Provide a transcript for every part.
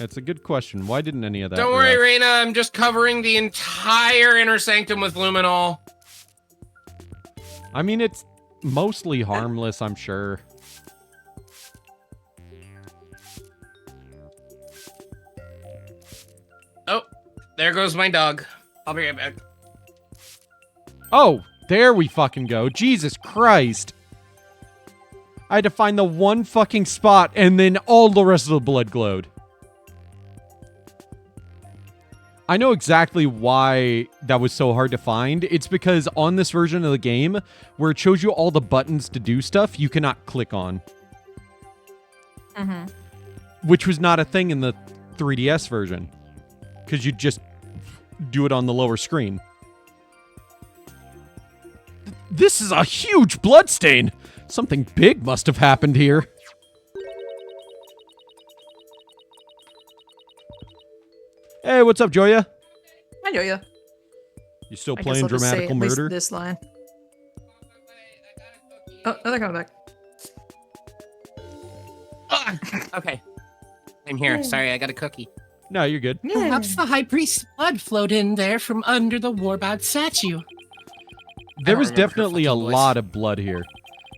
That's a good question. Why didn't any of that Don't worry, react? Raina. I'm just covering the entire inner sanctum with luminol. I mean, it's mostly harmless, I'm sure. Oh, there goes my dog. I'll be right back. Oh, there we fucking go. Jesus Christ. I had to find the one fucking spot, and then all the rest of the blood glowed. I know exactly why that was so hard to find. It's because on this version of the game, where it shows you all the buttons to do stuff, you cannot click on. Mm-hmm. Which was not a thing in the 3DS version. Because you just do it on the lower screen. This is a huge bloodstain! Something big must have happened here. Hey, what's up, Joya? I know ya. You still I guess playing I'll just say Dramatical at least Murder? this line. Oh, they're coming back. Ah, okay. I'm here. Sorry, I got a cookie. No, you're good. Perhaps the High Priest's blood flowed in there from under the Warbod statue. There don't was remember her definitely a fucking voice. lot of blood here.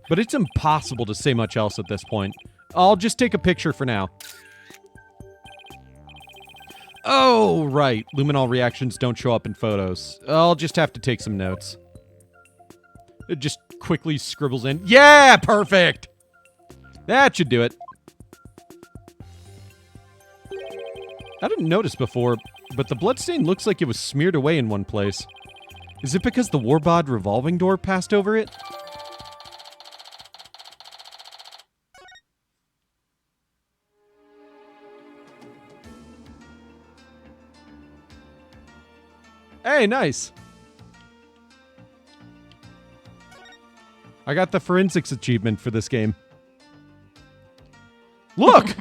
But it's impossible to say much else at this point. I'll just take a picture for now. Oh, right. Luminol reactions don't show up in photos. I'll just have to take some notes. It just quickly scribbles in. Yeah, perfect! That should do it. I didn't notice before, but the bloodstain looks like it was smeared away in one place. Is it because the Warbod revolving door passed over it? Hey, nice. I got the forensics achievement for this game. Look!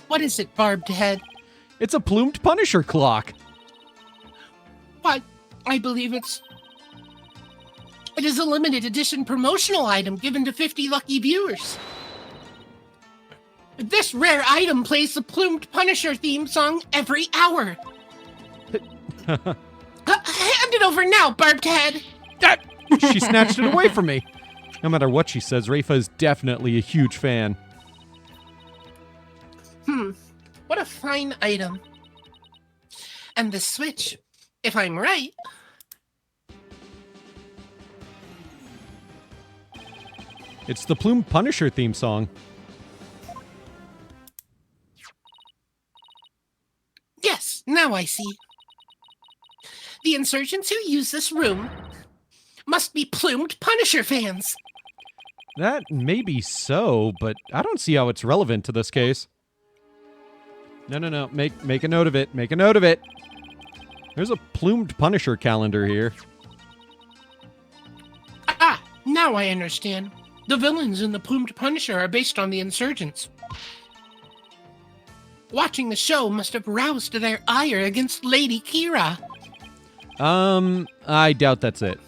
What is it, Barbed Head? It's a plumed Punisher clock. What? I believe it is a limited edition promotional item given to 50 lucky viewers. This rare item plays the Plumed Punisher theme song every hour. Hand it over now, Barbed Head! She snatched it away from me. No matter what she says, Rafa is definitely a huge fan. What a fine item. And the switch, if I'm right... It's the plumed Punisher theme song. Yes, now I see. The insurgents who use this room must be Plumed Punisher fans. That may be so, but I don't see how it's relevant to this case. No. Make a note of it. Make a note of it. There's a plumed Punisher calendar here. Ah, now I understand. The villains in the Plumed Punisher are based on the insurgents. Watching the show must have roused their ire against Lady Kira. I doubt that's it.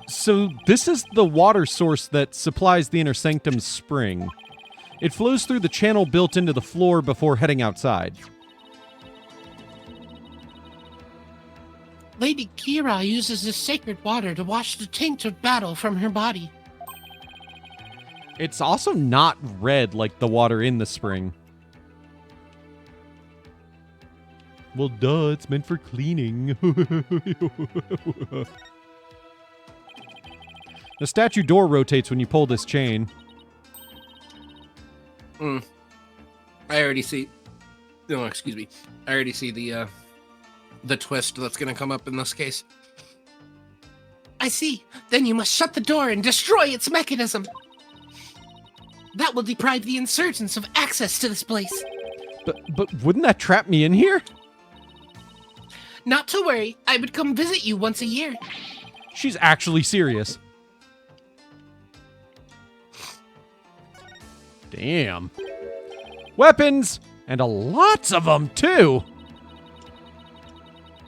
So this is the water source that supplies the Inner Sanctum's spring. It flows through the channel built into the floor before heading outside. Lady Kira uses this sacred water to wash the taint of battle from her body. It's also not red like the water in the spring. Well, duh, it's meant for cleaning. The statue door rotates when you pull this chain. I already see. No, excuse me. I already see the twist that's gonna come up in this case. I see. Then you must shut the door and destroy its mechanism. That will deprive the insurgents of access to this place. But wouldn't that trap me in here? Not to worry, I would come visit you once a year. She's actually serious. Damn. Weapons! And lots of them, too!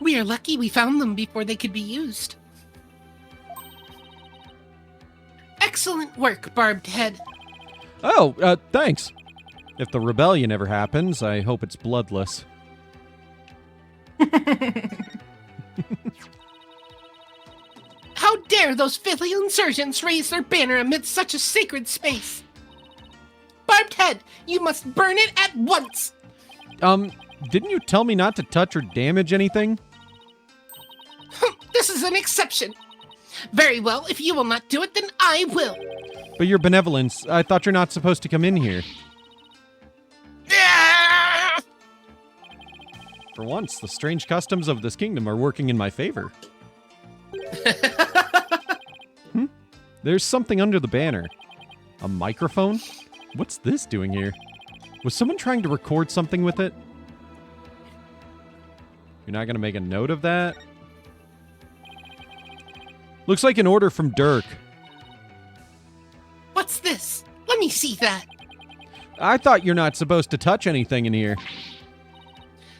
We are lucky we found them before they could be used. Excellent work, Barbed Head. Oh, thanks. If the rebellion ever happens, I hope it's bloodless. How dare those filthy insurgents raise their banner amidst such a sacred space? Barbed Head, you must burn it at once! Didn't you tell me not to touch or damage anything? This is an exception. Very well, if you will not do it, then I will. But your benevolence, I thought you're not supposed to come in here. Ah! For once, the strange customs of this kingdom are working in my favor. There's something under the banner. A microphone? What's this doing here? Was someone trying to record something with it? You're not going to make a note of that? Looks like an order from Dirk. What's this? Let me see that. I thought you're not supposed to touch anything in here.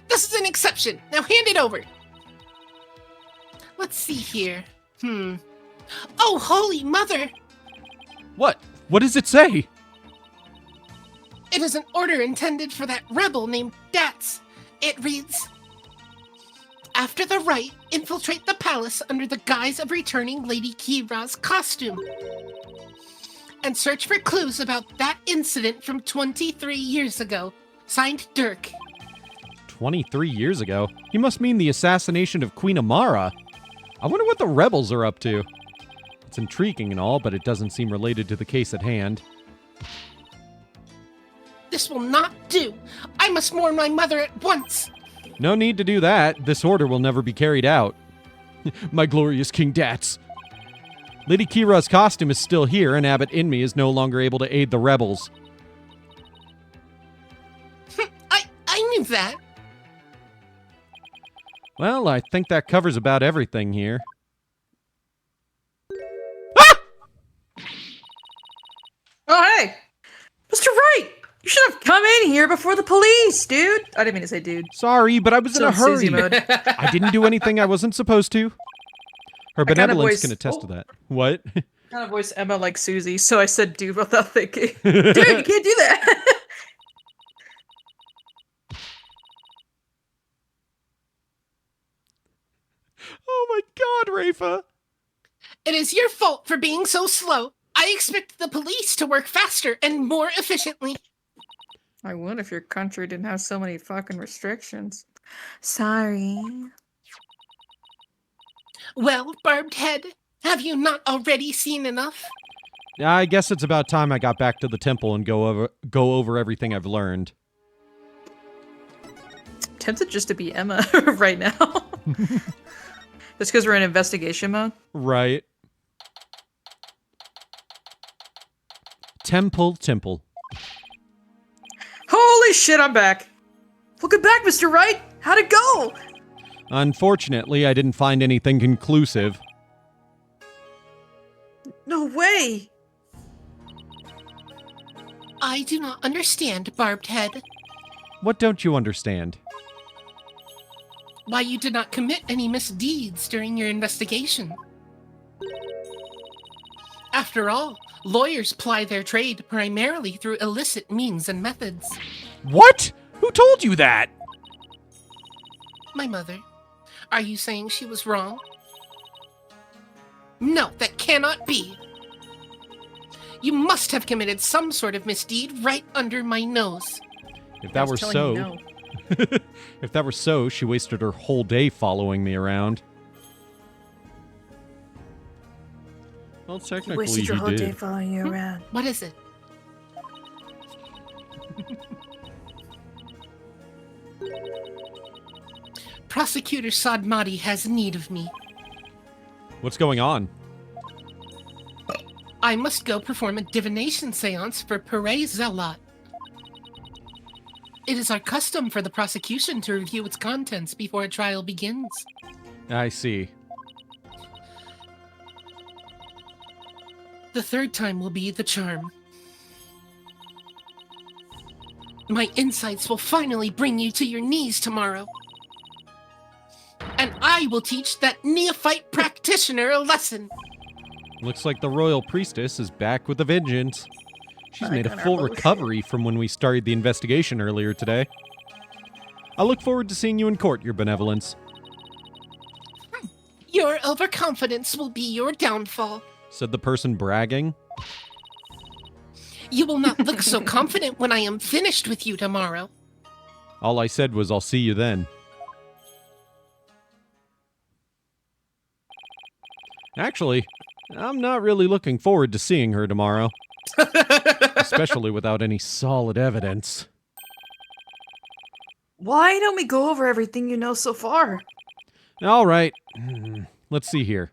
This is an exception. Now hand it over. Let's see here. Oh, holy mother! What? What does it say? It is an order intended for that rebel named Dats. It reads, after the Wright, infiltrate the palace under the guise of returning Lady Kira's costume. And search for clues about that incident from 23 years ago. Signed, Dirk. 23 years ago? You must mean the assassination of Queen Amara. I wonder what the rebels are up to. It's intriguing and all, but it doesn't seem related to the case at hand. This will not do. I must warn my mother at once. No need to do that. This order will never be carried out. My glorious King Dats. Lady Kira's costume is still here, and Abbot Inmi is no longer able to aid the rebels. I knew that. Well, I think that covers about everything here. Oh, hey! Mr. Wright! You should have come in here before the police, dude! I didn't mean to say dude. Sorry, but I was in a Still in Susie hurry. mode. I didn't do anything I wasn't supposed to. Her I kinda benevolence voiced- can attest to that. What? Kind of voice Emma like Susie, so I said dude without thinking. Dude, you can't do that! Oh my god, Rafa! It is your fault for being so slow. I expect the police to work faster and more efficiently. I would if your country didn't have so many fucking restrictions. Sorry. Well, Barbed Head, have you not already seen enough? I guess it's about time I got back to the temple and go over everything I've learned. Tempted just to be Emma right now. Just because we're in investigation mode? Right. Temple. Holy shit, I'm back! Welcome back, Mr. Wright! How'd it go? Unfortunately, I didn't find anything conclusive. No way! I do not understand, Barbed Head. What don't you understand? Why you did not commit any misdeeds during your investigation. After all, lawyers ply their trade primarily through illicit means and methods. What? Who told you that? My mother. Are you saying she was wrong? No, that cannot be. You must have committed some sort of misdeed right under my nose. If that were so, if that were so, she wasted her whole day following me around. Well, technically wasted your he whole day did. following you around. What is it? Prosecutor Sadmati has need of me. What's going on? I must go perform a divination seance for Pere Zealot. It is our custom for the prosecution to review its contents before a trial begins. I see. The third time will be the charm. My insights will finally bring you to your knees tomorrow. And I will teach that neophyte practitioner a lesson. Looks like the royal priestess is back with a vengeance. She's Back made a on our full bullshit. recovery from when we started the investigation earlier today. I look forward to seeing you in court, Your Benevolence, Your overconfidence will be your downfall. said the person bragging. You will not look so confident when I am finished with you tomorrow. All I said was, I'll see you then. Actually, I'm not really looking forward to seeing her tomorrow. Especially without any solid evidence. Why don't we go over everything you know so far? All right. Let's see here.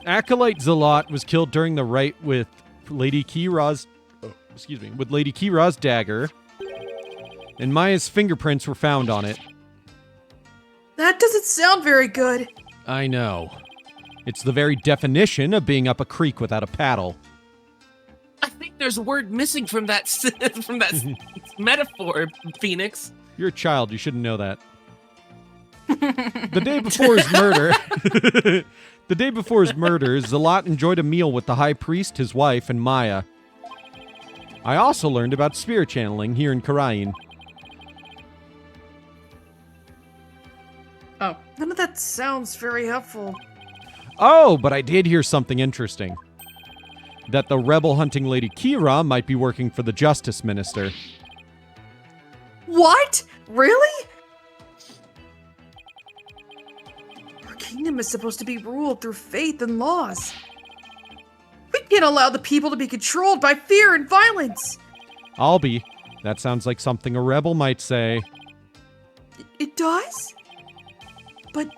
Acolyte Zalot was killed during the Wright with Lady Kira's dagger, and Maya's fingerprints were found on it. That doesn't sound very good. I know. It's the very definition of being up a creek without a paddle. I think there's a word missing from that metaphor, Phoenix. You're a child, you shouldn't know that. The day before his murder, Zalot enjoyed a meal with the high priest, his wife, and Maya. I also learned about spirit channeling here in Karain. Oh, none of that sounds very helpful. Oh, but I did hear something interesting. That the rebel hunting Lady Kira might be working for the Justice Minister. What? Really? Our kingdom is supposed to be ruled through faith and laws. We can't allow the people to be controlled by fear and violence. I'll be. That sounds like something a rebel might say. It does? But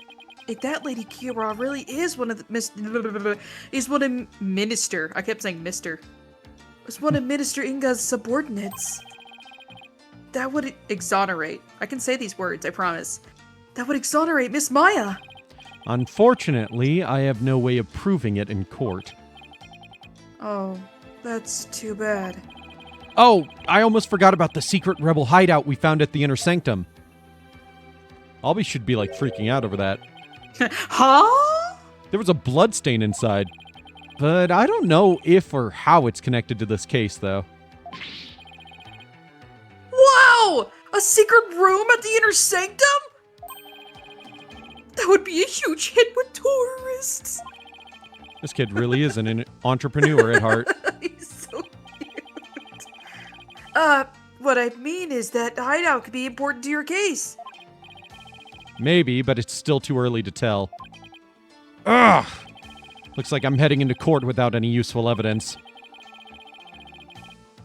if that Lady Kira really is one of the minister. I kept saying mister. Was one of Minister Inga's subordinates. That would exonerate. I can say these words, I promise. That would exonerate Miss Maya. Unfortunately, I have no way of proving it in court. Oh, that's too bad. Oh, I almost forgot about the secret rebel hideout we found at the Inner Sanctum. Albie should be like freaking out over that. Huh? There was a blood stain inside. But I don't know if or how it's connected to this case, though. Wow! A secret room at the Inner Sanctum? That would be a huge hit with tourists. This kid really is an entrepreneur at heart. He's so cute. What I mean is that hideout could be important to your case. Maybe, but it's still too early to tell. Ugh! Looks like I'm heading into court without any useful evidence.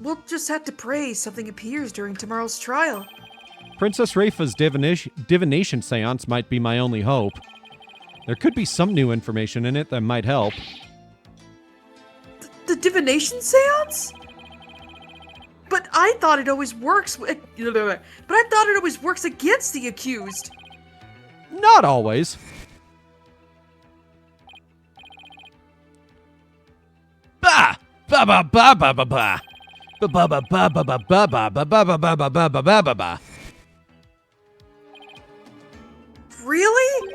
We'll just have to pray something appears during tomorrow's trial. Princess Rafa's divination seance might be my only hope. There could be some new information in it that might help. The divination seance? But I thought it always works. But I thought it always works against the accused. Not always. Ba ba ba ba ba ba ba. Ba ba ba ba ba ba ba ba ba ba ba ba ba ba ba ba ba. Really?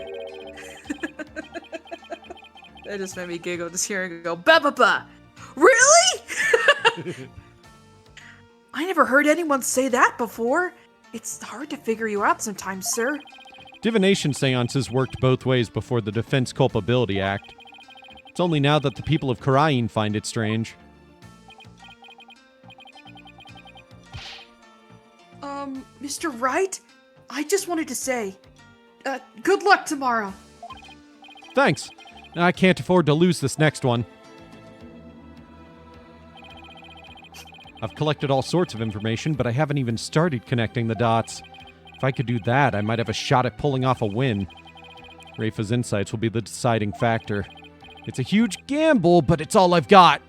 That just made me giggle just hearing it go ba ba ba. Really? I never heard anyone say that before. It's hard to figure you out sometimes, sir. Divination seances worked both ways before the Defense Culpability Act. It's only now that the people of Karain find it strange. Mr. Wright? I just wanted to say, good luck tomorrow. Thanks. I can't afford to lose this next one. I've collected all sorts of information, but I haven't even started connecting the dots. If I could do that, I might have a shot at pulling off a win. Rafa's insights will be the deciding factor. It's a huge gamble, but it's all I've got.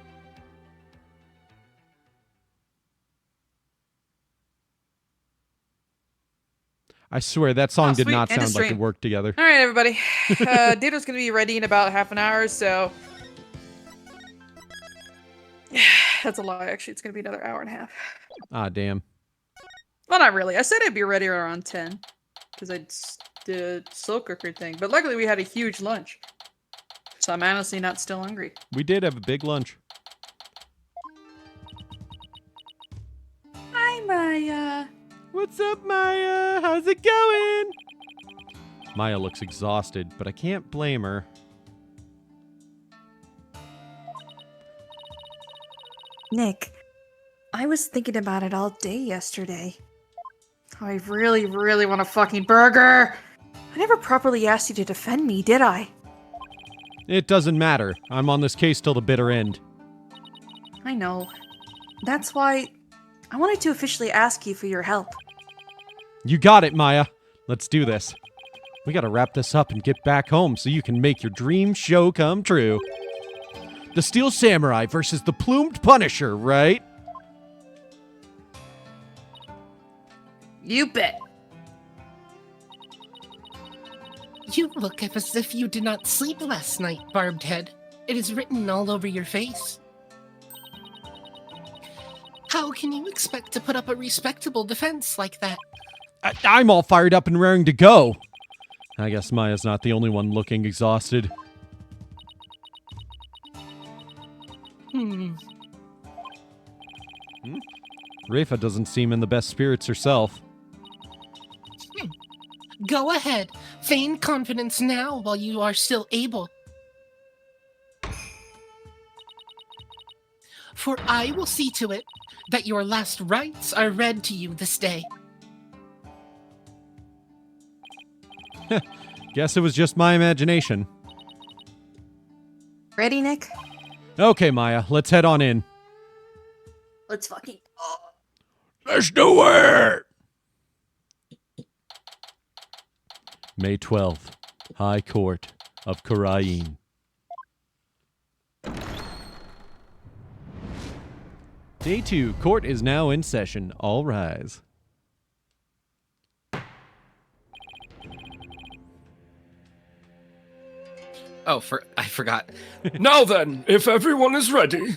I swear, that song did sweet. not End of sound like it stream. worked together. All right, everybody. Ditto's gonna be ready in about half an hour, so that's a lie. Actually, it's gonna be another hour and a half. Ah, damn. Well, not really. I said I'd be ready around 10 because I did a slow cooker thing, but luckily we had a huge lunch. So I'm honestly not still hungry. We did have a big lunch. Hi, Maya. What's up, Maya? How's it going? Maya looks exhausted, but I can't blame her. Nick, I was thinking about it all day yesterday. I really, really want a fucking burger. I never properly asked you to defend me, did I? It doesn't matter. I'm on this case till the bitter end. I know. That's why I wanted to officially ask you for your help. You got it, Maya. Let's do this. We gotta wrap this up and get back home so you can make your dream show come true. The Steel Samurai versus the Plumed Punisher, right? You bet. You look as if you did not sleep last night, Barbed Head. It is written all over your face. How can you expect to put up a respectable defense like that? I'm all fired up and raring to go. I guess Maya's not the only one looking exhausted. Rafa doesn't seem in the best spirits herself. Go ahead. Feign confidence now while you are still able. For I will see to it that your last rites are read to you this day. Guess it was just my imagination. Ready, Nick? Okay, Maya, let's head on in. Let's fucking... Let's do it! May 12th, High Court of Karain. Day 2, court is now in session. All rise. Oh, I forgot. Now then, if everyone is ready.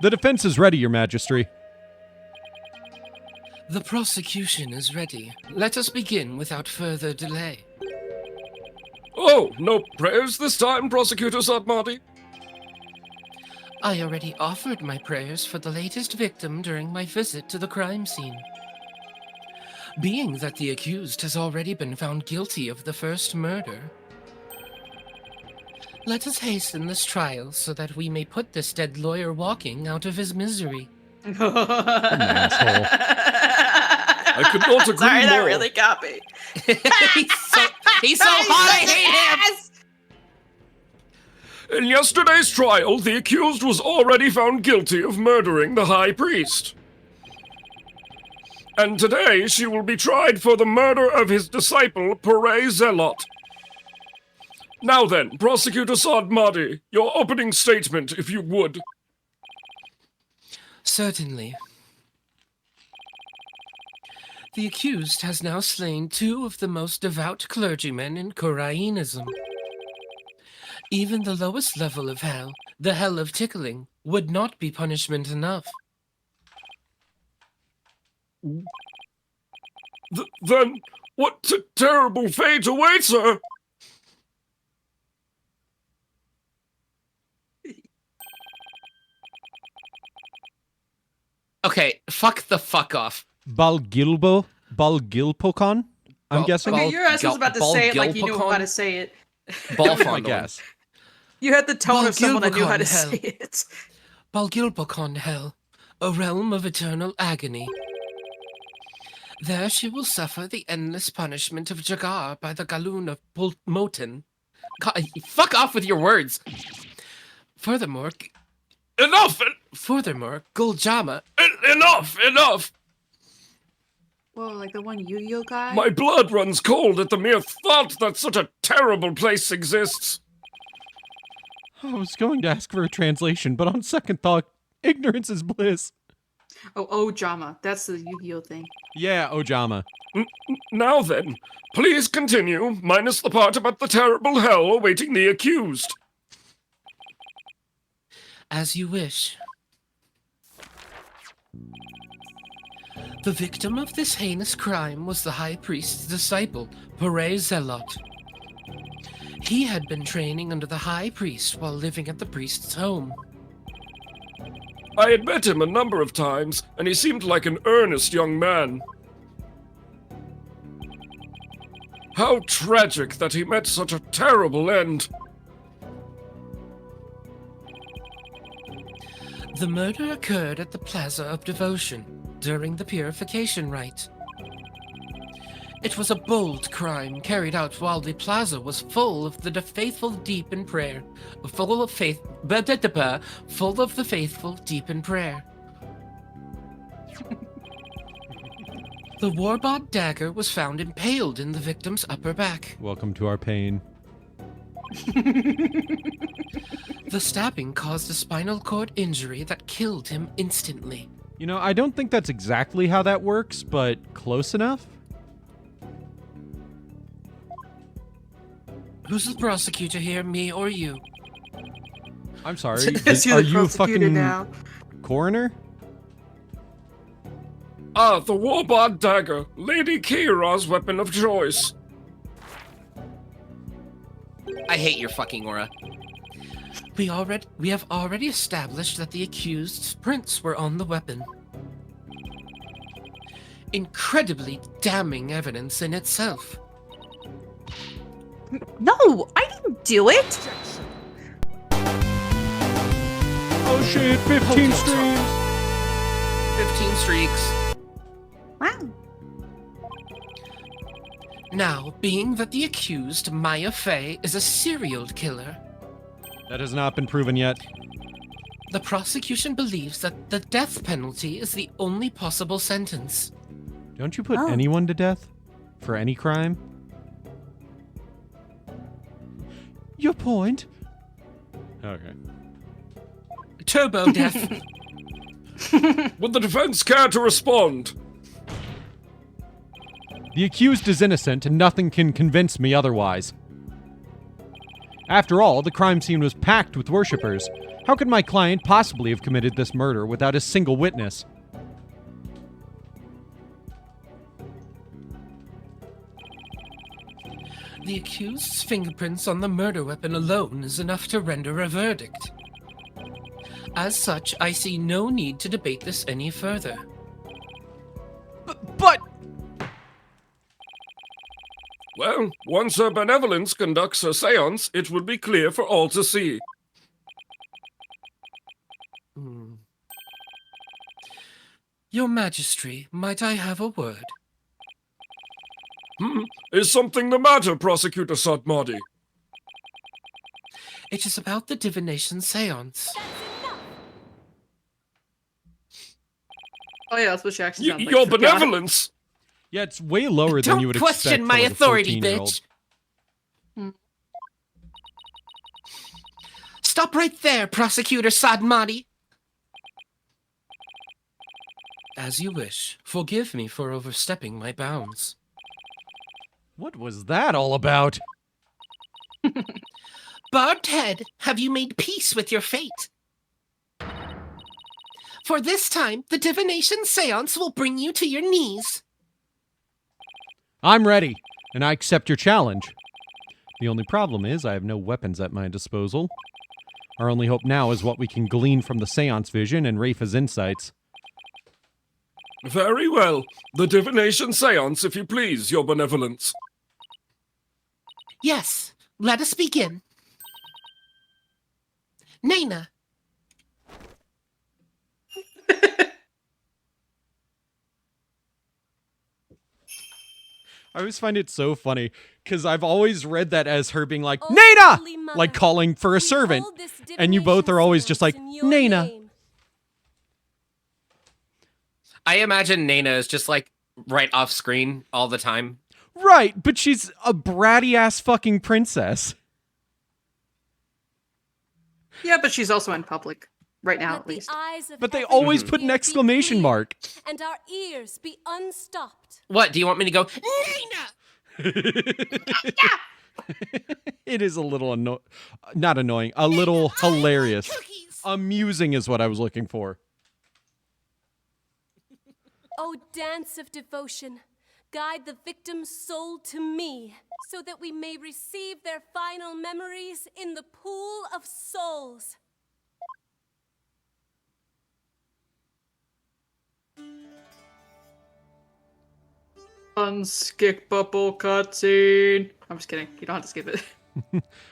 The defense is ready, Your Majesty. The prosecution is ready. Let us begin without further delay. Oh, no prayers this time, Prosecutor Satmati? I already offered my prayers for the latest victim during my visit to the crime scene. Being that the accused has already been found guilty of the first murder, let us hasten this trial so that we may put this dead lawyer walking out of his misery. Asshole. I could not agree Sorry, more. that really got me. he's so hot, I hate him! In yesterday's trial, the accused was already found guilty of murdering the High Priest. And today, she will be tried for the murder of his disciple, Pere Zelot. Now then, Prosecutor Sadmadi, your opening statement, if you would. Certainly. The accused has now slain 2 of the most devout clergymen in Korainism. Even the lowest level of hell, the hell of tickling, would not be punishment enough. Then, what terrible fate awaits her? Okay, fuck the fuck off. Balgilpocon, I'm Bal- guessing? Okay, your ass was about to say it like you knew Balgilpocon? how to say it. I Balfondon. guess. You had the tone of someone that knew how to Balgilpocon, say it. Balgilpocon Hell, a realm of eternal agony. There she will suffer the endless punishment of Jagar by the Galoon of Moten. Fuck off with your words! Furthermore, Enough! Guljama. Enough! Whoa, like the one Yu-Gi-Oh guy? My blood runs cold at the mere thought that such a terrible place exists. I was going to ask for a translation, but on second thought, ignorance is bliss. Oh, Ojama. That's the Yu-Gi-Oh thing. Yeah, Ojama. Now then, please continue, minus the part about the terrible hell awaiting the accused. As you wish. The victim of this heinous crime was the High Priest's disciple, Pere Zelot. He had been training under the high priest while living at the priest's home. I had met him a number of times, and he seemed like an earnest young man. How tragic that he met such a terrible end. The murder occurred at the Plaza of Devotion during the purification rite. It was a bold crime carried out while the plaza was full of the faithful deep in prayer. Full of the faithful deep in prayer. The Warbod dagger was found impaled in the victim's upper back. Welcome to our pain. The stabbing caused a spinal cord injury that killed him instantly. You know, I don't think that's exactly how that works, but close enough. Who's the prosecutor here, me or you? I'm sorry. Yes, you're Are the you a prosecutor fucking now. coroner? Ah, the Warbod dagger, Lady Kira's weapon of choice. I hate your fucking aura. We have already established that the accused's prints were on the weapon. Incredibly damning evidence in itself. No, I didn't do it. Oh shit, 15 Hold your streams! 15 streaks. Wow. Now, being that the accused, Maya Fey, is a serial killer, That has not been proven yet. the prosecution believes that the death penalty is the only possible sentence. Don't you put Oh. anyone to death? For any crime? Your point? Okay. Turbo death. Would the defense care to respond? The accused is innocent, and nothing can convince me otherwise. After all, the crime scene was packed with worshippers. How could my client possibly have committed this murder without a single witness? The accused's fingerprints on the murder weapon alone is enough to render a verdict. As such, I see no need to debate this any further. But Well, once her benevolence conducts her seance, it will be clear for all to see. Your Majesty, might I have a word? Is something the matter, Prosecutor Sadmadi? It is about the divination seance. Oh yeah, that's what she actually sounds like. Your Forgot. benevolence? yeah, it's way lower than you would Don't question expect my for like a authority, 14-year-old. bitch. Stop right there, Prosecutor Sadmadi. As you wish. Forgive me for overstepping my bounds. What was that all about? Barbed head, have you made peace with your fate? For this time, the divination seance will bring you to your knees. I'm ready, and I accept your challenge. The only problem is I have no weapons at my disposal. Our only hope now is what we can glean from the seance vision and Rafa's insights. Very well. The divination seance, if you please, your benevolence. Yes, let us begin. Nana, I always find it so funny, because I've always read that as her being like, Oh, Nana! Holy Mother, Like calling for a we servant. hold this And you both are always just like, divination seance in your Nana. name. I imagine Nana is just like right off screen all the time. Right, but she's a bratty-ass fucking princess. Yeah, but she's also in public right now, Let at least. the eyes of But they heaven always and put an ear be exclamation clear, mark. And our ears be unstopped. What, do you want me to go, Nana? It is a little not annoying, a little hilarious. cookies. Amusing is what I was looking for. O dance of devotion, Guide the victim's soul to me, so that we may receive their final memories in the pool of souls. Unskippable cutscene. I'm just kidding. You don't have to skip it.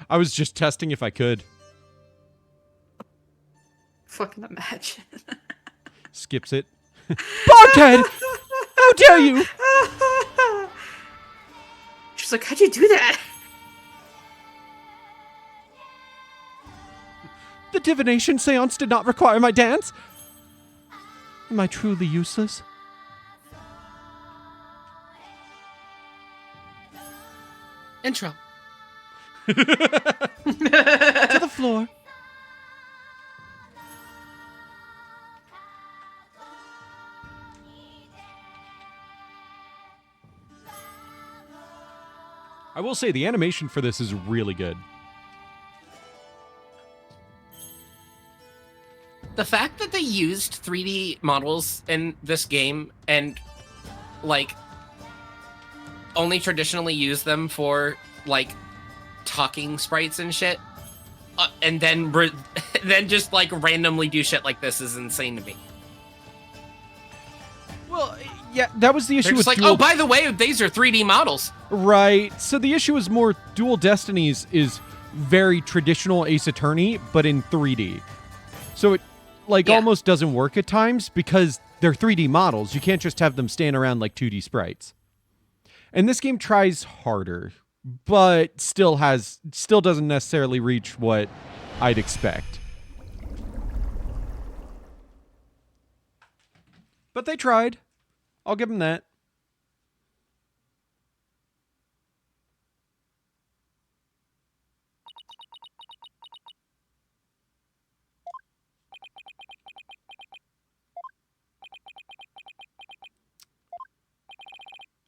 I was just testing if I could. Fucking imagine. Skips it. Barthead! How dare you! She's like, how'd you do that? The divination seance did not require my dance. Am I truly useless? Intro. To the floor. I will say the animation for this is really good. The fact that they used 3D models in this game and, like, only traditionally use them for, like, talking sprites and shit, and then then just, like, randomly do shit like this is insane to me. Well, yeah, that was the issue They're with just like, Dual... oh, by the way, these are 3D models. Right. So the issue is more Dual Destinies is very traditional Ace Attorney, but in 3D. So it, like, Yeah. almost doesn't work at times because they're 3D models. You can't just have them stand around like 2D sprites. And this game tries harder, but still doesn't necessarily reach what I'd expect. But they tried. I'll give them that.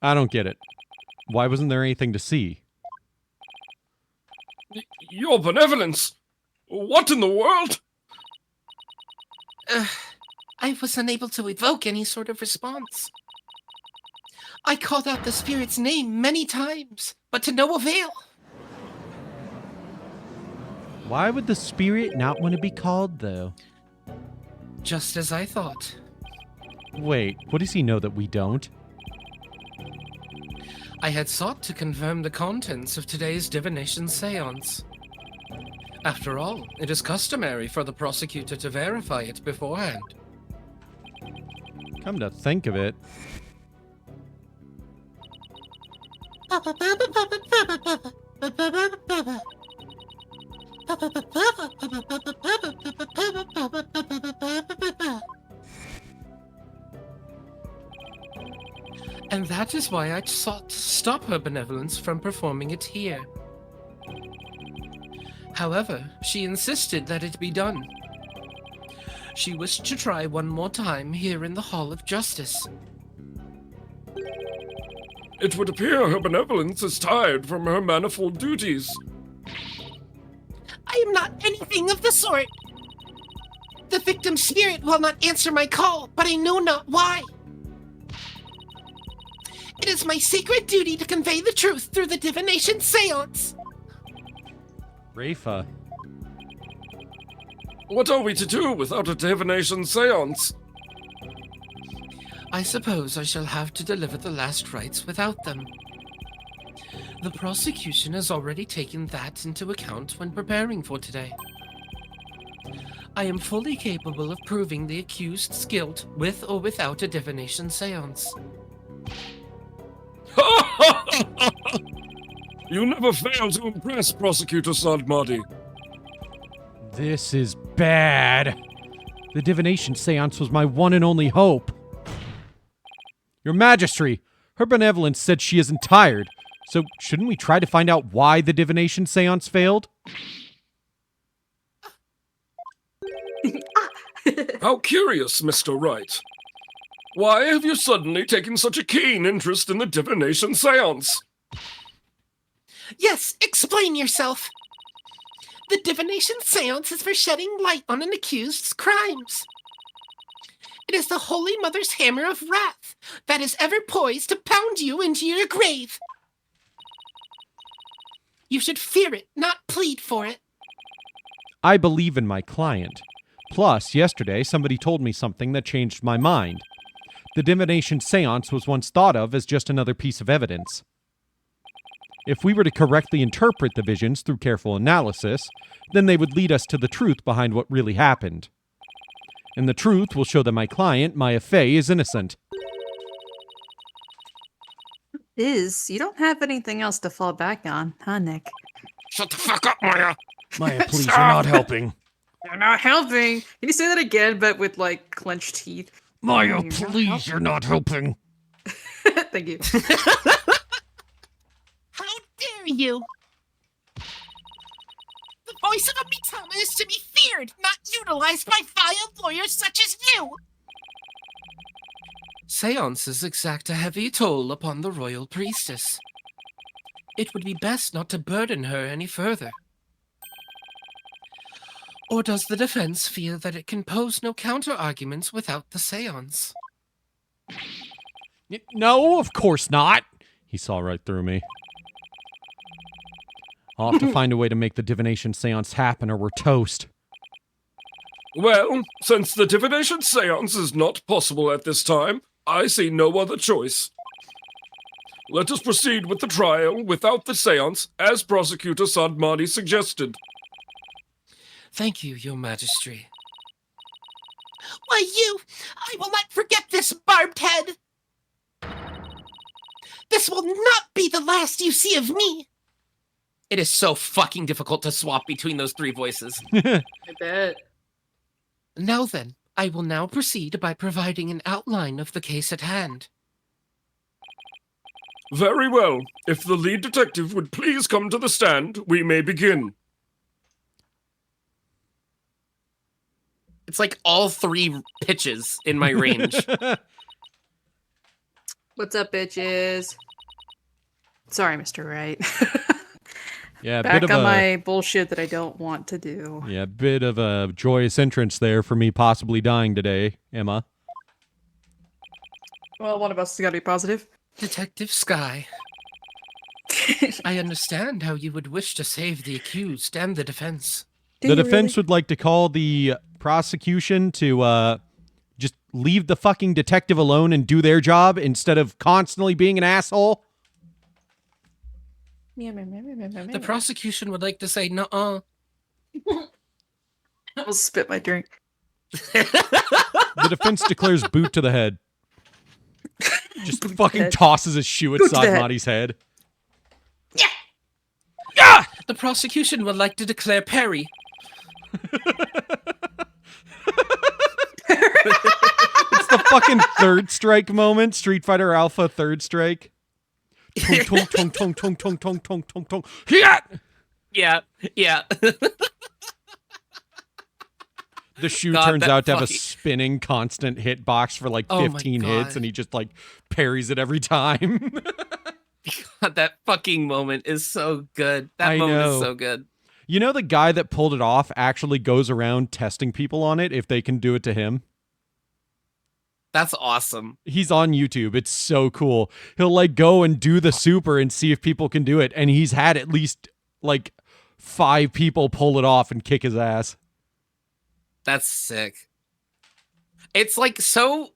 I don't get it. Why wasn't there anything to see? Your benevolence! What in the world? I was unable to evoke any sort of response. I called out the spirit's name many times, but to no avail. Why would the spirit not want to be called, though? Just as I thought. Wait, what does he know that we don't? I had sought to confirm the contents of today's divination seance. After all, it is customary for the prosecutor to verify it beforehand. Come to think of it. And that is why I sought to stop her benevolence from performing it here. However, she insisted that it be done. She wished to try one more time here in the Hall of Justice. It would appear her benevolence is tired from her manifold duties. I am not anything of the sort. The victim's spirit will not answer my call, but I know not why. It is my sacred duty to convey the truth through the divination seance. Rafa. What are we to do without a divination seance? I suppose I shall have to deliver the last rites without them. The prosecution has already taken that into account when preparing for today. I am fully capable of proving the accused's guilt with or without a divination seance. You never fail to impress, Prosecutor Sadmadi. This is bad. The divination seance was my one and only hope. Your Majesty, her benevolence said she isn't tired, so shouldn't we try to find out why the divination seance failed? How curious, Mr. Wright. Why have you suddenly taken such a keen interest in the divination seance? Yes, explain yourself. The divination seance is for shedding light on an accused's crimes. It is the Holy Mother's hammer of wrath that is ever poised to pound you into your grave. You should fear it, not plead for it. I believe in my client. Plus, yesterday, somebody told me something that changed my mind. The divination seance was once thought of as just another piece of evidence. If we were to correctly interpret the visions through careful analysis, then they would lead us to the truth behind what really happened. And the truth will show that my client, Maya Fey, is innocent. You don't have anything else to fall back on, huh, Nick? Shut the fuck up, Maya. Maya, please, you're not helping. You're not helping. Can you say that again, but with, like, clenched teeth? Maya, You're please, you're not helping. Thank you. How dare you? The voice of a Mitama is to be feared, not utilized by vile lawyers such as you. Seances exact a heavy toll upon the royal priestess. It would be best not to burden her any further. Or does the defense feel that it can pose no counter-arguments without the seance? No, of course not. He saw right through me. I'll have to find a way to make the divination seance happen or we're toast. Well, since the divination seance is not possible at this time, I see no other choice. Let us proceed with the trial without the seance, as Prosecutor Sadmadi suggested. Thank you, Your Majesty. Why, I will not forget this barbed head. This will not be the last you see of me. It is so fucking difficult to swap between those three voices. I bet. Now then, I will now proceed by providing an outline of the case at hand. Very well. If the lead detective would please come to the stand, we may begin. It's like all three pitches in my range. What's up, bitches? Sorry, Mr. Wright. Yeah, a Back bit on of my bullshit that I don't want to do. Yeah, a bit of a joyous entrance there for me possibly dying today, Emma. Well, one of us has got to be positive. Detective Sky, I understand how you would wish to save the accused and the defense. Do The you defense really? would like to call the prosecution to just leave the fucking detective alone and do their job instead of constantly being an asshole. The prosecution would like to say, nuh-uh. I will spit my drink. The defense declares boot to the head. Just Boot to fucking head. tosses a shoe at Boot to the head. Sadmadi's head. The prosecution would like to declare Perry. It's the fucking third strike moment. Street Fighter Alpha third strike. Tong tong tong tong tong tong tong tong tong. Hit! Yeah. The shoe God, turns that out to have a fucking- spinning constant hitbox for like Oh my 15 hits, God. and he just like parries it every time. God, that fucking moment is so good. That I moment know. is so good. You know, the guy that pulled it off actually goes around testing people on it if they can do it to him. That's awesome. He's on YouTube. It's so cool. He'll like go and do the super and see if people can do it. And he's had at least like 5 people pull it off and kick his ass. That's sick. It's like so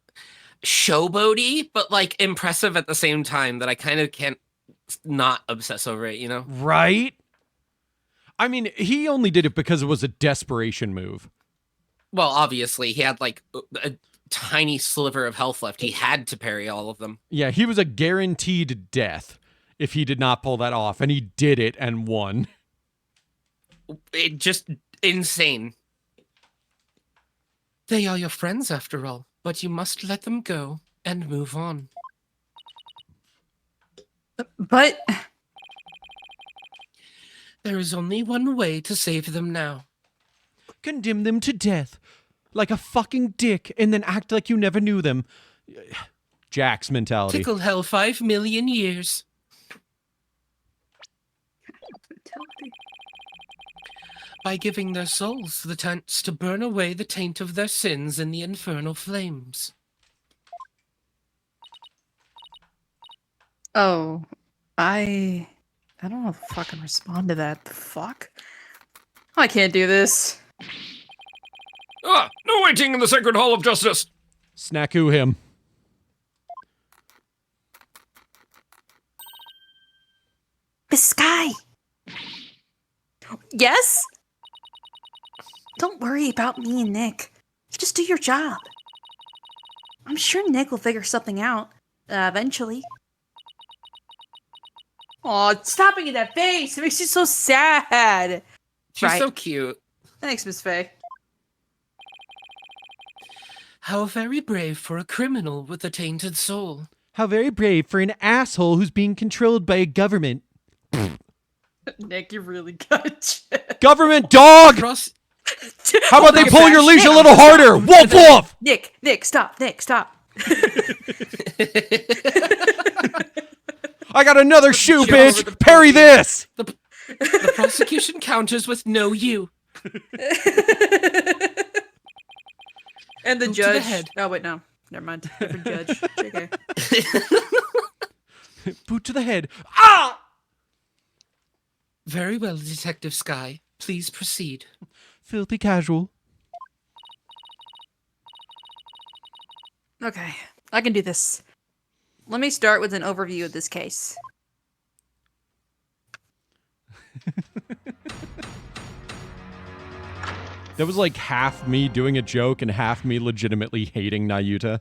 showboaty, but like impressive at the same time that I kind of can't not obsess over it, you know? Right? I mean, he only did it because it was a desperation move. Well, obviously, he had like a tiny sliver of health left. He had to parry all of them. Yeah, he was a guaranteed death if he did not pull that off. And he did it and won. It just insane. They are your friends after all, but you must let them go and move on. But There is only one way to save them now. Condemn them to death like a fucking dick and then act like you never knew them. Jack's mentality. Tickle hell 5 million years. by giving their souls the chance to burn away the taint of their sins in the infernal flames. Oh, I don't know if I can respond to that. The fuck? I can't do this. Ah, no waiting in the Sacred Hall of Justice! Snackoo him. Miss Sky! Yes? Don't worry about me and Nick. Just do your job. I'm sure Nick will figure something out. Eventually. Aw, stop making that face! It makes you so sad! She's Right. so cute. Thanks, Miss Faye. How very brave for a criminal with a tainted soul. How very brave for an asshole who's being controlled by a government. Nick, you really got it. Government dog! Cross. How about they pull your leash a little harder? Woof woof! Nick, stop. Nick, stop. I got another shoe, Show over the bitch! Parry this! The prosecution counters with no you. And the Boot to the judge. head. Oh, wait, no. Never mind. Different judge. JK. Boot to the head. Ah! Very well, Detective Sky. Please proceed. Filthy casual. Okay, I can do this. Let me start with an overview of this case. That was like half me doing a joke and half me legitimately hating Nayuta.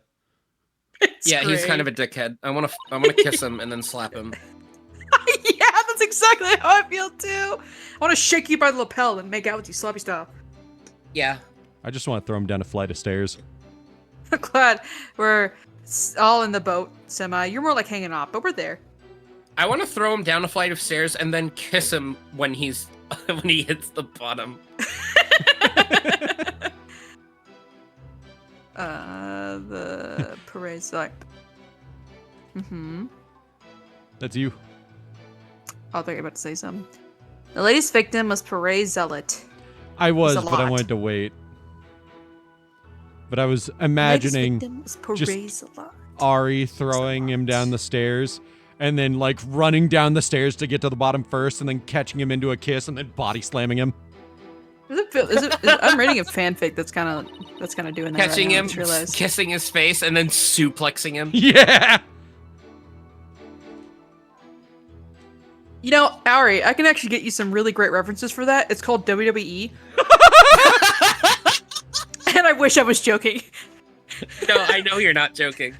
Yeah, he's kind of a dickhead. I want to kiss him and then slap him. Yeah, that's exactly how I feel too. I want to shake you by the lapel and make out with you sloppy style. Yeah. I just want to throw him down a flight of stairs. I'm glad we're all in the boat, Semi. You're more like hanging off, but we're there. I want to throw him down a flight of stairs and then kiss him when he hits the bottom. The parade site. That's you. I thought you were about to say something. The latest victim was Parade Zealot. I was, a but I lot. wanted to wait. But I was imagining The latest victim was Parade Zealot. Ari throwing him down the stairs and then like running down the stairs to get to the bottom first and then catching him into a kiss and then body slamming him. I'm reading a fanfic that's kind of doing that. Catching right now, I him, just realized. kissing his face, and then suplexing him. Yeah! You know, Ari, I can actually get you some really great references for that. It's called WWE. And I wish I was joking. No, I know you're not joking.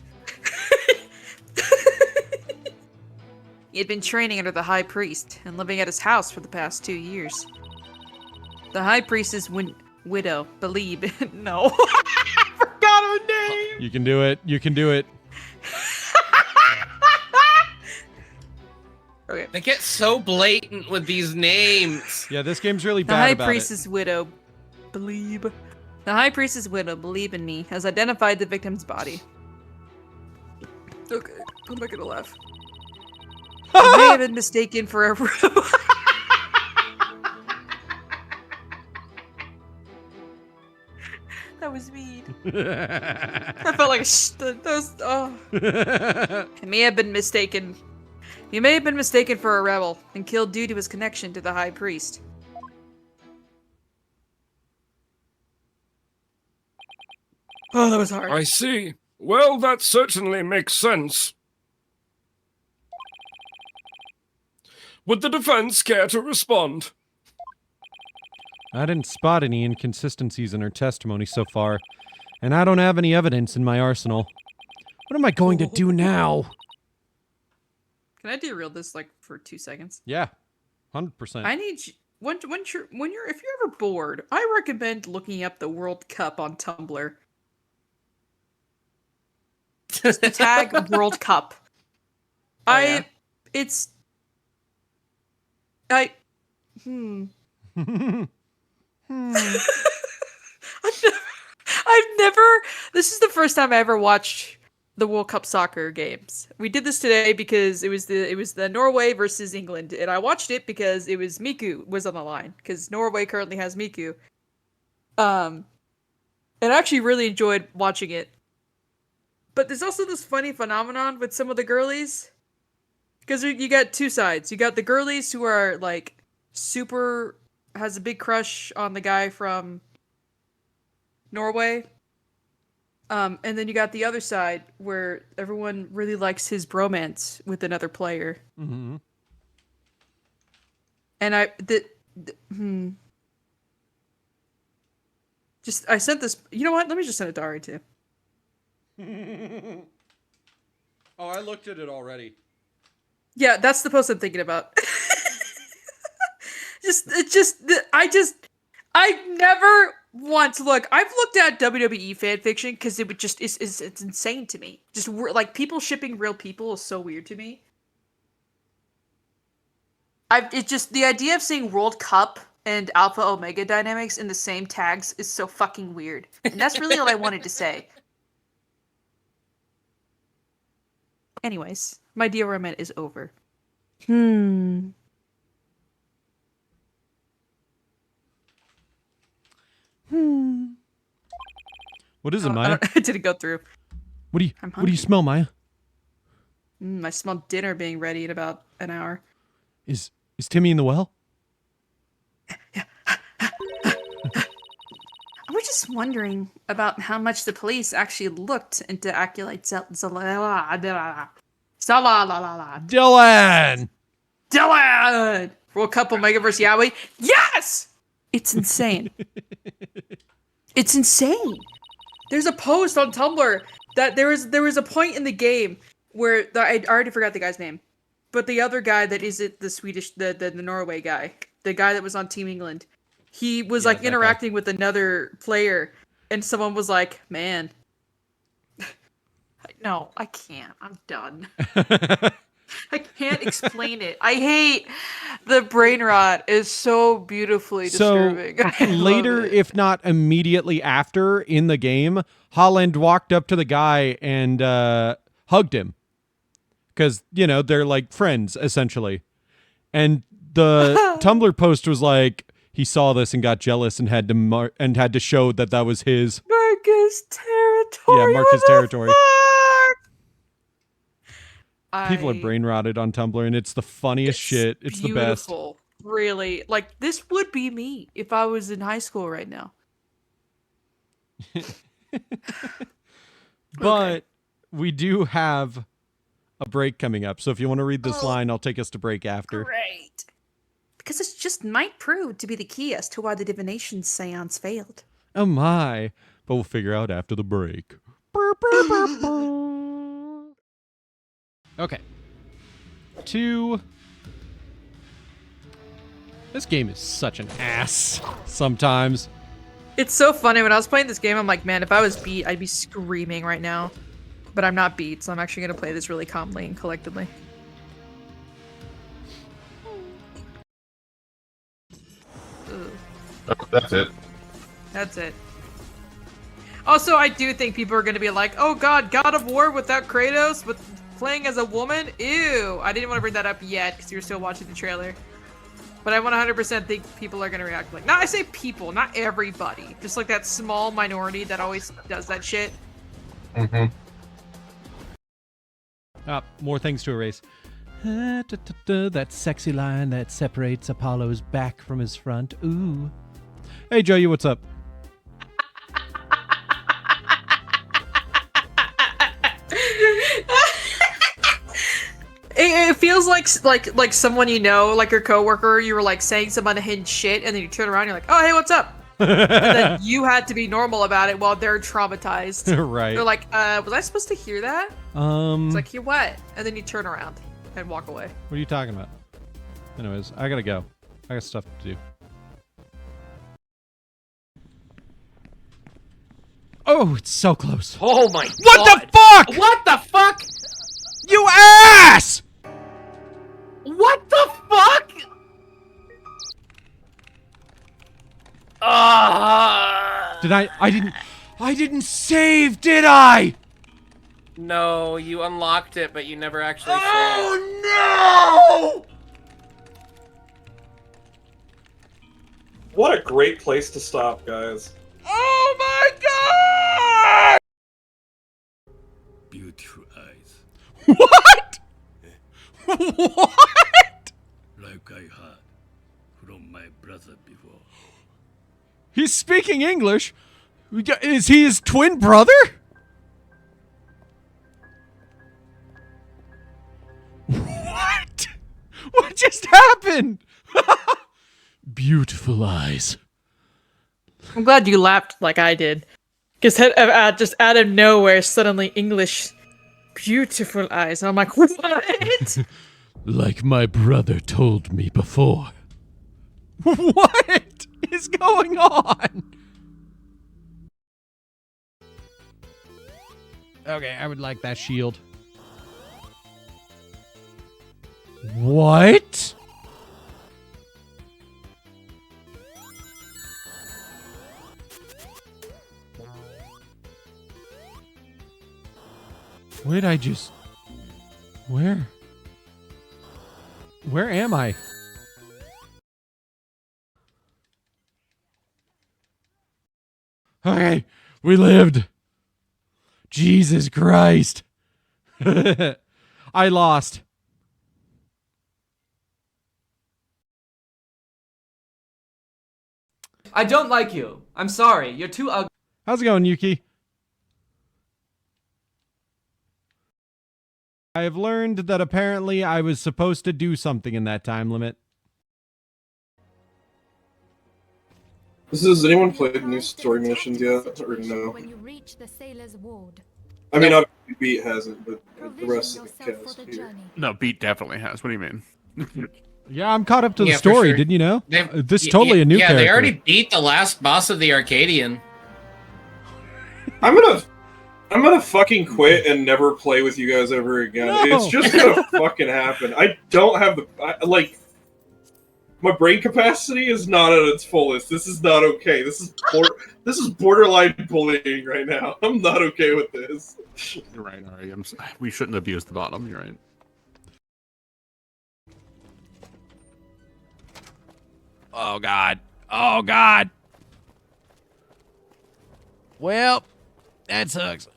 He had been training under the High Priest and living at his house for the past 2 years. The High Priest's widow, Believe. No. I forgot her name! You can do it. You can do it. Okay. They get so blatant with these names. Yeah, this game's really The bad High about Priest's widow, Believe. The High Priest's widow, Believe in Me, has identified the victim's body. Okay, I'm not gonna laugh. He may have been mistaken for a That was mean. I felt like that was, oh. He may have been mistaken. He may have been mistaken for a rebel and killed due to his connection to the High Priest. Oh, that was hard. I see. Well, that certainly makes sense. Would the defense care to respond? I didn't spot any inconsistencies in her testimony so far, and I don't have any evidence in my arsenal. What am I going to do now? Can I derail this like for 2 seconds? Yeah, 100%. I need you, if you're ever bored, I recommend looking up the World Cup on Tumblr. Just the tag World Cup. yeah. I've I've never. This is the first time I ever watched the World Cup soccer games. We did this today because it was the Norway versus England, and I watched it because it was Miku was on the line because Norway currently has Miku. And I actually really enjoyed watching it. But there's also this funny phenomenon with some of the girlies. Because you got two sides. You got the girlies who are, like, super... has a big crush on the guy from Norway. And then you got the other side where everyone really likes his bromance with another player. Mm-hmm. And I sent this... You know what? Let me just send it to Ari, too. Oh, I looked at it already. Yeah, that's the post I'm thinking about. I never once look. I've looked at WWE fanfiction because it would just it's insane to me. Just like people shipping real people is so weird to me. It's just the idea of seeing World Cup and Alpha Omega dynamics in the same tags is so fucking weird, and that's really all I wanted to say. Anyways, my diorama is over. What is it, Maya? I didn't go through. What do you smell, Maya? I smell dinner being ready in about an hour. Is Timmy in the well? I was just wondering about how much the police actually looked into Acolyte Dylan! Dylan! World Cup Omega vs. Yahweh. Yes! It's insane. It's insane. There's a post on Tumblr that there was a point in the game where I already forgot the guy's name, but the other guy that isn't the Swedish, the Norway guy, the guy that was on Team England, he was like interacting with another player, and someone was like, "Man, no, I can't. I'm done. I can't explain it. I hate the brain rot. Is so beautifully disturbing." So later, if not immediately after in the game, Holland walked up to the guy and hugged him because they're like friends essentially, and the Tumblr post was like he saw this and got jealous and had to show that was his Marcus territory. Yeah, Marcus territory. Fuck? People are brain rotted on Tumblr, and it's the funniest shit. It's the best. Beautiful. Really, like this would be me if I was in high school right now. But we do have a break coming up, so if you want to read this line, I'll take us to break after. Great. Because it just might prove to be the key as to why the divination seance failed. Oh my. But we'll figure out after the break. Okay. This game is such an ass sometimes. It's so funny. When I was playing this game, I'm like, man, if I was beat, I'd be screaming right now. But I'm not beat, so I'm actually going to play this really calmly and collectively. That's it. That's it. Also, I do think people are going to be like, oh god, God of War without Kratos, with playing as a woman? Ew. I didn't want to bring that up yet, because you're still watching the trailer. But I 100% think people are going to react like... Not I say people, not everybody. Just like that small minority that always does that shit. Mm-hmm. More things to erase. That sexy line that separates Apollo's back from his front. Ooh. Hey, Joey, what's up? It feels like someone you know, like your coworker, you were like saying some unhinged shit, and then you turn around, and you're like, oh, hey, what's up? And then you had to be normal about it while they're traumatized. Right. They're like, was I supposed to hear that? It's like, hear what? And then you turn around and walk away. What are you talking about? Anyways, I gotta go. I got stuff to do. Oh, it's so close. Oh my god. What the fuck? What the fuck? You ass! What the fuck? Did I didn't save, did I? No, you unlocked it, but you never actually saw it. Oh no! What a great place to stop, guys. Oh my god! Beautiful eyes, What? What? like I had from my brother before. He's speaking English? Is he his twin brother? What? What just happened? Beautiful eyes. I'm glad you laughed like I did. Because just out of nowhere, suddenly English, beautiful eyes. I'm like, what? Like my brother told me before. What is going on? Okay, I would like that shield. What? Where'd I just... Where? Where am I? Okay, we lived. Jesus Christ. I lost. I don't like you. I'm sorry. You're too ugly. How's it going, Yuki? I have learned that apparently I was supposed to do something in that time limit. Has anyone played the new story missions yet, or no? When you reach the sailor's ward. I mean, obviously Beat hasn't, but the rest of the cast here. No, Beat definitely has. What do you mean? Yeah, I'm caught up to the Yeah, for story, sure. didn't you know? They've- This is totally a new character. Yeah, they already beat the last boss of the Arcadian. I'm gonna fucking quit and never play with you guys ever again. No. It's just gonna fucking happen. I don't have my brain capacity is not at its fullest. This is not okay. This is borderline bullying right now. I'm not okay with this. You're right, Ari. We shouldn't abuse the bottom. You're right. Oh, God. Oh, God. Well, that sucks.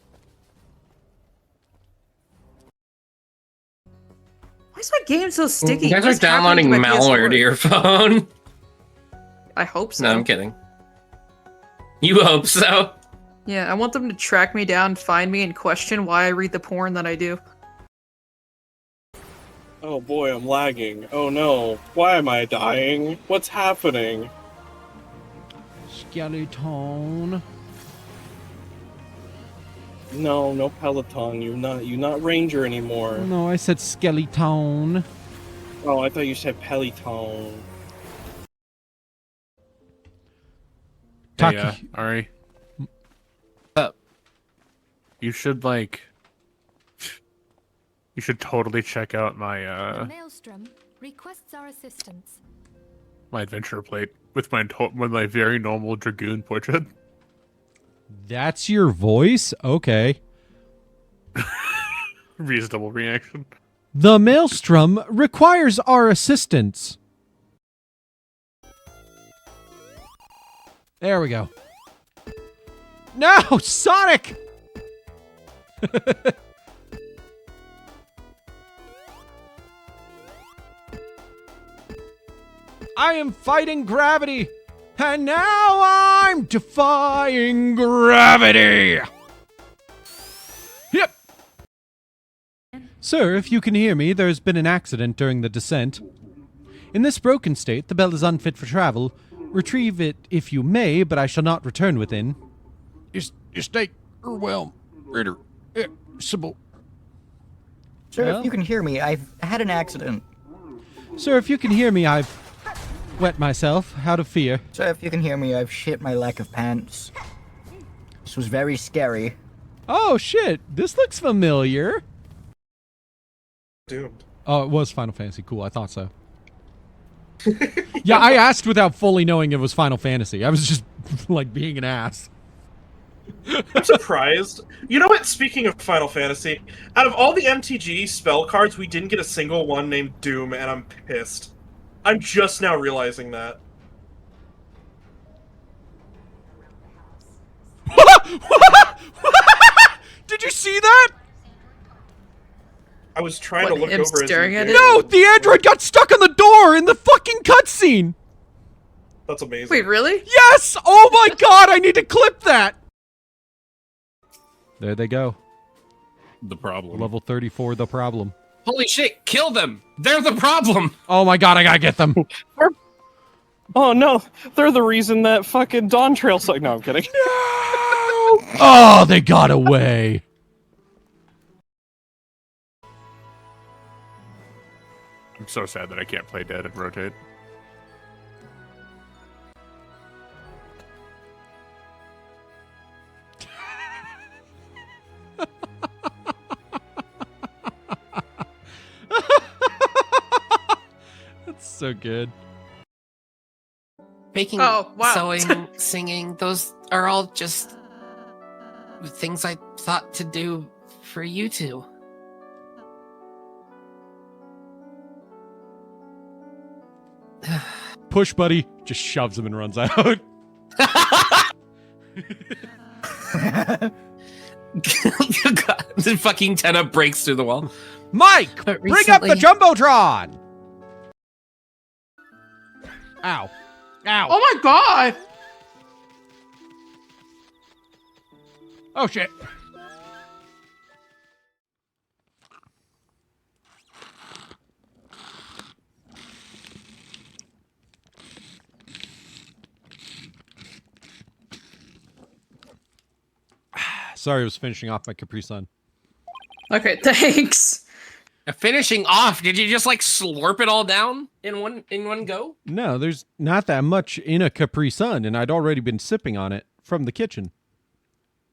Why is my game so sticky? You guys What are is happening downloading to my malware to PS4? your phone. I hope so. No, I'm kidding. You hope so? Yeah, I want them to track me down, find me, and question why I read the porn that I do. Oh boy, I'm lagging. Oh no. Why am I dying? What's happening? Skeleton. No, no Peloton. You're not Ranger anymore. No, I said skeleton. Oh, I thought you said Peloton. Taki. Hey, Ari. What's up? You should you should totally check out my Maelstrom requests our assistance. my adventure plate with my very normal dragoon portrait. That's your voice? Okay. Reasonable reaction. The Maelstrom requires our assistance. There we go. No, Sonic! I am fighting gravity, and now I'm defying gravity! Yep. Sir, if you can hear me, there's been an accident during the descent. In this broken state, the bell is unfit for travel. Retrieve it if you may, but I shall not return within. Estate, well, reader, Sybil. Sir, Well? if you can hear me, I've had an accident. Sir, if you can hear me, I've wet myself out of fear. Sir, if you can hear me, I've shit my lack of pants. This was very scary. Oh, shit. This looks familiar. Doomed. Oh, it was Final Fantasy. Cool, I thought so. Yeah, I asked without fully knowing it was Final Fantasy. I was just, like, being an ass. I'm surprised. You know what? Speaking of Final Fantasy, out of all the MTG spell cards, we didn't get a single one named Doom, and I'm pissed. I'm just now realizing that. Did you see that? I was trying What, to look him over staring as at you it? No, the android got stuck on the door in the fucking cutscene. That's amazing. Wait, really? Yes! Oh my god, I need to clip that! There they go. The problem. Level 34, the problem. Holy shit, kill them! They're the problem! Oh my god, I gotta get them. Oh no, they're the reason that fucking Dawn Trail sucked. No, I'm kidding. Oh, they got away. I'm so sad that I can't play dead and rotate. That's so good. Baking, Oh, wow. sewing, singing, those are all just things I thought to do for you two. Push, buddy. Just shoves him and runs out. The fucking Tenna breaks through the wall. Mike, But bring up the recently- Jumbotron! Ow. Ow. Oh my god! Oh, shit. Sorry, I was finishing off my Capri Sun. Okay, thanks. Finishing off, did you just like slurp it all down in one go? No, there's not that much in a Capri Sun, and I'd already been sipping on it from the kitchen.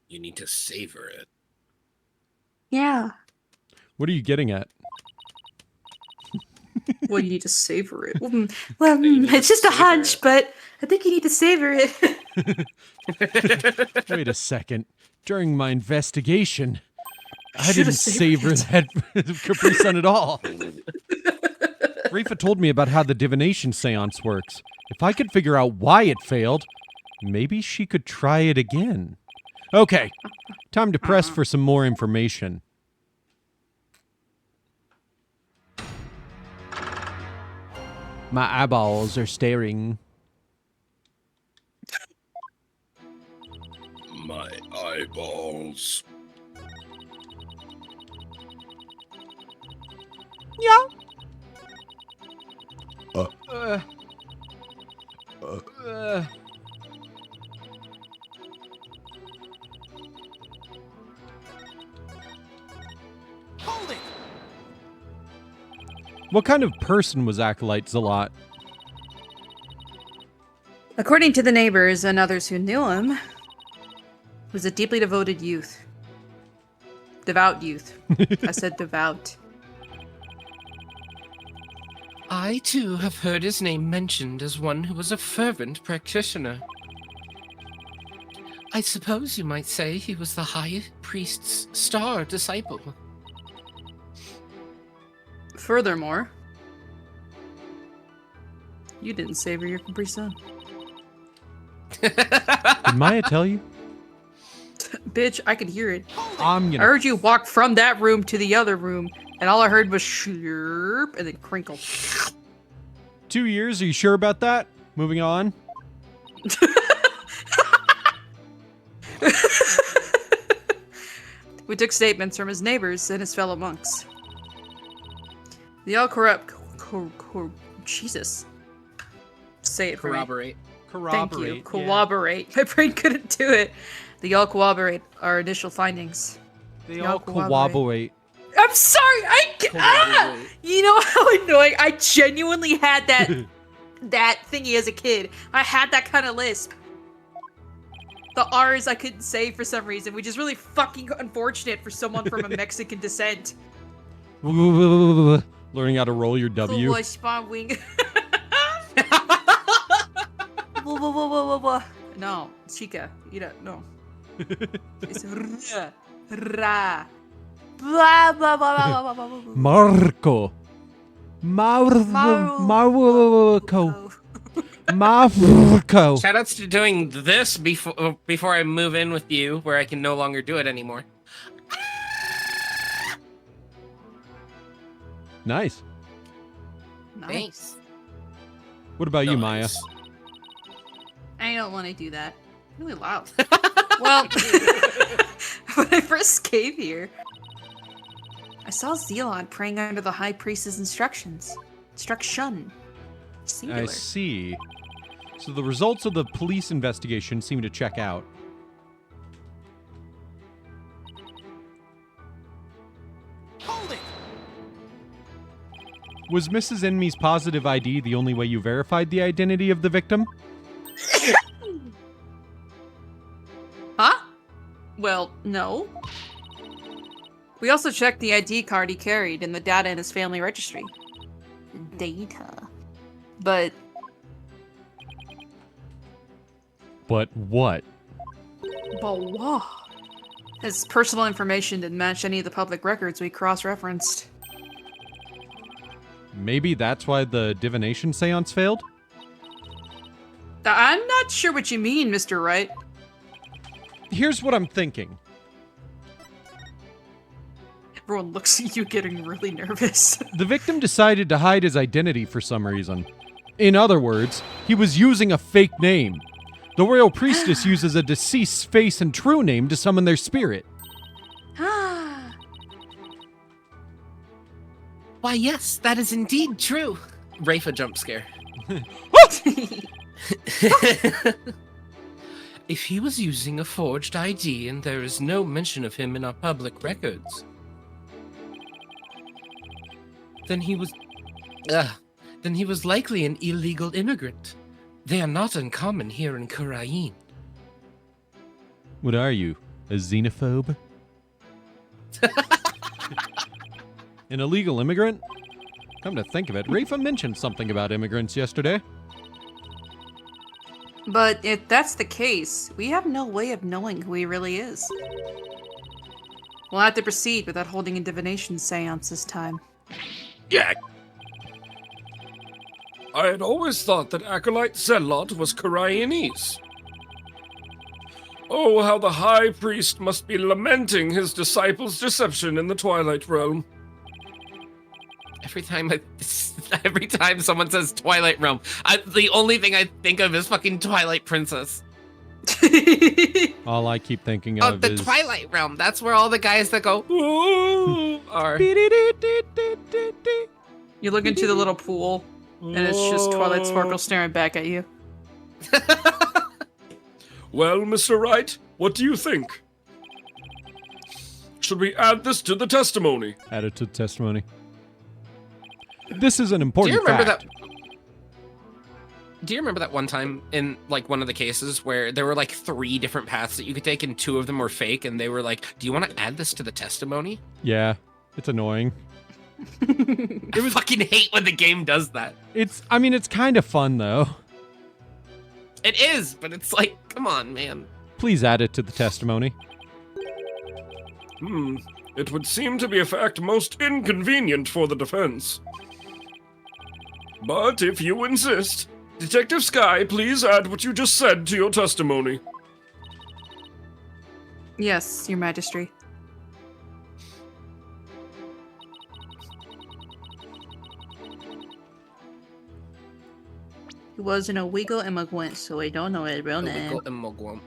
You need to savor it. Yeah. What are you getting at? Well, you need to savor it. Well, it's just a hunch, but I think you need to savor it. Wait a second. During my investigation, I Should've didn't savor that Capri Sun at all. Rifa told me about how the divination seance works. If I could figure out why it failed, maybe she could try it again. Okay, time to press for some more information. My eyeballs are staring. My eyeballs. Yeah. Hold it! What kind of person was Acolyte Zalot? According to the neighbors and others who knew him, he was a deeply devoted youth. Devout youth. I said devout. I too have heard his name mentioned as one who was a fervent practitioner. I suppose you might say he was the High Priest's star disciple. Furthermore, you didn't savor your Capri Sun. Did Maya tell you? Bitch, I could hear it. I'm I gonna. heard you walk from that room to the other room, and all I heard was slurp and then crinkle. 2 years? Are you sure about that? Moving on. We took statements from his neighbors and his fellow monks. They all Jesus. Say it for me. Corroborate. Thank you. Corroborate. My brain couldn't do it. They all corroborate our initial findings. They all corroborate. I'm sorry. You know how annoying. I genuinely had that that thingy as a kid. I had that kind of lisp. The R's I couldn't say for some reason, which is really fucking unfortunate for someone from a Mexican descent. Learning how to roll your W. Cool boy, spawn wing. No, Chica. You don't know. It's ra. Blah, blah, blah, blah, blah, blah, blah, blah. Marco. Marco. Marco. Shoutouts to doing this before I move in with you, where I can no longer do it anymore. Nice. Thanks. What about you, Maya? I don't want to do that. Really loud. Well, when I first came here, I saw Zealon praying under the High Priest's instructions. Instruction. Singular. I see. So the results of the police investigation seem to check out. Hold it! Was Mrs. Enmy's positive ID the only way you verified the identity of the victim? Huh? Well, no. We also checked the ID card he carried and the data in his family registry. Data. But what? whoa. His personal information didn't match any of the public records we cross-referenced. Maybe that's why the divination seance failed? I'm not sure what you mean, Mr. Wright. Here's what I'm thinking. Everyone looks at you getting really nervous. The victim decided to hide his identity for some reason. In other words, he was using a fake name. The royal priestess uses a deceased's face and true name to summon their spirit. Why, yes, that is indeed true. Rafa jump scare. If he was using a forged ID and there is no mention of him in our public records, then he was likely an illegal immigrant. They are not uncommon here in Kurain. What are you, a xenophobe? An illegal immigrant? Come to think of it, Rafa mentioned something about immigrants yesterday. But if that's the case, we have no way of knowing who he really is. We'll have to proceed without holding a divination seance this time. Yeah. I had always thought that Acolyte Zelot was Karayanese. Oh, how the High Priest must be lamenting his disciples' deception in the Twilight Realm. Every time someone says Twilight Realm, the only thing I think of is fucking Twilight Princess. All I keep thinking of the is... Twilight Realm. That's where all the guys that go, ooh, are. You look into the little pool, and it's just Twilight Sparkle staring back at you. Well, Mr. Wright, what do you think? Should we add this to the testimony? Add it to the testimony. This is an important Do you remember fact. Do you remember that one time in like one of the cases where there were like 3 different paths that you could take and 2 of them were fake and they were like, do you want to add this to the testimony? Yeah, it's annoying. I fucking hate when the game does that. It's kind of fun though. It is, but it's like, come on, man. Please add it to the testimony. It would seem to be a fact most inconvenient for the defense. But if you insist, Detective Sky, please add what you just said to your testimony. Yes, Your Majesty. He was an illegal immigrant, so we don't know his real name. Illegal immigrant.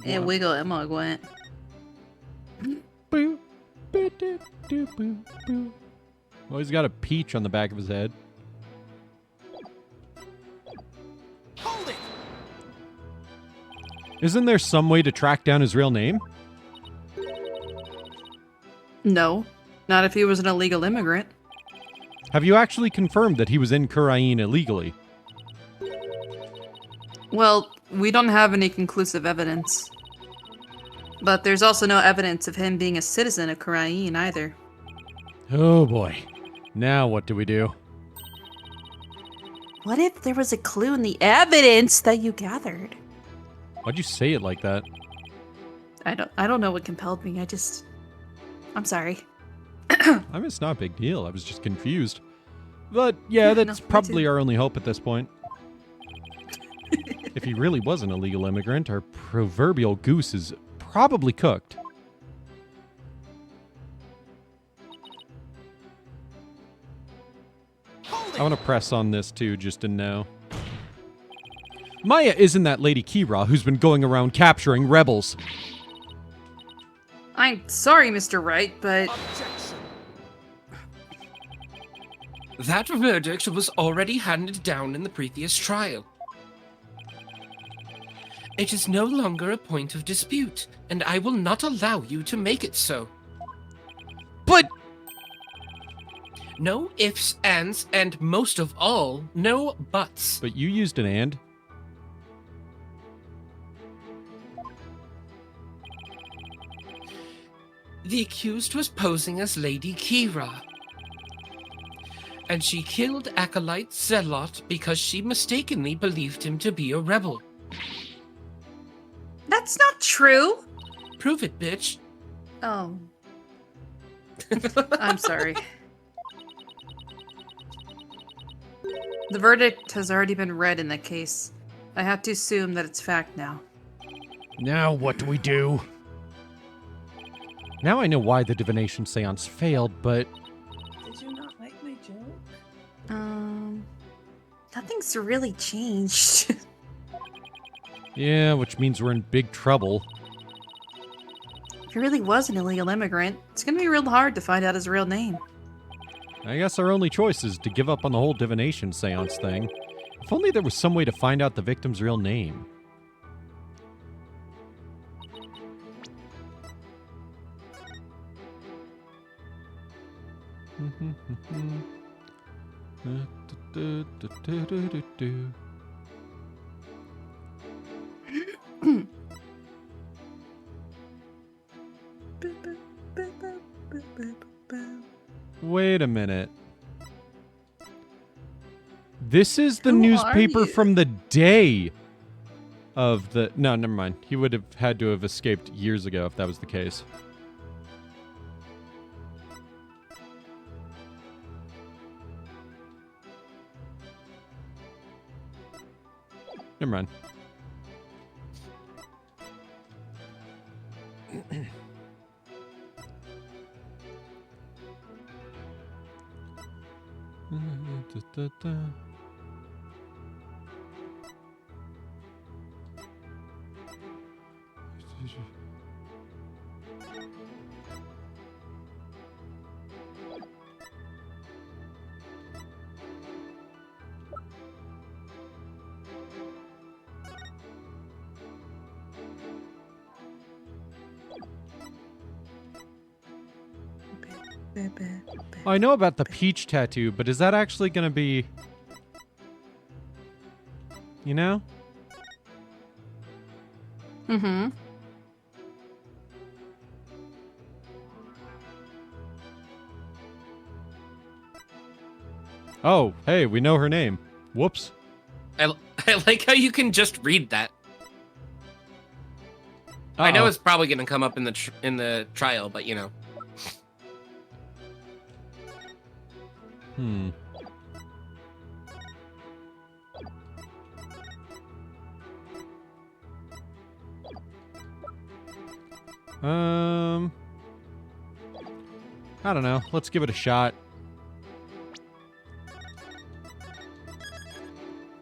Illegal immigrant. Boo. Well, he's got a peach on the back of his head. Hold it! Isn't there some way to track down his real name? No, not if he was an illegal immigrant. Have you actually confirmed that he was in Kurain illegally? Well, we don't have any conclusive evidence. But there's also no evidence of him being a citizen of Kurain either. Oh boy. Now what do we do? What if there was a clue in the evidence that you gathered? Why'd you say it like that? I don't know what compelled me. I'm sorry. I mean, it's not a big deal. I was just confused. But yeah, that's probably our only hope at this point. If he really was an illegal immigrant, our proverbial goose is probably cooked. I want to press on this too, just to know. Maya isn't that Lady Kira who's been going around capturing rebels. I'm sorry, Mr. Wright, but... That verdict was already handed down in the previous trial. It is no longer a point of dispute, and I will not allow you to make it so. But... No ifs, ands, and most of all, no buts. But you used an and? The accused was posing as Lady Kira. And she killed Acolyte Zelot because she mistakenly believed him to be a rebel. That's not true! Prove it, bitch. Oh. I'm sorry. The verdict has already been read in that case. I have to assume that it's fact now. Now what do we do? Now I know why the divination seance failed, but... Did you not like my joke? Nothing's really changed. Yeah, which means we're in big trouble. If he really was an illegal immigrant, it's gonna be real hard to find out his real name. I guess our only choice is to give up on the whole divination seance thing. If only there was some way to find out the victim's real name. Wait a minute. This is the newspaper from the day of the... No, never mind. He would have had to have escaped years ago if that was the case. Never mind. I know about the peach tattoo, but is that actually going to be... You know? Mm-hmm. Oh, hey, we know her name. Whoops. I like how you can just read that. I know it's probably going to come up in the trial, but you know. I don't know. Let's give it a shot.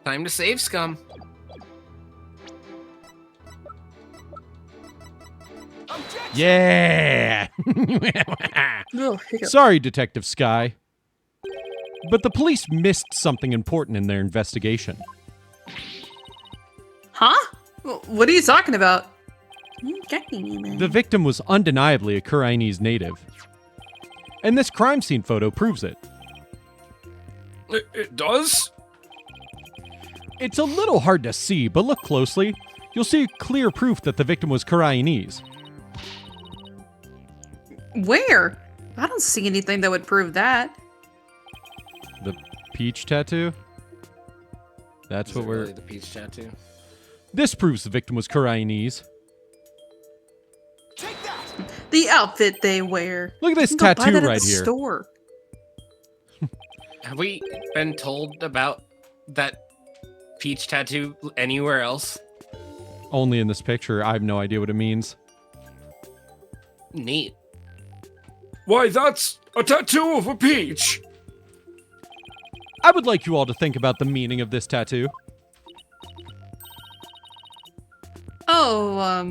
Time to save, scum. Yeah! Oh, Sorry, Detective Sky. But the police missed something important in their investigation. Huh? What are you talking about? The victim was undeniably a Kurainese native. And this crime scene photo proves it. It does? It's a little hard to see, but look closely. You'll see clear proof that the victim was Kurainese. Where? I don't see anything that would prove that. The peach tattoo? That's what we're... Really the peach tattoo? This proves the victim was Kurainese. The outfit they wear. Look at this You can go buy tattoo that at right the here. Store. Have we been told about that peach tattoo anywhere else? Only in this picture. I have no idea what it means. Neat. Why, that's a tattoo of a peach. I would like you all to think about the meaning of this tattoo. Oh,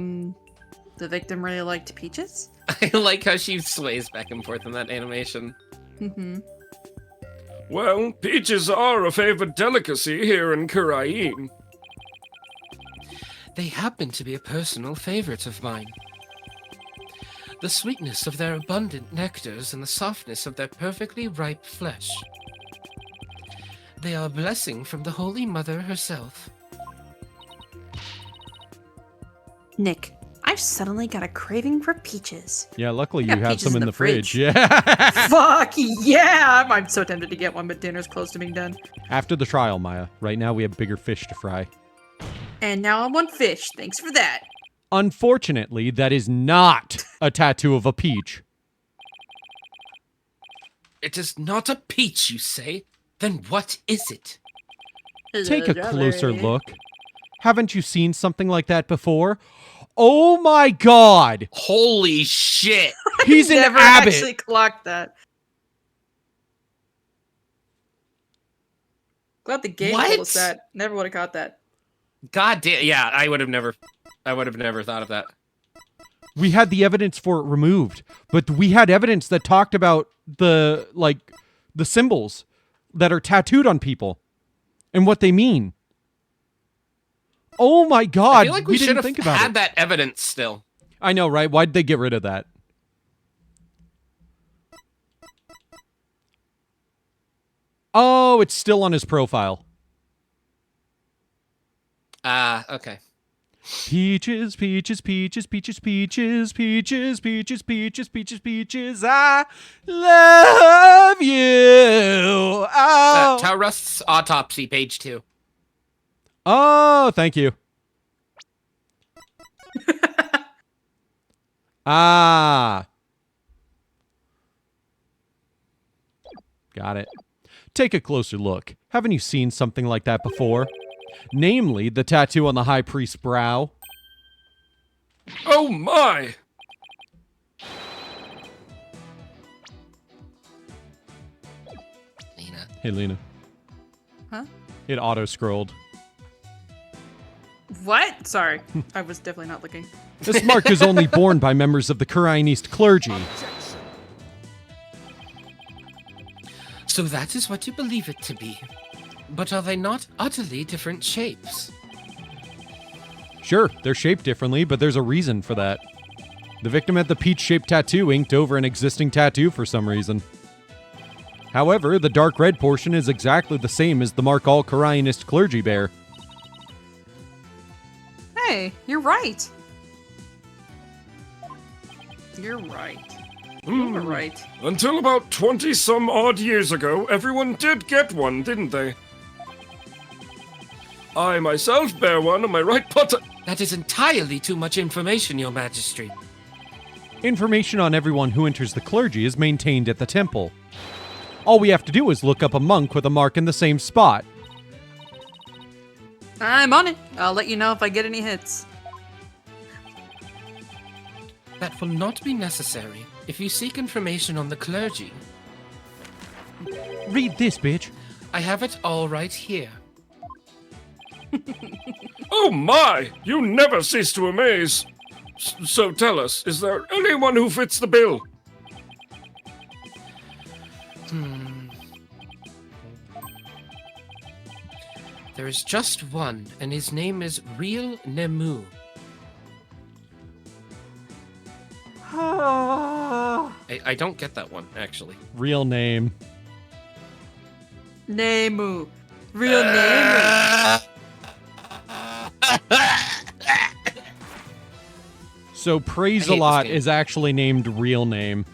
the victim really liked peaches? I like how she sways back and forth in that animation. Mm-hmm. Well, peaches are a favored delicacy here in Karaim. They happen to be a personal favorite of mine. The sweetness of their abundant nectars and the softness of their perfectly ripe flesh. They are a blessing from the Holy Mother herself. Nick, I've suddenly got a craving for peaches. Yeah, luckily you got have peaches some in in the the fridge. fridge. Yeah. Fuck yeah! I'm so tempted to get one, but dinner's close to being done. After the trial, Maya. Right now we have bigger fish to fry. And now I want fish. Thanks for that. Unfortunately, that is not a tattoo of a peach. It is not a peach, you say? Then what is it? Take a closer look. Haven't you seen something like that before? Oh my god! Holy shit! He's an Never abbot! actually clocked that. Glad the game told us that. Never would have caught that. God damn, yeah, I would have never thought of that. We had the evidence for it removed, but we had evidence that talked about the symbols that are tattooed on people and what they mean. Oh my god, I feel like we should didn't have think about had it. that evidence still. I know, right? Why'd they get rid of that? Oh, it's still on his profile. Okay. Peaches, peaches, peaches, peaches, peaches, peaches, peaches, peaches, peaches, peaches, I love you. Oh. Taurust's autopsy, page 2. Oh, thank you. Ah. Got it. Take a closer look. Haven't you seen something like that before? Namely, the tattoo on the High Priest's brow. Oh my! Lena. Hey, Lena. Huh? It auto-scrolled. What? Sorry. I was definitely not looking. This mark is only borne by members of the Karainist clergy. So that is what you believe it to be. But are they not utterly different shapes? Sure, they're shaped differently, but there's a reason for that. The victim had the peach-shaped tattoo inked over an existing tattoo for some reason. However, the dark red portion is exactly the same as the mark all Karainist clergy bear. Hey, you're right. You're right. You're right. Until about 20-some-odd years ago, everyone did get one, didn't they? I myself bear one on my right buttock. That is entirely too much information, Your Majesty. Information on everyone who enters the clergy is maintained at the temple. All we have to do is look up a monk with a mark in the same spot. I'm on it. I'll let you know if I get any hits. That will not be necessary if you seek information on the clergy. Read this, bitch. I have it all right here. Oh my! You never cease to amaze! So tell us, is there anyone who fits the bill? There is just one, and his name is Real Nemu. I don't get that one, actually. Real name. Nemu. Real name. So Praise a I hate Lot this game. is actually named real name.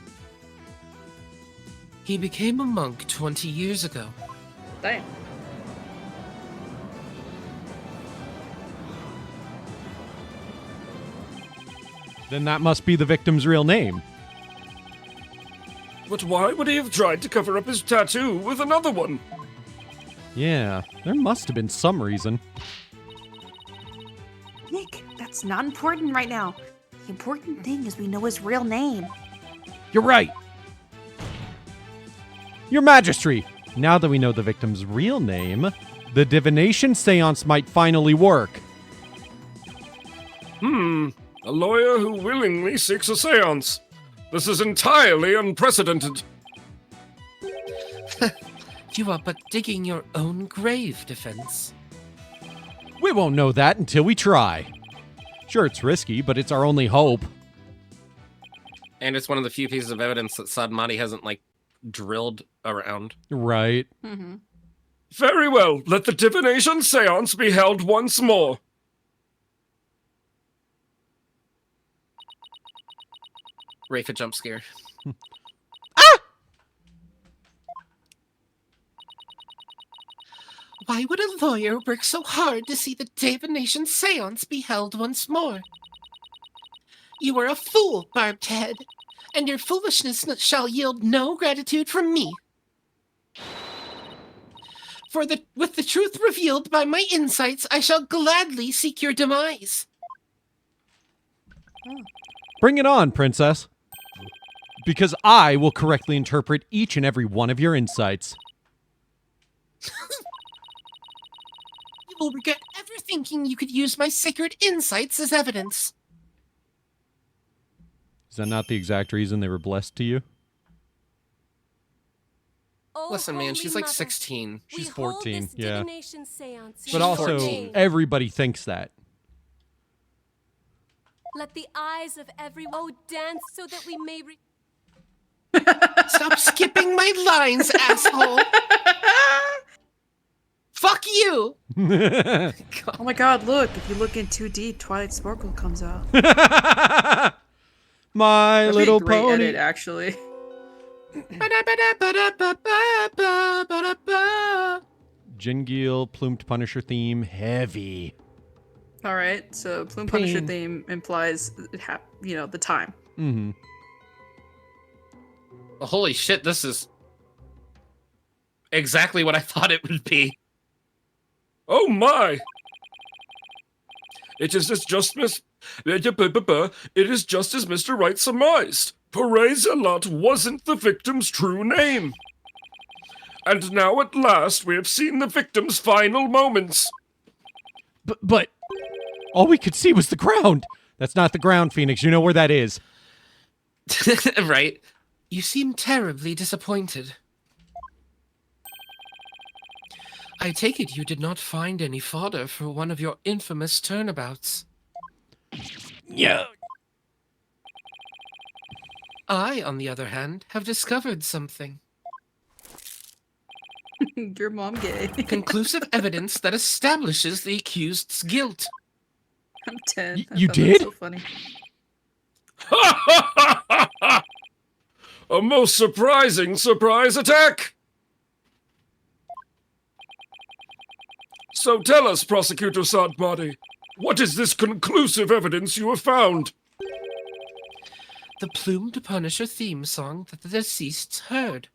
He became a monk 20 years ago. Damn. Then that must be the victim's real name. But why would he have tried to cover up his tattoo with another one? Yeah, there must have been some reason. Nick, that's not important right now. The important thing is we know his real name. You're right. Your Majesty, now that we know the victim's real name, the divination seance might finally work. A lawyer who willingly seeks a seance. This is entirely unprecedented. You are but digging your own grave, Defense. We won't know that until we try. Sure, it's risky, but it's our only hope. And it's one of the few pieces of evidence that Sadmati hasn't, like, drilled around. Right. Mm-hmm. Very well, let the divination seance be held once more. Rafa jump scare. Why would a lawyer work so hard to see the divination seance be held once more? You are a fool, Barbed Head, and your foolishness shall yield no gratitude from me. With the truth revealed by my insights, I shall gladly seek your demise. Bring it on, Princess. Because I will correctly interpret each and every one of your insights. You will regret ever thinking you could use my sacred insights as evidence. Is that not the exact reason they were blessed to you? Oh, Listen, man, Holy she's like Mother, 16. we She's hold 14, this yeah. divination seance in But your also, name. everybody thinks that. Let the eyes of every dance so that we may Stop skipping my lines, asshole. Fuck you. Oh my god, look. If you look in too deep, Twilight Sparkle comes out. My That'd be a Little great Pony. edit, actually. Jingil, Plumed Punisher theme, heavy. Alright, so Plume Punisher Pain. theme implies, the time. Mm-hmm. Holy shit, this is exactly what I thought it would be. Oh my! It is just It is just as Mr. Wright surmised. Perez-a-Lot wasn't the victim's true name. And now at last we have seen the victim's final moments. But all we could see was the ground. That's not the ground, Phoenix. You know where that is. Right? You seem terribly disappointed. I take it you did not find any fodder for one of your infamous turnabouts. Yeah. I, on the other hand, have discovered something. Your mom gay. Conclusive evidence that establishes the accused's guilt. I'm 10. You thought that was did? so funny. A most surprising surprise attack! So tell us, Prosecutor Sadmati, what is this conclusive evidence you have found? The Plumed Punisher theme song that the deceased heard.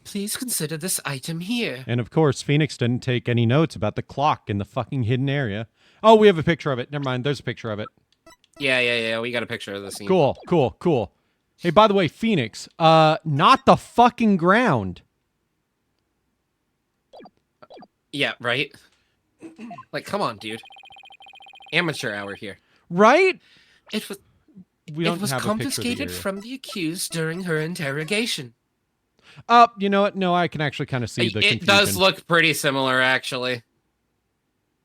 Please consider this item here. And of course, Phoenix didn't take any notes about the clock in the fucking hidden area. Oh, we have a picture of it. Never mind. There's a picture of it. Yeah. We got a picture of the scene. Cool. Hey, by the way, Phoenix, not the fucking ground. Yeah, right? Like, come on, dude. Amateur hour here. Right? It was We don't it was have a picture of the confiscated area. from the accused during her interrogation. You know what? No, I can actually kind of see the confusion. It does look pretty similar, actually.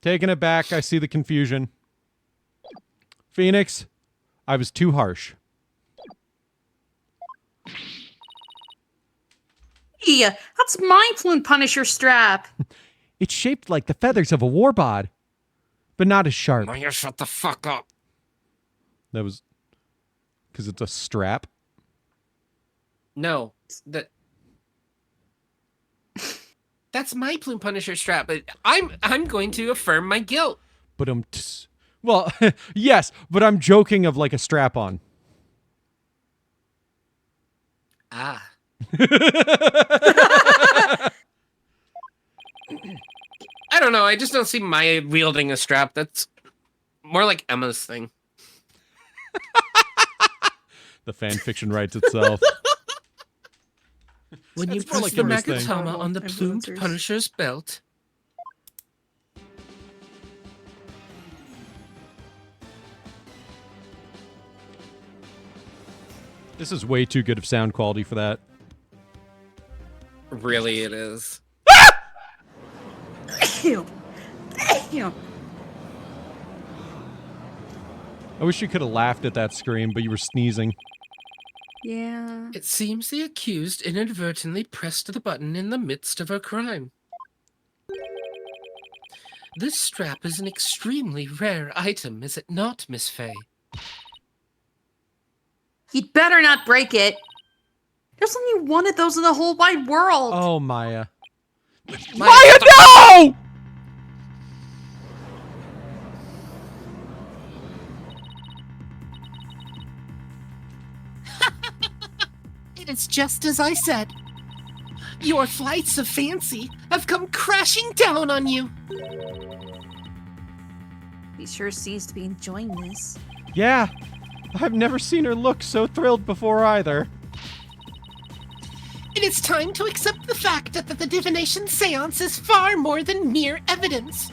Taking it back, I see the confusion. Phoenix, I was too harsh. Yeah, that's my Plume Punisher strap. It's shaped like the feathers of a warbod, but not as sharp. Now you shut the fuck up. That was because it's a strap. No, that's my Plume Punisher strap, but I'm going to affirm my guilt. But Well, yes, but I'm joking of like a strap-on. Ah. I don't know. I just don't see Maya wielding a strap. That's more like Emma's thing. The fan fiction writes itself. When you It's more press like the Emma's thing. Magatama on the plumed Influencers. Punisher's belt. This is way too good of sound quality for that. Really, it is. Ew. Ew. I wish you could have laughed at that scream, but you were sneezing. Yeah. It seems the accused inadvertently pressed the button in the midst of her crime. This strap is an extremely rare item, is it not, Miss Faye? You'd better not break it. There's only one of those in the whole wide world. Oh, Maya. Maya, no! It is just as I said. Your flights of fancy have come crashing down on you. He sure seems to be enjoying this. Yeah. I've never seen her look so thrilled before either. It is time to accept the fact that the divination seance is far more than mere evidence.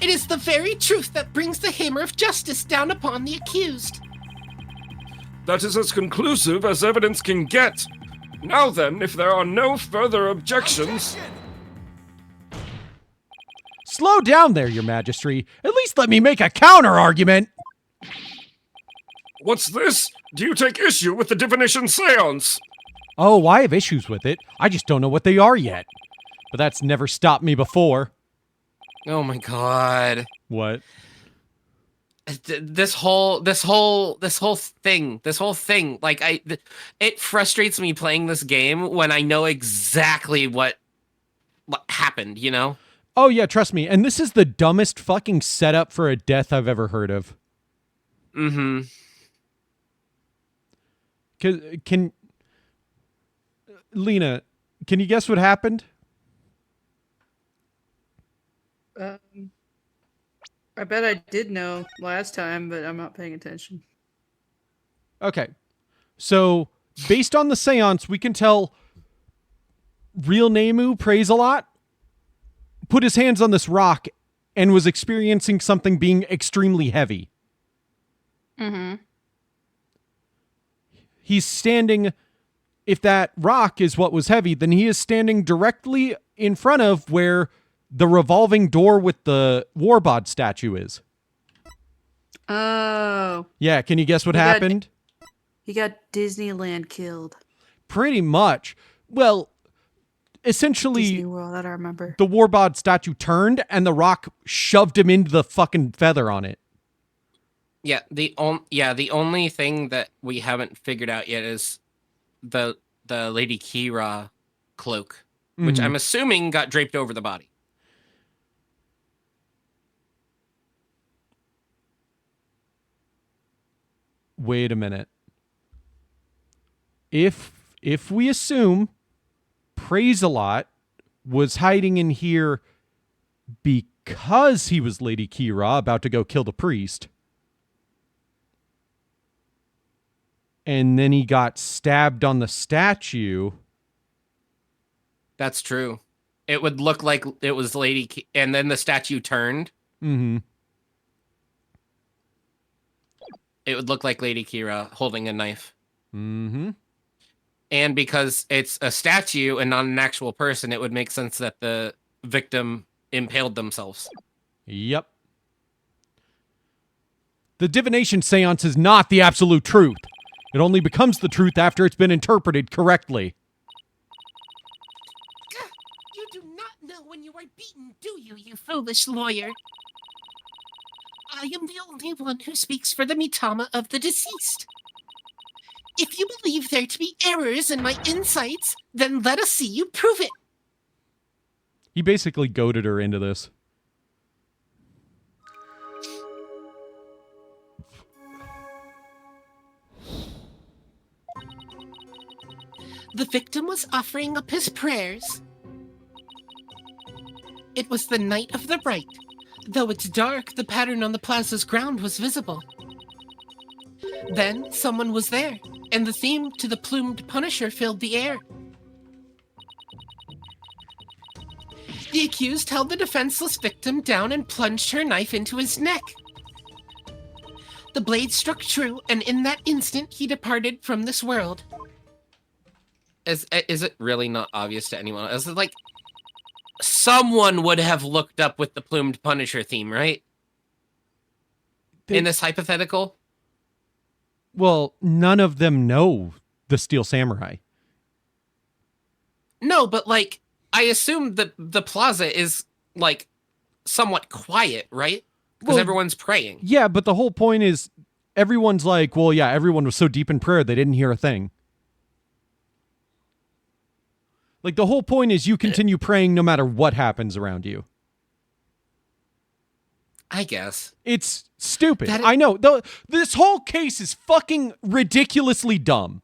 It is the very truth that brings the hammer of justice down upon the accused. That is as conclusive as evidence can get. Now then, if there are no further objections... Slow down there, Your Majesty. At least let me make a counter-argument. What's this? Do you take issue with the divination seance? Oh, I have issues with it. I just don't know what they are yet. But that's never stopped me before. Oh my god. What? This whole thing, like it frustrates me playing this game when I know exactly what happened, you know? Oh yeah, trust me. And this is the dumbest fucking setup for a death I've ever heard of. Mm-hmm. Can Lena, can you guess what happened? I bet I did know last time, but I'm not paying attention. Okay. So, based on the seance, we can tell real Nemu prays a lot, put his hands on this rock, and was experiencing something being extremely heavy. Mm-hmm. He's standing, if that rock is what was heavy, then he is standing directly in front of where the revolving door with the Warbod statue is. Oh. Yeah, can you guess what happened? He got Disneyland killed. Pretty much. Well, essentially, Disney World, that I remember. the Warbod statue turned and the rock shoved him into the fucking feather on it. Yeah, the only thing that we haven't figured out yet is the Lady Kira cloak, which I'm assuming got draped over the body. Wait a minute. If we assume Praise-a-Lot was hiding in here because he was Lady Kira about to go kill the priest, and then he got stabbed on the statue. That's true. It would look like it was and then the statue turned. Mm-hmm. It would look like Lady Kira holding a knife. Mm-hmm. And because it's a statue and not an actual person, it would make sense that the victim impaled themselves. Yep. The divination seance is not the absolute truth. It only becomes the truth after it's been interpreted correctly. You do not know when you are beaten, do you, you foolish lawyer? I am the only one who speaks for the Mitama of the deceased. If you believe there to be errors in my insights, then let us see you prove it. He basically goaded her into this. The victim was offering up his prayers. It was the night of the Wright. Though it's dark, the pattern on the plaza's ground was visible. Then someone was there, and the theme to the plumed Punisher filled the air. The accused held the defenseless victim down and plunged her knife into his neck. The blade struck true, and in that instant, he departed from this world. Is it really not obvious to anyone? Is it like someone would have looked up with the plumed Punisher theme, right? In this hypothetical? Well, none of them know the Steel Samurai. No, but like, I assume that the plaza is like somewhat quiet, right? Because everyone's praying. Yeah, but the whole point is everyone's like, well, yeah, everyone was so deep in prayer they didn't hear a thing. Like, the whole point is you continue praying no matter what happens around you. I guess. It's stupid. I know. This whole case is fucking ridiculously dumb.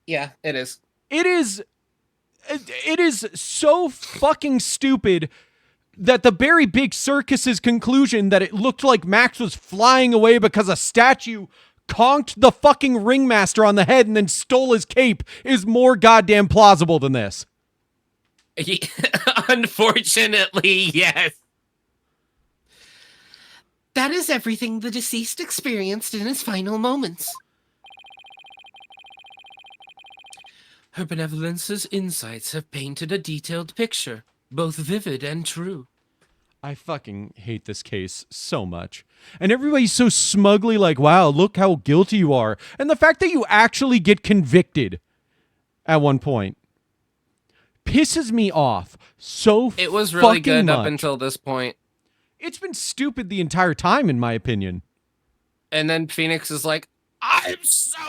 Yeah, it is. It is so fucking stupid that the Very Big Circus's conclusion that it looked like Max was flying away because a statue conked the fucking ringmaster on the head and then stole his cape is more goddamn plausible than this. Unfortunately, yes. That is everything the deceased experienced in his final moments. Her benevolence's insights have painted a detailed picture, both vivid and true. I fucking hate this case so much. And everybody's so smugly like, wow, look how guilty you are. And the fact that you actually get convicted at one point pisses me off so It was really good much. up until this point. It's been stupid the entire time, in my opinion. And then Phoenix is like, I'm so...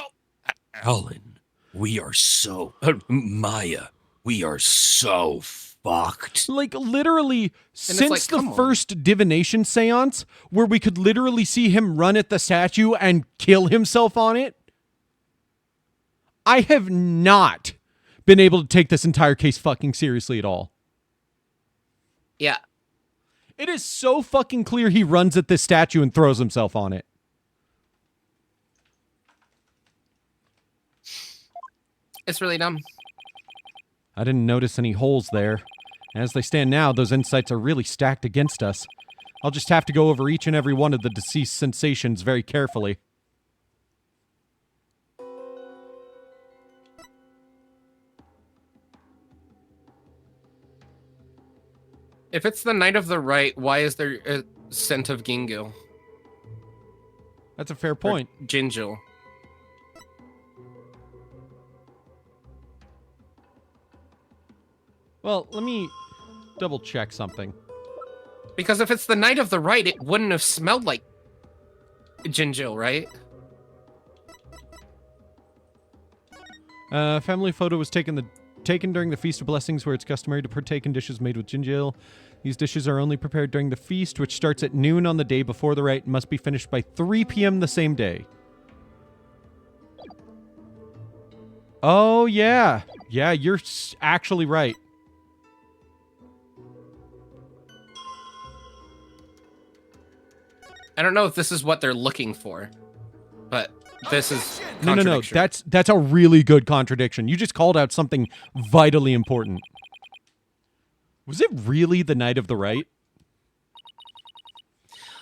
Alan, we are so... Maya, we are so fucked. Like, literally, since like, the come on. first divination seance, where we could literally see him run at the statue and kill himself on it, I have not been able to take this entire case fucking seriously at all. Yeah. It is so fucking clear he runs at this statue and throws himself on it. It's really dumb. I didn't notice any holes there. As they stand now, those insights are really stacked against us. I'll just have to go over each and every one of the deceased sensations very carefully. If it's the night of the Wright, why is there a scent of Gingu? That's a fair point. Or Gingil. Well, let me double check something. Because if it's the night of the Wright, it wouldn't have smelled like Gingil, right? Family photo was taken during the Feast of Blessings, where it's customary to partake in dishes made with ginjil. These dishes are only prepared during the feast, which starts at noon on the day before the rite and must be finished by 3 p.m. the same day. Oh, yeah. Yeah, you're actually right. I don't know if this is what they're looking for, but this is No. That's a really good contradiction. You just called out something vitally important. Was it really the night of the rite?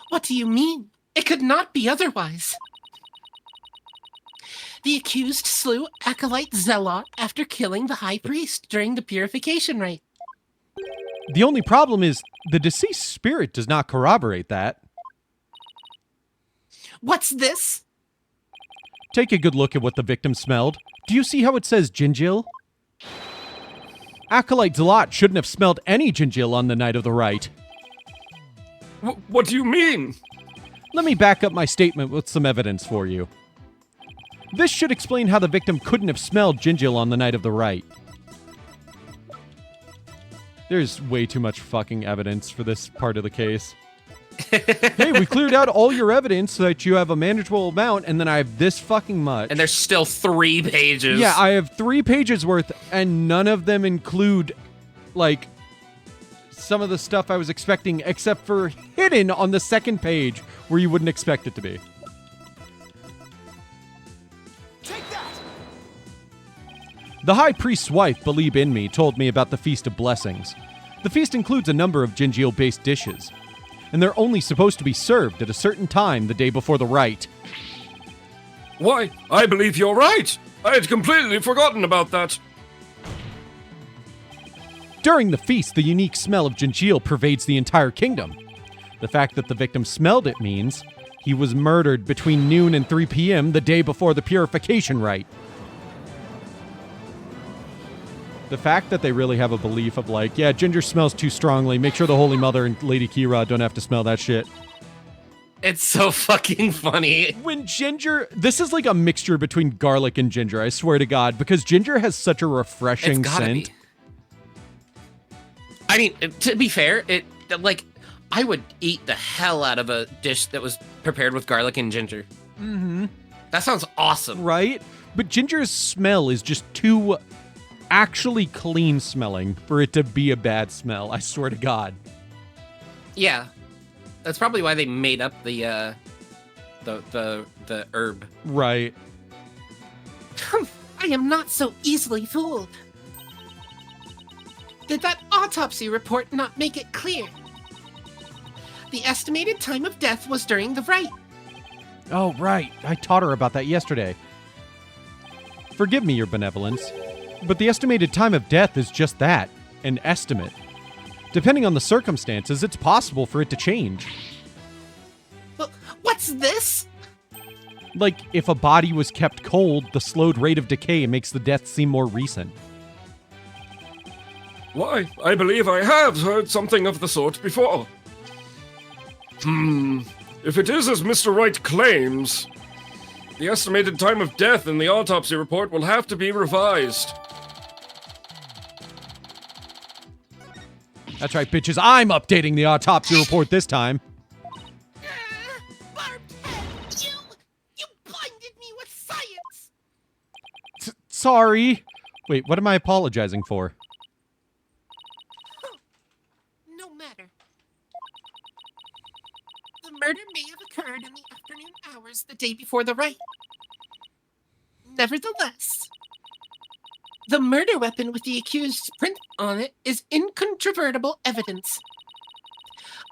What do you mean? It could not be otherwise. The accused slew Acolyte Zealot after killing the High Priest during the purification rite. The only problem is the deceased spirit does not corroborate that. What's this? Take a good look at what the victim smelled. Do you see how it says Gingil? Acolyte Zealot shouldn't have smelled any Gingil on the night of the rite. What do you mean? Let me back up my statement with some evidence for you. This should explain how the victim couldn't have smelled Gingil on the night of the rite. There's way too much fucking evidence for this part of the case. Hey, we cleared out all your evidence so that you have a manageable amount, and then I have this fucking much. And there's still 3 pages. Yeah, I have 3 pages worth, and none of them include, like, some of the stuff I was expecting, except for hidden on the second page where you wouldn't expect it to be. The High Priest's wife, Believe in Me, told me about the Feast of Blessings. The feast includes a number of Gingiel-based dishes, and they're only supposed to be served at a certain time the day before the rite. Why, I believe you're right. I had completely forgotten about that. During the feast, the unique smell of Gingiel pervades the entire kingdom. The fact that the victim smelled it means he was murdered between noon and 3 p.m. the day before the purification rite. The fact that they really have a belief of like, yeah, ginger smells too strongly. Make sure the Holy Mother and Lady Kira don't have to smell that shit. It's so fucking funny. When ginger... This is like a mixture between garlic and ginger, I swear to God, because ginger has such a refreshing scent. Be. I mean, to be fair, I would eat the hell out of a dish that was prepared with garlic and ginger. Mm-hmm. That sounds awesome. Right? But ginger's smell is just too actually clean smelling for it to be a bad smell, I swear to God. Yeah. That's probably why they made up the herb. Right. I am not so easily fooled. Did that autopsy report not make it clear? The estimated time of death was during the rite. Oh, right. I taught her about that yesterday. Forgive me, Your Benevolence, but the estimated time of death is just that, an estimate. Depending on the circumstances, it's possible for it to change. What's this? Like, if a body was kept cold, the slowed rate of decay makes the death seem more recent. Why, I believe I have heard something of the sort before. If it is as Mr. Wright claims, the estimated time of death in the autopsy report will have to be revised. That's right, bitches. I'm updating the autopsy report this time. Barbed head, you blinded me with science. Sorry. Wait, what am I apologizing for? No matter. The murder may have occurred in the afternoon hours the day before the rite. Nevertheless, the murder weapon with the accused's print on it is incontrovertible evidence.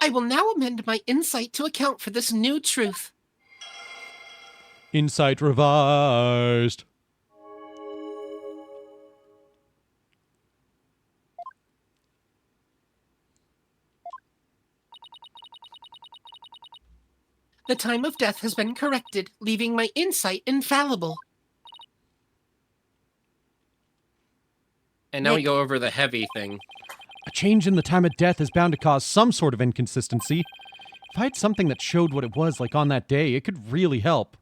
I will now amend my insight to account for this new truth. Insight revised. The time of death has been corrected, leaving my insight infallible. And now we go over the heavy thing. A change in the time of death is bound to cause some sort of inconsistency. If I had something that showed what it was like on that day, it could really help.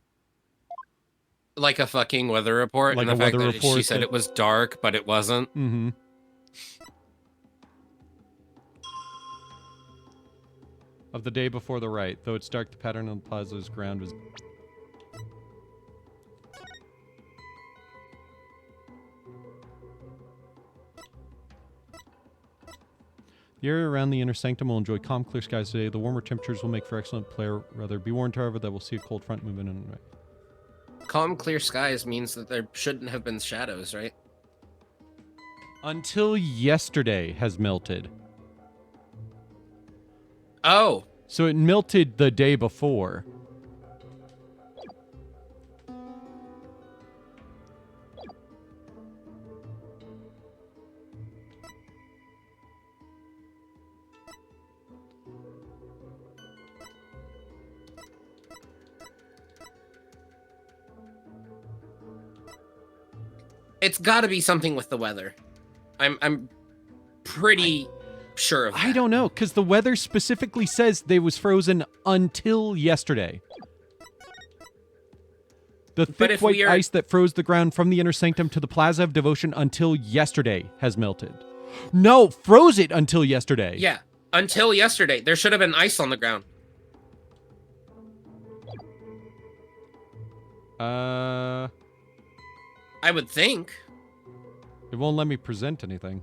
Like a fucking weather report. Like and the a fact weather that report she said that- it was dark, but it wasn't. Mm-hmm. Of the day before the rite. Though it's dark, the pattern on the plaza's ground was... The area around the inner sanctum will enjoy calm, clear skies today. The warmer temperatures will make for excellent player. Rather, be warned, however, that we'll see a cold front movement on the right. Calm, clear skies means that there shouldn't have been shadows, right? Until yesterday has melted. Oh. So it melted the day before. It's got to be something with the weather. I'm pretty sure of that. I don't know, because the weather specifically says they was frozen until yesterday. The thick white ice that froze the ground from the inner sanctum to the Plaza of Devotion until yesterday has melted. No, froze it until yesterday. Yeah, until yesterday. There should have been ice on the ground. Uh, I would think. it won't let me present anything.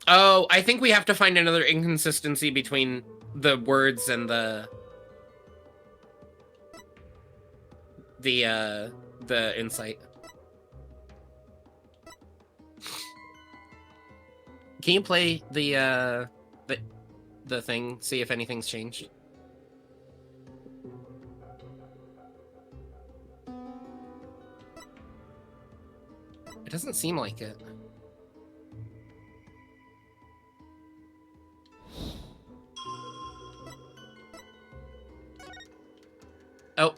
Oh, I think we have to find another inconsistency between the words and the insight. Can you play the thing? See if anything's changed. It doesn't seem like it. Oh.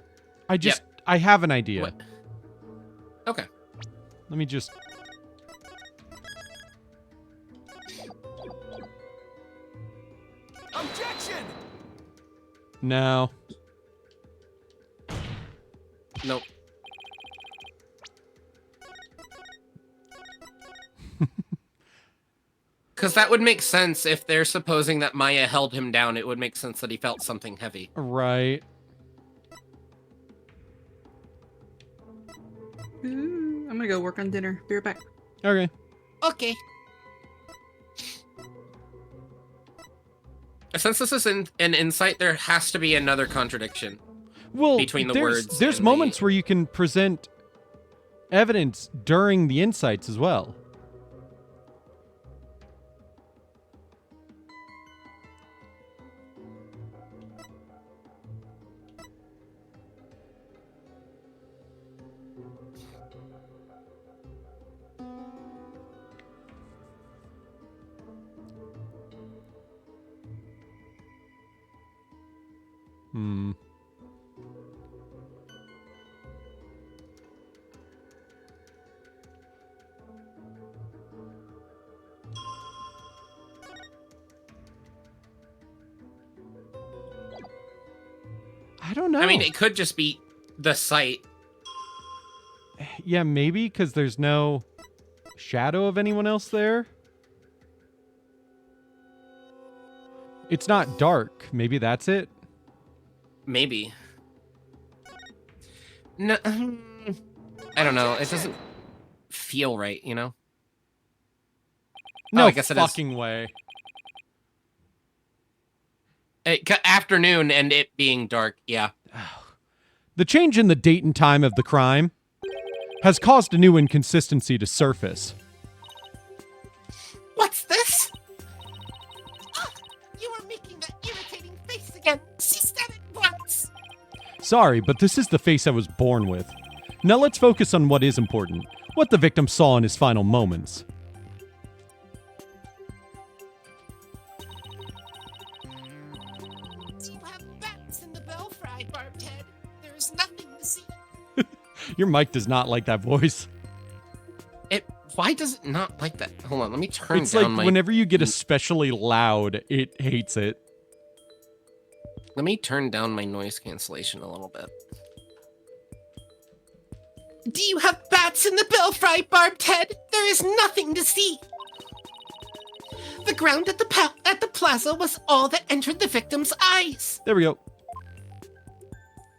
I have an idea. What? Okay. Let me just... Objection! No. Nope. Because that would make sense if they're supposing that Maya held him down. It would make sense that he felt something heavy. Right. I'm gonna go work on dinner. Be right back. Okay. Okay. Since this is an insight, there has to be another contradiction. Well, between the there's, words. There's and moments where you can present evidence during the insights as well. Hmm. I don't know. I mean, it could just be the site. Yeah, maybe, because there's no shadow of anyone else there. It's not dark. Maybe that's it. Maybe. No, I don't know. It doesn't feel right, you know? No I guess it is. fucking way. Afternoon and it being dark, yeah. The change in the date and time of the crime has caused a new inconsistency to surface. What's this? Ah, you are making that irritating face again. Cease that at once. Sorry, but this is the face I was born with. Now let's focus on what is important. What the victim saw in his final moments. Do you have bats in the belfry, barbed head? There is nothing to see. Your mic does not like that voice. Why does it not like that? Hold on, let me turn It's down like my... whenever you get especially loud, it hates it. Let me turn down my noise cancellation a little bit. Do you have bats in the belfry, barbed head? There is nothing to see. The ground at the plaza was all that entered the victim's eyes. There we go.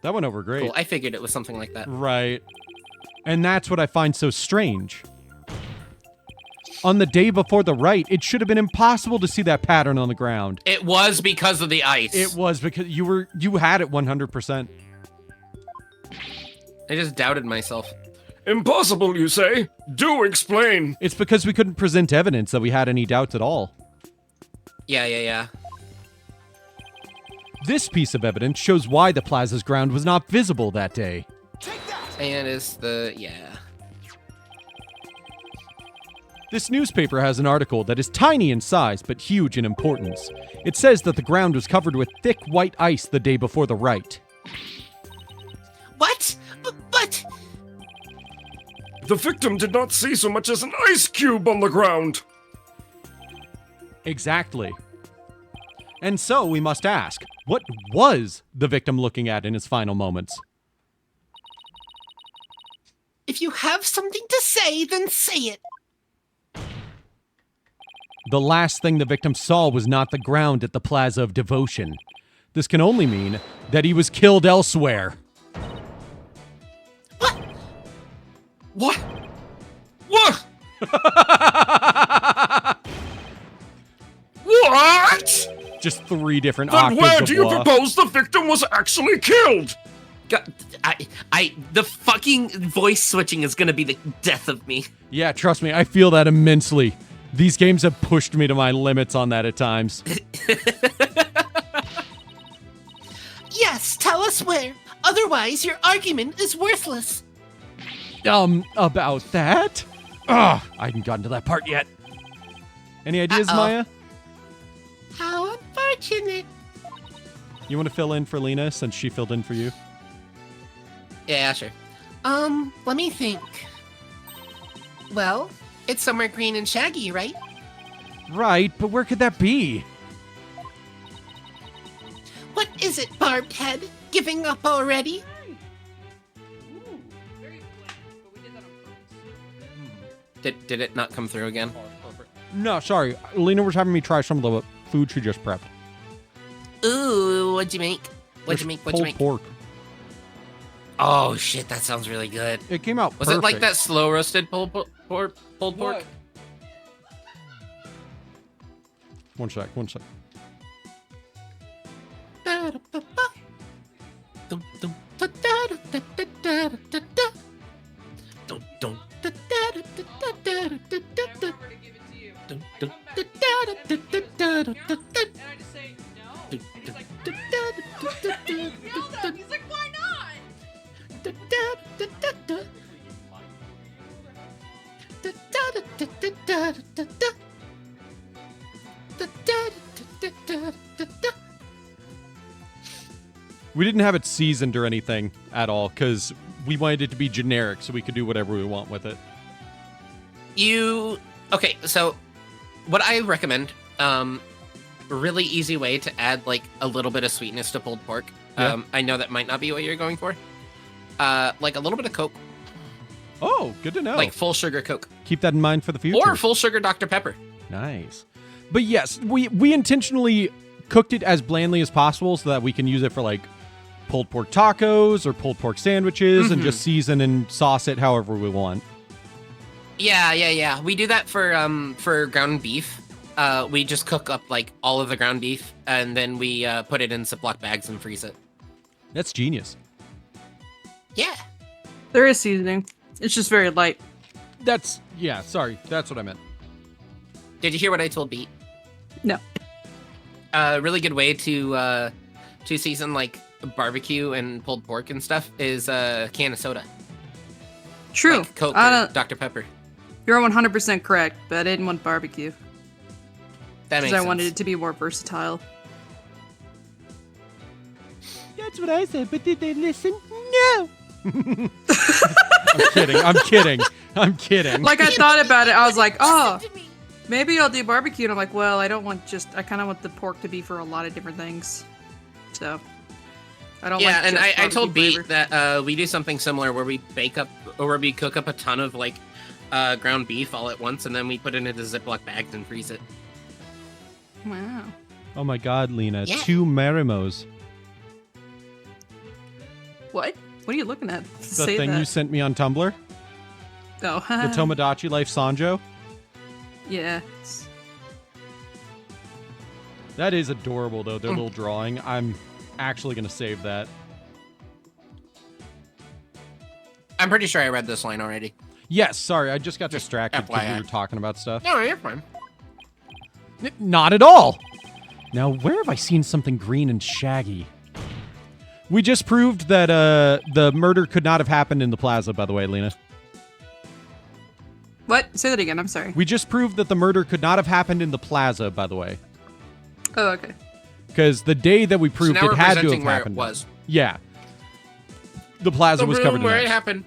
That went over great. Cool, I figured it was something like that. Right. And that's what I find so strange. On the day before the Wright, it should have been impossible to see that pattern on the ground. It was because of the ice. It was because you had it 100%. I just doubted myself. Impossible, you say? Do explain. It's because we couldn't present evidence that we had any doubts at all. Yeah. This piece of evidence shows why the plaza's ground was not visible that day. And it's yeah. This newspaper has an article that is tiny in size but huge in importance. It says that the ground was covered with thick white ice the day before the Wright. What? But... The victim did not see so much as an ice cube on the ground. Exactly. And so we must ask, what was the victim looking at in his final moments? If you have something to say, then say it. The last thing the victim saw was not the ground at the Plaza of Devotion. This can only mean that he was killed elsewhere. What? What? What? Just 3 different Then octaves where of do you wah. propose the victim was actually killed? God, the fucking voice switching is gonna be the death of me. Yeah, trust me, I feel that immensely. These games have pushed me to my limits on that at times. Yes, tell us where. Otherwise, your argument is worthless. About that? Ugh, I haven't gotten to that part yet. Any ideas, Maya? How unfortunate. You want to fill in for Lena since she filled in for you? Yeah, sure. Let me think. Well, it's somewhere green and shaggy, right? Right, but where could that be? What is it, Barbed Head? Giving up already? Did it not come through again? No, sorry. Lena was having me try some of the food she just prepped. Ooh, what'd you make? What'd you make? What'd you Pulled make? pork. Oh shit, that sounds really good. It came out Was perfect. it like that slow roasted pulled pork? One sec. He's like, why not? We didn't have it seasoned or anything at all because we wanted it to be generic so we could do whatever we want with it. Okay, so what I recommend, really easy way to add like a little bit of sweetness to pulled pork. Yeah. I know that might not be what you're going for. Like a little bit of Coke. Oh, good to know. Like full sugar Coke. Keep that in mind for the future. Or full sugar Dr. Pepper. Nice. But yes, we intentionally cooked it as blandly as possible so that we can use it for like pulled pork tacos or pulled pork sandwiches and just season and sauce it however we want. Yeah. We do that for ground beef. We just cook up like all of the ground beef and then we put it in Ziploc bags and freeze it. That's genius. Yeah. There is seasoning. It's just very light. That's what I meant. Did you hear what I told Beat? No. A really good way to season like barbecue and pulled pork and stuff is a can of soda. True. Like Coke or Dr. Pepper. You're 100% correct, but I didn't want barbecue. That makes Because I sense. wanted it to be more versatile. That's what I said, but did they listen? No. I'm kidding. Like, I thought about it. I was like, oh, maybe I'll do barbecue. And I'm like, well, I kind of want the pork to be for a lot of different things. So, I don't like Yeah, and just I told barbecue Beat flavor. that we do something similar where we cook up a ton of like ground beef all at once and then we put it into Ziploc bags and freeze it. Wow. Oh my God, Lena. Yeah. 2 Marimos. What? What are you looking at? The Say thing that. you sent me on Tumblr? Oh, The Tomodachi Life Sanjo? yeah. That is adorable, though, their little drawing. I'm actually going to save that. I'm pretty sure I read this line already. Yes, sorry, I just got distracted because we FYI. were talking about stuff. No, you're fine. Not at all! Now, where have I seen something green and shaggy? We just proved that the murder could not have happened in the plaza, by the way, Lena. What? Say that again. I'm sorry. We just proved that the murder could not have happened in the plaza, by the way. Oh, okay. Because the day that we proved now it we're had to have presenting where it happened. was. Yeah. The plaza The was room covered in where it ice. happened.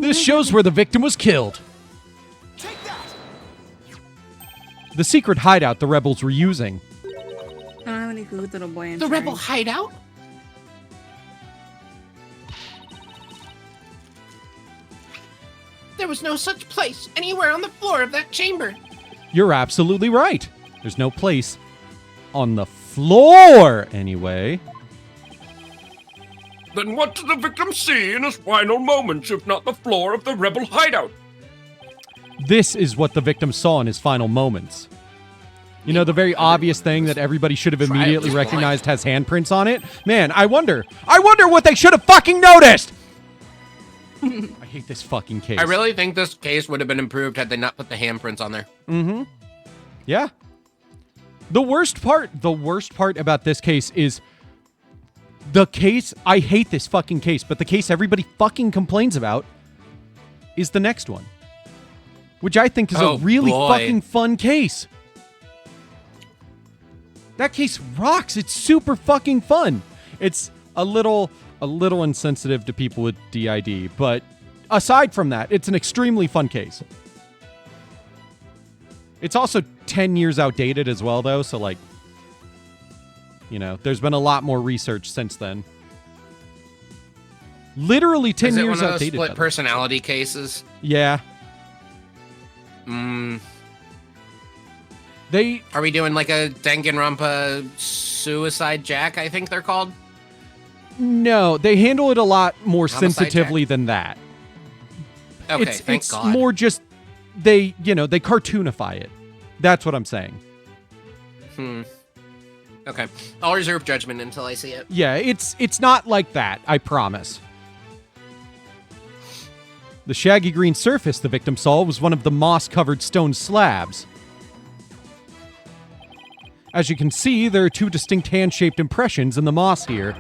This shows where the victim was killed. The secret hideout the rebels were using. I don't have any food, little boy. The rebel hideout? There was no such place anywhere on the floor of that chamber. You're absolutely right. There's no place on the floor, anyway. Then what did the victim see in his final moments, if not the floor of the rebel hideout? This is what the victim saw in his final moments. You know, the very obvious thing that everybody should have immediately recognized has handprints on it? Man, I wonder what they should have fucking noticed! I hate this fucking case. I really think this case would have been improved had they not put the handprints on there. Mm-hmm. Yeah. The worst part about this case is the case, I hate this fucking case, but the case everybody fucking complains about is the next one. Which I think is a really fucking fun case. That case rocks. It's super fucking fun. It's a little insensitive to people with DID, but aside from that, it's an extremely fun case. It's also 10 years outdated as well, though, so, like, you know, there's been a lot more research since then. Literally 10 years outdated. Is it one of those split personality cases? Yeah. Are we doing like a Danganronpa Suicide Jack, I think they're called? No, they handle it a lot more Homicide sensitively than that. Okay, it's God. more just they cartoonify it. That's what I'm saying. Okay. I'll reserve judgment until I see it. Yeah, it's not like that, I promise. The shaggy green surface the victim saw was one of the moss-covered stone slabs. As you can see, there are two distinct hand-shaped impressions in the moss here.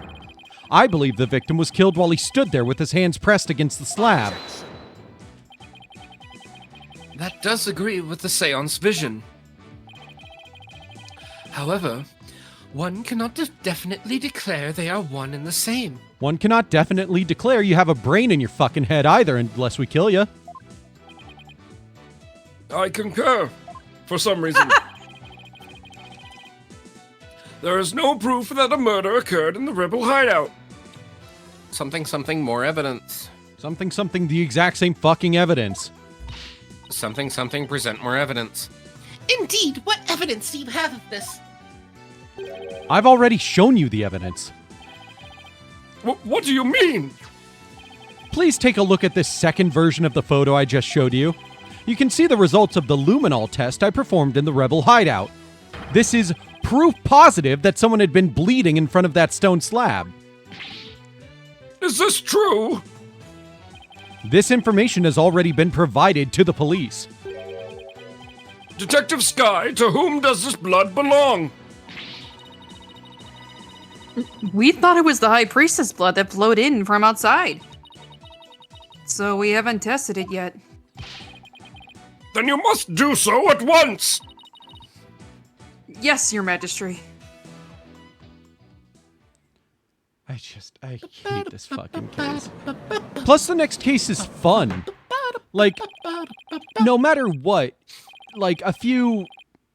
I believe the victim was killed while he stood there with his hands pressed against the slab. That does agree with the seance vision. However, one cannot definitely declare they are one and the same. One cannot definitely declare you have a brain in your fucking head either unless we kill you. I concur. For some reason. There is no proof that a murder occurred in the rebel hideout. Something more evidence. Something the exact same fucking evidence. Something present more evidence. Indeed, what evidence do you have of this? I've already shown you the evidence. What do you mean? Please take a look at this second version of the photo I just showed you. You can see the results of the luminol test I performed in the rebel hideout. This is proof positive that someone had been bleeding in front of that stone slab. Is this true? This information has already been provided to the police. Detective Sky, to whom does this blood belong? We thought it was the High Priestess blood that flowed in from outside. So we haven't tested it yet. Then you must do so at once! Yes, Your Majesty. I hate this fucking case. Plus, the next case is fun. Like, no matter what, like, a few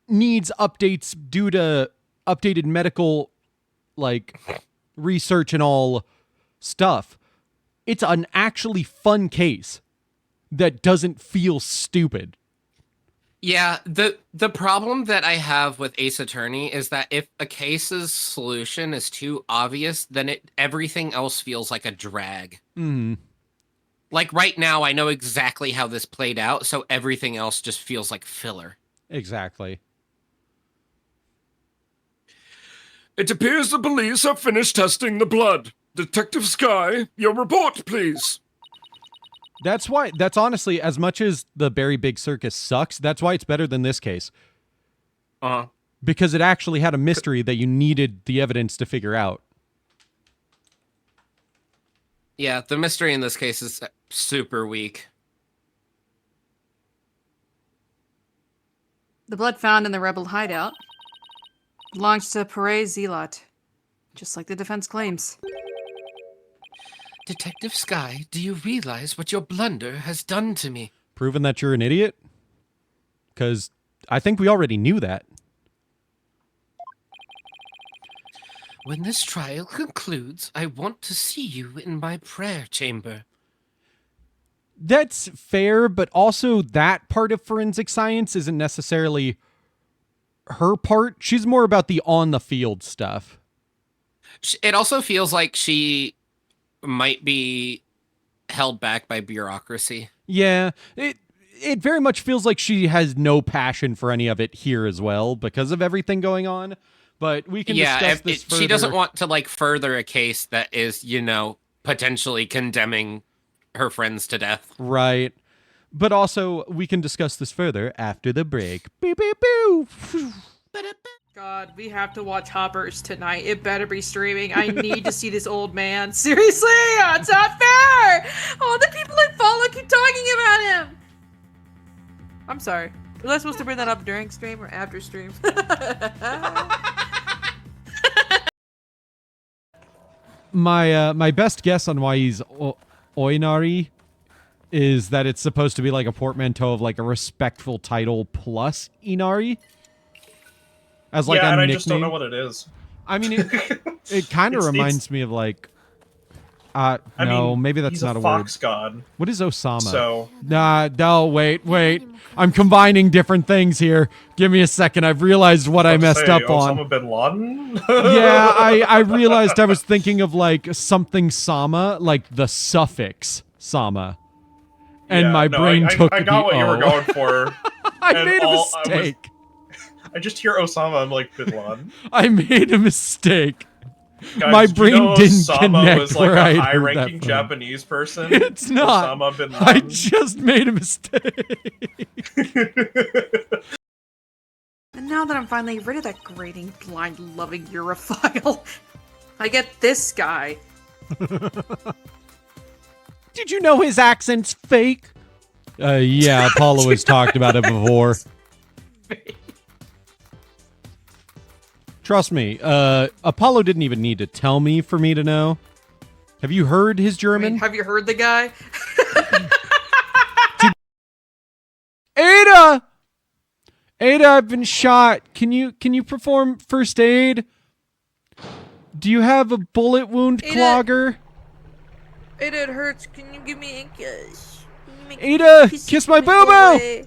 needs updates due to updated medical, like, research and all stuff. It's an actually fun case that doesn't feel stupid. Yeah, the problem that I have with Ace Attorney is that if a case's solution is too obvious, then everything else feels like a drag. Like right now, I know exactly how this played out, so everything else just feels like filler. Exactly. It appears the police have finished testing the blood. Detective Sky, your report, please. That's honestly, as much as the Berry Big Circus sucks, that's why it's better than this case. Because it actually had a mystery that you needed the evidence to figure out. Yeah, the mystery in this case is super weak. The blood found in the rebel hideout belongs to Perez Zealot, just like the defense claims. Detective Sky, do you realize what your blunder has done to me? Proven that you're an idiot? Because I think we already knew that. When this trial concludes, I want to see you in my prayer chamber. That's fair, but also that part of forensic science isn't necessarily her part. She's more about the on-the-field stuff. It also feels like she might be held back by bureaucracy. Yeah, it very much feels like she has no passion for any of it here as well because of everything going on. But we can discuss this further. She doesn't want to like further a case that is, potentially condemning her friends to death. Right. But also, we can discuss this further after the break. Beep, beep, boo. God, we have to watch Hoppers tonight. It better be streaming. I need to see this old man. Seriously, it's not fair. All the people I follow keep talking about him. I'm sorry. Was I supposed to bring that up during stream or after stream? My best guess on why he's Oinari is that it's supposed to be like a portmanteau of like a respectful title plus Inari. As like a and I nickname. just don't know what it is. I mean, it kind of reminds me of like, maybe that's he's not a a fox word. god. What is Osama? So no, wait. I'm combining different things here. Give me a second. I've realized what I messed up on. Osama bin Laden? Yeah, I realized I was thinking of like something Sama, like the suffix Sama. And my brain took I got what the you were O. going for. I made a mistake. I just hear Osama, I'm like, bin Laden. I made a mistake. Guys, My do brain you know didn't Osama connect was like where a I heard that high-ranking from. Japanese person? It's not. Osama bin I Laden. just made a mistake. And now that I'm finally rid of that grating, blind, loving Europhile, I get this guy. Did you know his accent's fake? Yeah, Apollo has talked about it before. Trust me, Apollo didn't even need to tell me for me to know. Have you heard his German? Have you heard the guy? Ada! Ada, I've been shot. Can you perform first aid? Do you have a bullet wound Ada. clogger? Ada, it hurts. Can you give me a kiss? Ada, kiss my boo-boo!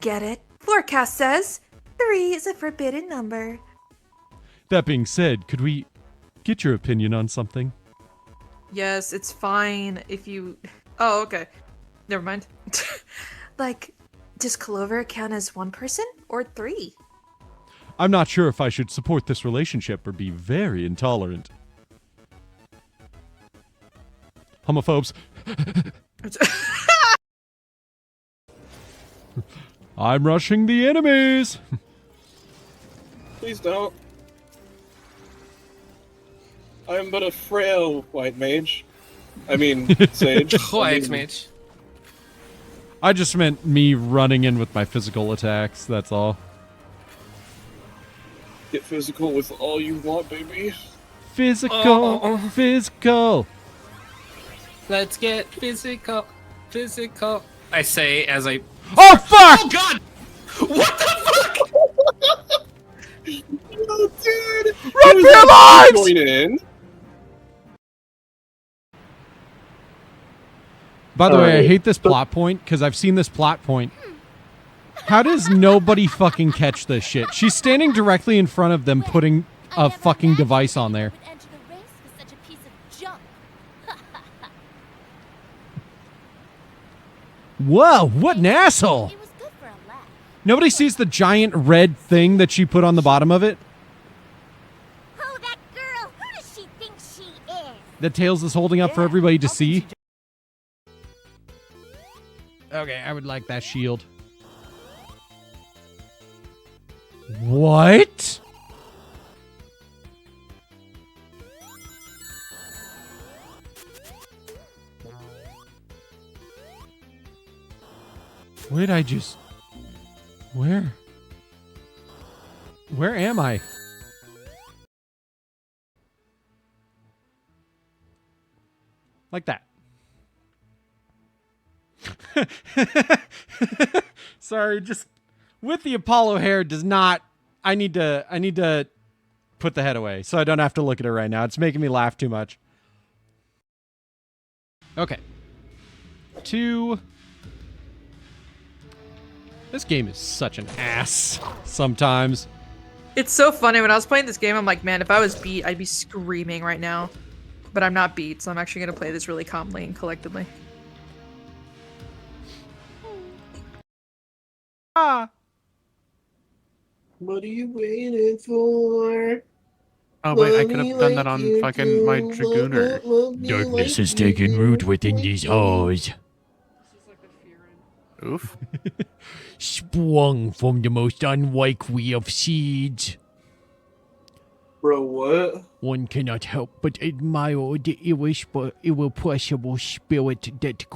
Get it? Forecast says 3 is a forbidden number. That being said, could we get your opinion on something? Yes, it's fine if you... Oh, okay. Never mind. Like, does Clover count as 1 person or 3? I'm not sure if I should support this relationship or be very intolerant. Homophobes. I'm rushing the enemies. Please don't. I am but a frail white mage. I mean, sage. White mage. I just meant me running in with my physical attacks, that's all. Get physical with all you want, baby. Physical, physical. Let's get physical. I say as I... Oh, fuck! Oh, God! What the fuck? Oh, dude! Run for your lives! Going in. By the way, I hate this plot point, because I've seen this plot point. How does nobody fucking catch this shit? She's standing directly in front of them putting a fucking device on there. Whoa, what an asshole! Nobody sees the giant red thing that she put on the bottom of it? Oh, that girl! Who does she think she is? That Tails is holding up for everybody to see? Okay, I would like that shield. What? Where did I just... Where? Where am I? Like that. Sorry, just with the Apollo hair does not... I need to put the head away so I don't have to look at it right now. It's making me laugh too much. Okay. 2... This game is such an ass sometimes. It's so funny. When I was playing this game, I'm like, man, if I was beat, I'd be screaming right now. but I'm not beat, so I'm actually gonna play this really calmly and collectedly. What are you waiting for? Oh wait, I could have done that on fucking my Dragooner. Darkness has taken root within these halls. Oof. Sprung from the most unlikely of seeds. Bro, what? One cannot help but admire the irrepressible spirit that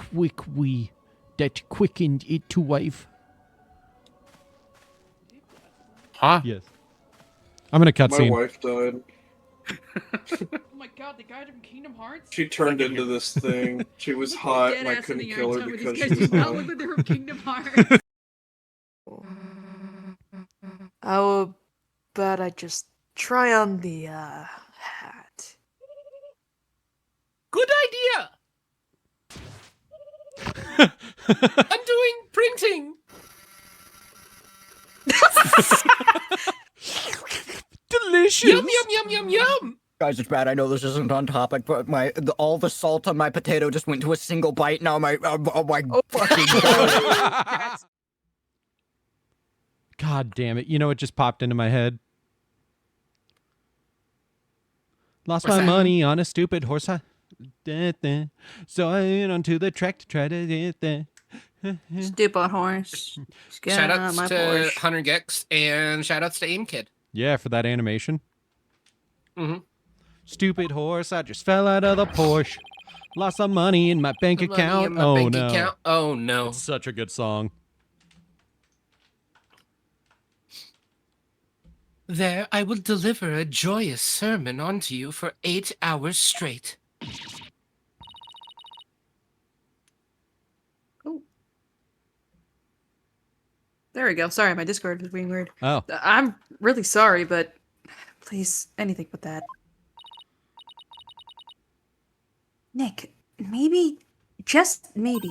quickened it to life. Huh? Yes. I'm gonna cut My scene. wife died. Oh my god, the guy from Kingdom Hearts? She turned into this thing. She was hot, and I couldn't kill her because she was hot. Look like they're from Kingdom Hearts. How about I just try on the hat? Good idea! I'm doing printing! Delicious! Yum, yum, yum, yum, yum! Guys, it's bad. I know this isn't on topic, but all the salt on my potato just went to a single bite. Now my fucking god. God damn it. You know what just popped into my head? Lost What's my that? money on a stupid horse. So I went onto the track to try to... Stupid horse. Shoutouts to Hunter Gex and shoutouts to Aim Kid. Yeah, for that animation. Mm-hmm. Stupid horse, I just fell out of the Porsche. Lost some money in my bank Money account. in my Oh bank no. account. Oh no. It's such a good song. There I will deliver a joyous sermon onto you for 8 hours straight. There we go. Sorry, my Discord was being weird. Oh. I'm really sorry, but please, anything but that. Nick, maybe, just maybe,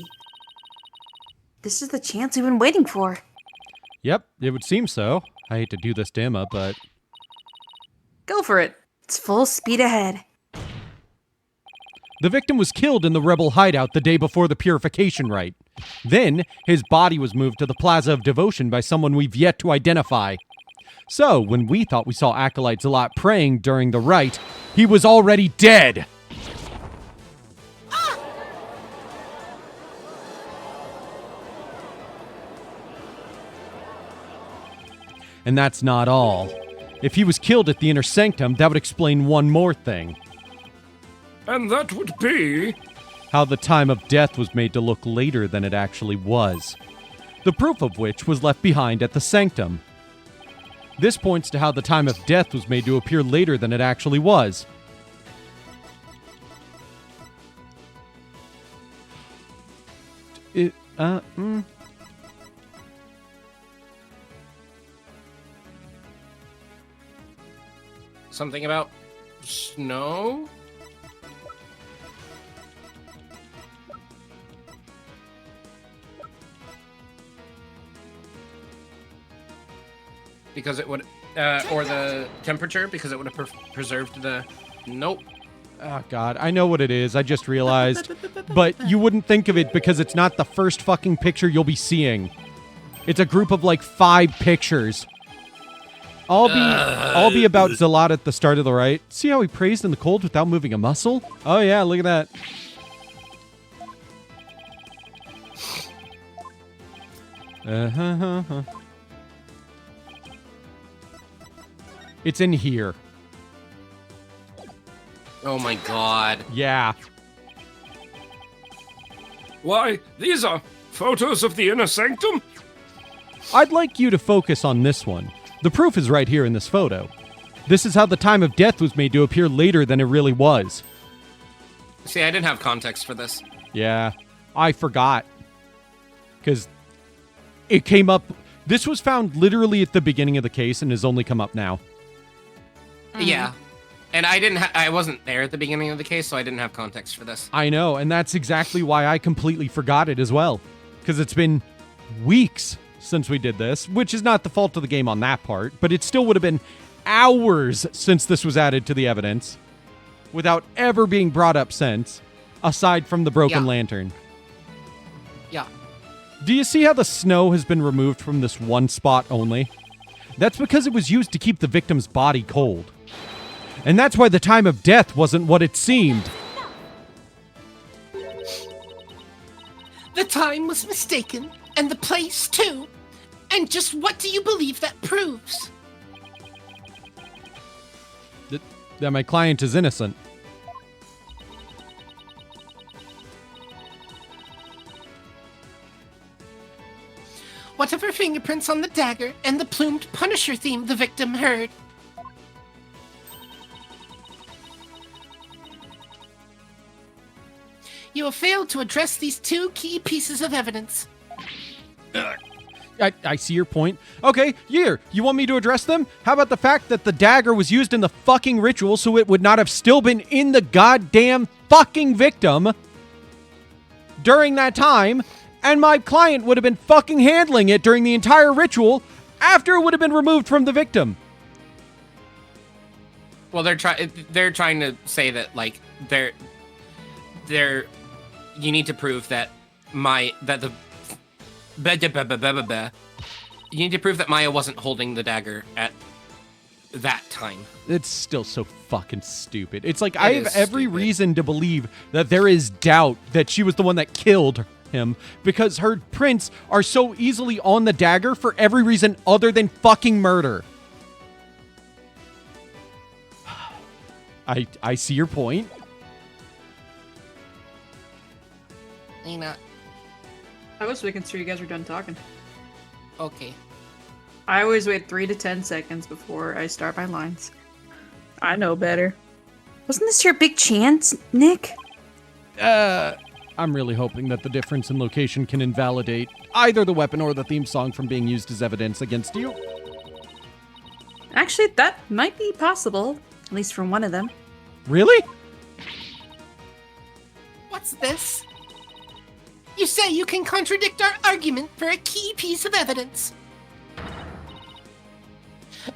this is the chance we've been waiting for. Yep, it would seem so. I hate to do this to Emma, but... Go for it. It's full speed ahead. The victim was killed in the rebel hideout the day before the purification rite. Then, his body was moved to the Plaza of Devotion by someone we've yet to identify. So, when we thought we saw acolytes a lot praying during the rite, he was already dead! And that's not all. If he was killed at the inner sanctum, that would explain one more thing. And that would be... How the time of death was made to look later than it actually was. The proof of which was left behind at the sanctum. This points to how the time of death was made to appear later than it actually was. Something about snow? Because it would, or the temperature, because it would have preserved the... Nope. Oh, God. I know what it is. I just realized. But you wouldn't think of it because it's not the first fucking picture you'll be seeing. It's a group of like 5 pictures. I'll be about Zealot at the start of the rite. See how he prays in the cold without moving a muscle? Oh, yeah. Look at that. It's in here. Oh my god. Yeah. Why, these are photos of the inner sanctum? I'd like you to focus on this one. The proof is right here in this photo. This is how the time of death was made to appear later than it really was. See, I didn't have context for this. Yeah, I forgot. Because it came up... This was found literally at the beginning of the case and has only come up now. Yeah. And I wasn't there at the beginning of the case, so I didn't have context for this. I know, and that's exactly why I completely forgot it as well. Because it's been weeks since we did this, which is not the fault of the game on that part, but it still would have been hours since this was added to the evidence. without ever being brought up since, aside from the broken Yeah. lantern. Yeah. Do you see how the snow has been removed from this one spot only? That's because it was used to keep the victim's body cold. And that's why the time of death wasn't what it seemed. The time was mistaken, and the place too. And just what do you believe that proves? That my client is innocent. What of her fingerprints on the dagger and the plumed Punisher theme the victim heard? You have failed to address these two key pieces of evidence. I see your point. Okay, here, you want me to address them? How about the fact that the dagger was used in the fucking ritual so it would not have still been in the goddamn fucking victim during that time, and my client would have been fucking handling it during the entire ritual after it would have been removed from the victim. Well, they're trying to say that like they're you need to prove that you need to prove that Maya wasn't holding the dagger at that time. It's still so fucking stupid. It's like I have every reason to believe that there is doubt that she was the one that killed him because her prints are so easily on the dagger for every reason other than fucking murder. I see your point. Lena. I was making sure you guys were done talking. Okay. I always wait 3 to 10 seconds before I start my lines. I know better. Wasn't this your big chance, Nick? I'm really hoping that the difference in location can invalidate either the weapon or the theme song from being used as evidence against you. Actually, that might be possible. At least from one of them. Really? What's this? You say you can contradict our argument for a key piece of evidence.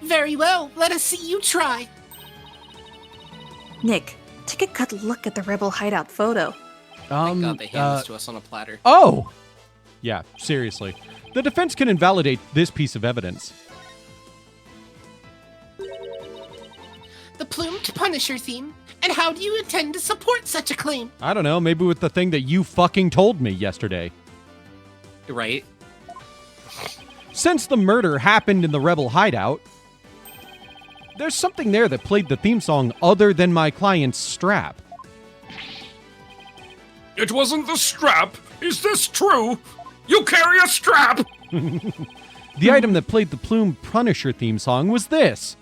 Very well, let us see you try. Nick, take a good look at the rebel hideout photo. Thank God they hand this to us on a platter. Oh! Yeah, seriously. The defense can invalidate this piece of evidence. The plumed Punisher theme. And how do you intend to support such a claim? I don't know, maybe with the thing that you fucking told me yesterday. Right? Since the murder happened in the rebel hideout, there's something there that played the theme song other than my client's strap. It wasn't the strap. Is this true? You carry a strap! The item that played the Plume Punisher theme song was this.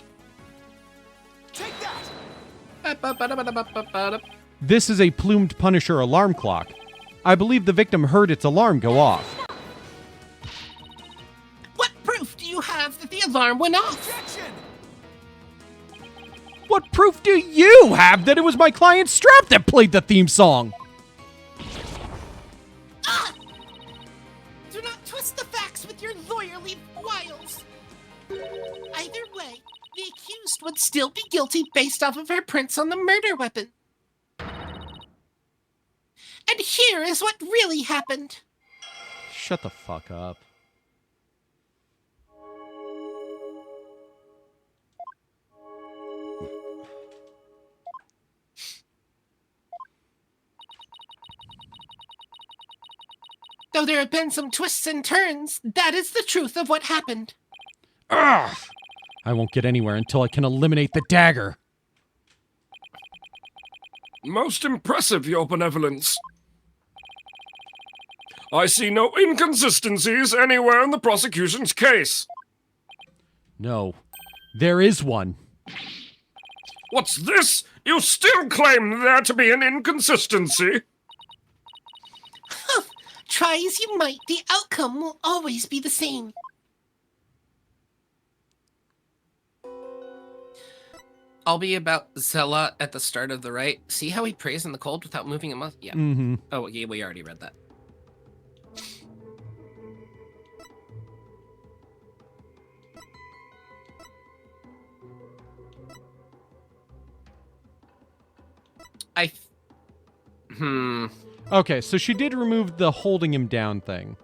This is a Plumed Punisher alarm clock. I believe the victim heard its alarm go off. What proof do you have that the alarm went off? What proof do you have that it was my client's strap that played the theme song? Ah! Do not twist the facts with your lawyerly wiles. Either way, the accused would still be guilty based off of her prints on the murder weapon. And here is what really happened. Shut the fuck up. Though there have been some twists and turns, that is the truth of what happened. Ugh! I won't get anywhere until I can eliminate the dagger. Most impressive, Your Benevolence. I see no inconsistencies anywhere in the prosecution's case. No, there is one. What's this? You still claim there to be an inconsistency? Try as you might, the outcome will always be the same. I'll be about Zealot at the start of the right. See how he prays in the cold without moving a muscle? Yeah. Mm-hmm. Oh, yeah, we already read that. Okay, so she did remove the holding him down thing.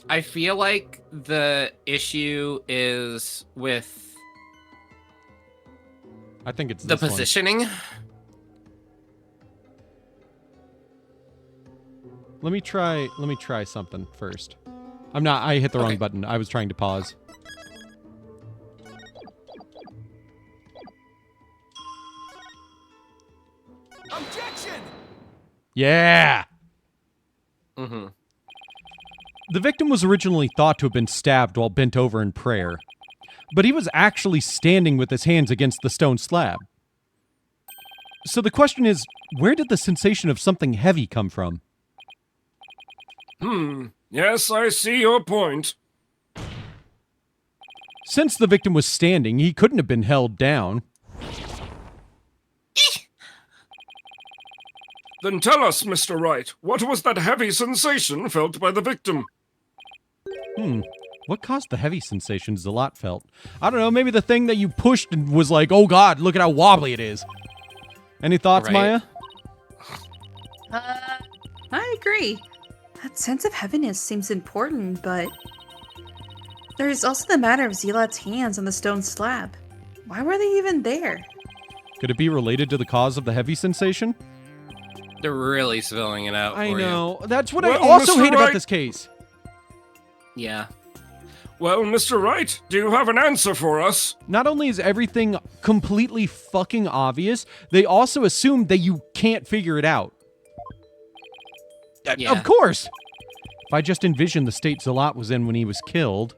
I feel like the issue is with I think it's the this one. positioning. Let me try something first. I hit the wrong button. I was trying to pause. Objection! Yeah! Mm-hmm. The victim was originally thought to have been stabbed while bent over in prayer, but he was actually standing with his hands against the stone slab. So the question is, where did the sensation of something heavy come from? Yes, I see your point. Since the victim was standing, he couldn't have been held down. Then tell us, Mr. Wright, what was that heavy sensation felt by the victim? What caused the heavy sensation Zalot felt? I don't know, maybe the thing that you pushed and was like, oh god, look at how wobbly it is. Any thoughts, Maya? I agree. That sense of heaviness seems important, but there's also the matter of Zealot's hands on the stone slab. Why were they even there? Could it be related to the cause of the heavy sensation? They're really spelling it out for I you. know. That's what I Well, also Mr. hate about Wright- this case. Yeah. Well, Mr. Wright, do you have an answer for us? Not only is everything completely fucking obvious, they also assume that you can't figure it out. Yeah. Of course! If I just envisioned the state Zalot was in when he was killed.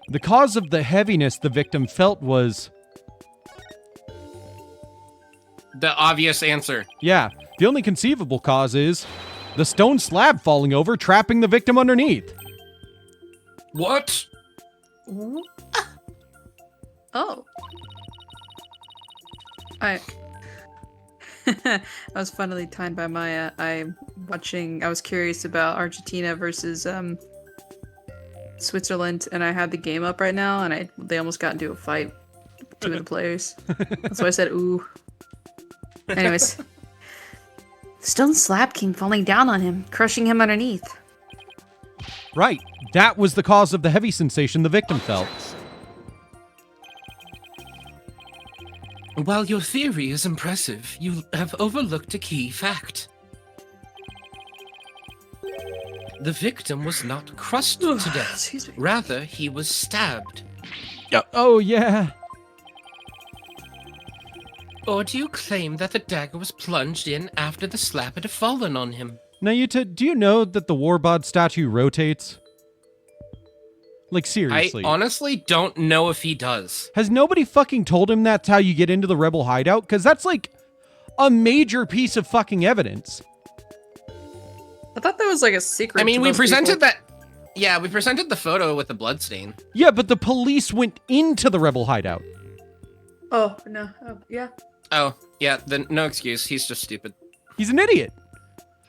The cause of the heaviness the victim felt was... The obvious answer. Yeah, the only conceivable cause is the stone slab falling over, trapping the victim underneath. What? Oh. I was funnily timed by Maya. I was curious about Argentina versus Switzerland, and I had the game up right now, and they almost got into a fight, two of the players. That's why I said ooh. Anyways. The stone slab came falling down on him, crushing him underneath. Right, that was the cause of the heavy sensation the victim felt. While your theory is impressive, you have overlooked a key fact. The victim was not crushed to death. Excuse me. Rather, he was stabbed. Oh, yeah. Or do you claim that the dagger was plunged in after the slap had fallen on him? Nayuta, do you know that the Warbod statue rotates? Like, seriously. I honestly don't know if he does. Has nobody fucking told him that's how you get into the rebel hideout? Because that's like a major piece of fucking evidence. I thought that was like a secret. I mean, to we most presented people. that. Yeah, we presented the photo with the bloodstain. Yeah, but the police went into the rebel hideout. Oh, no. Oh, yeah. Oh, yeah, then no excuse. He's just stupid. He's an idiot.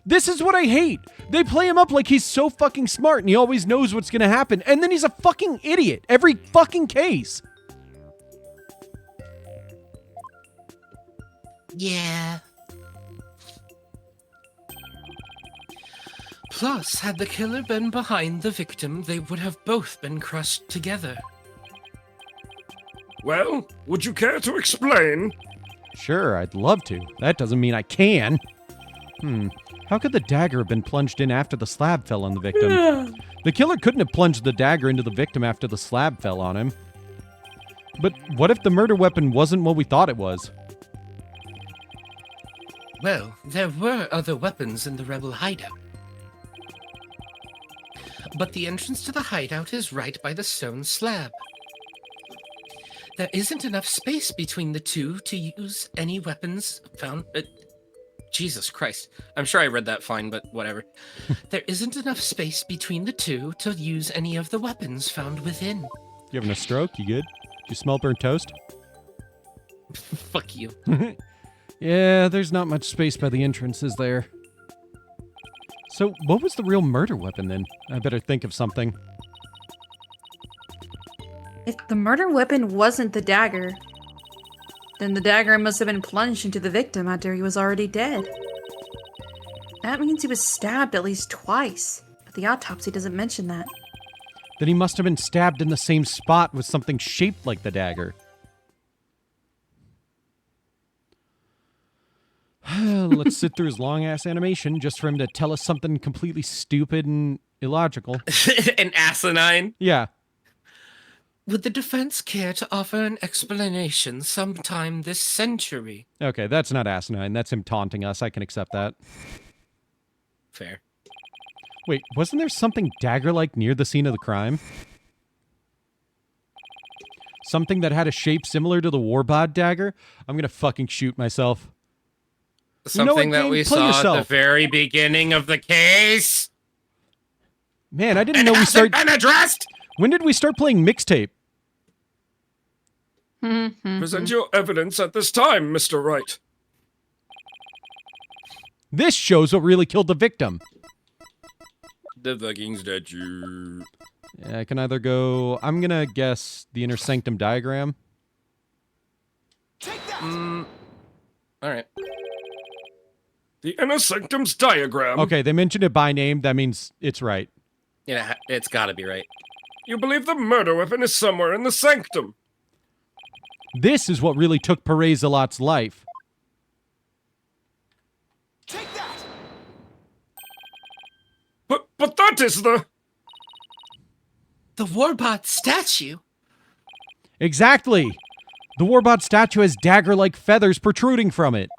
This is what I hate. They play him up like he's so fucking smart and he always knows what's gonna happen, and then he's a fucking idiot every fucking case. Yeah. Plus, had the killer been behind the victim, they would have both been crushed together. Well, would you care to explain? Sure, I'd love to. That doesn't mean I can. How could the dagger have been plunged in after the slab fell on the victim? The killer couldn't have plunged the dagger into the victim after the slab fell on him. But what if the murder weapon wasn't what we thought it was? Well, there were other weapons in the rebel hideout. But the entrance to the hideout is right by the stone slab. There isn't enough space between the two to use any weapons found... Jesus Christ. I'm sure I read that fine, but whatever. There isn't enough space between the two to use any of the weapons found within. You having a stroke? You good? You smell burnt toast? Fuck you. Yeah, there's not much space by the entrance, is there? So, what was the real murder weapon then? I better think of something. If the murder weapon wasn't the dagger, Then the dagger must have been plunged into the victim after he was already dead. That means he was stabbed at least twice, but the autopsy doesn't mention that. Then he must have been stabbed in the same spot with something shaped like the dagger. Let's sit through his long-ass animation just for him to tell us something completely stupid and illogical. An asinine. Yeah. Would the defense care to offer an explanation sometime this century? Okay, that's not asinine. That's him taunting us. I can accept that. Fair. Wait, wasn't there something dagger-like near the scene of the crime? Something that had a shape similar to the Warbod dagger? I'm gonna fucking shoot myself. Something that we saw at the very beginning of the case? Man, I didn't know we started... been addressed! When did we start playing mixtape? Present your evidence at this time, Mr. Wright. This shows what really killed the victim. The fucking statue. Yeah, I can either go... I'm gonna guess the inner sanctum diagram. Alright. The inner sanctum's diagram. Okay, they mentioned it by name. That means it's right. Yeah, it's gotta be right. You believe the murder weapon is somewhere in the sanctum. This is what really took Perez-Zalot's life. But that is the Warbot statue? Exactly! The Warbot statue has dagger-like feathers protruding from it.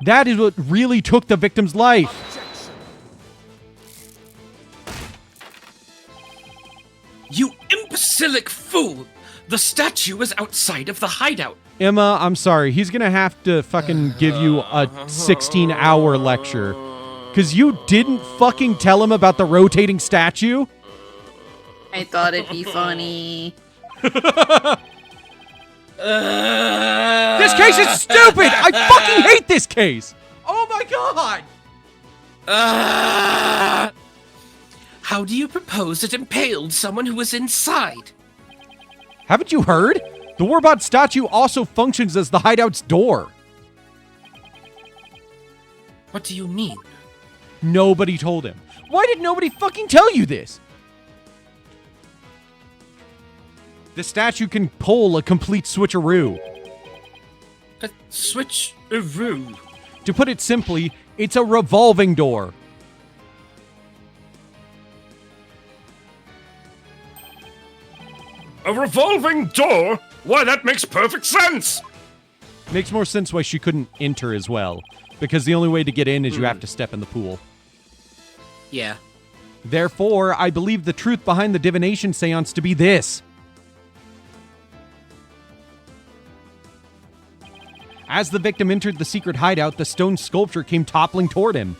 That is what really took the victim's life. You imbecilic fool! The statue is outside of the hideout. Emma, I'm sorry. He's gonna have to fucking give you a 16-hour lecture. Because you didn't fucking tell him about the rotating statue? I thought it'd be funny. This case is stupid! I fucking hate this case! Oh my god! How do you propose it impaled someone who was inside? Haven't you heard? The Warbot statue also functions as the hideout's door. What do you mean? Nobody told him. Why did nobody fucking tell you this? The statue can pull a complete switcheroo. A switcheroo? To put it simply, it's a revolving door. A revolving door? Why, that makes perfect sense! Makes more sense why she couldn't enter as well. Because the only way to get in is you have to step in the pool. Yeah. Therefore, I believe the truth behind the divination seance to be this. As the victim entered the secret hideout, the stone sculpture came toppling toward him.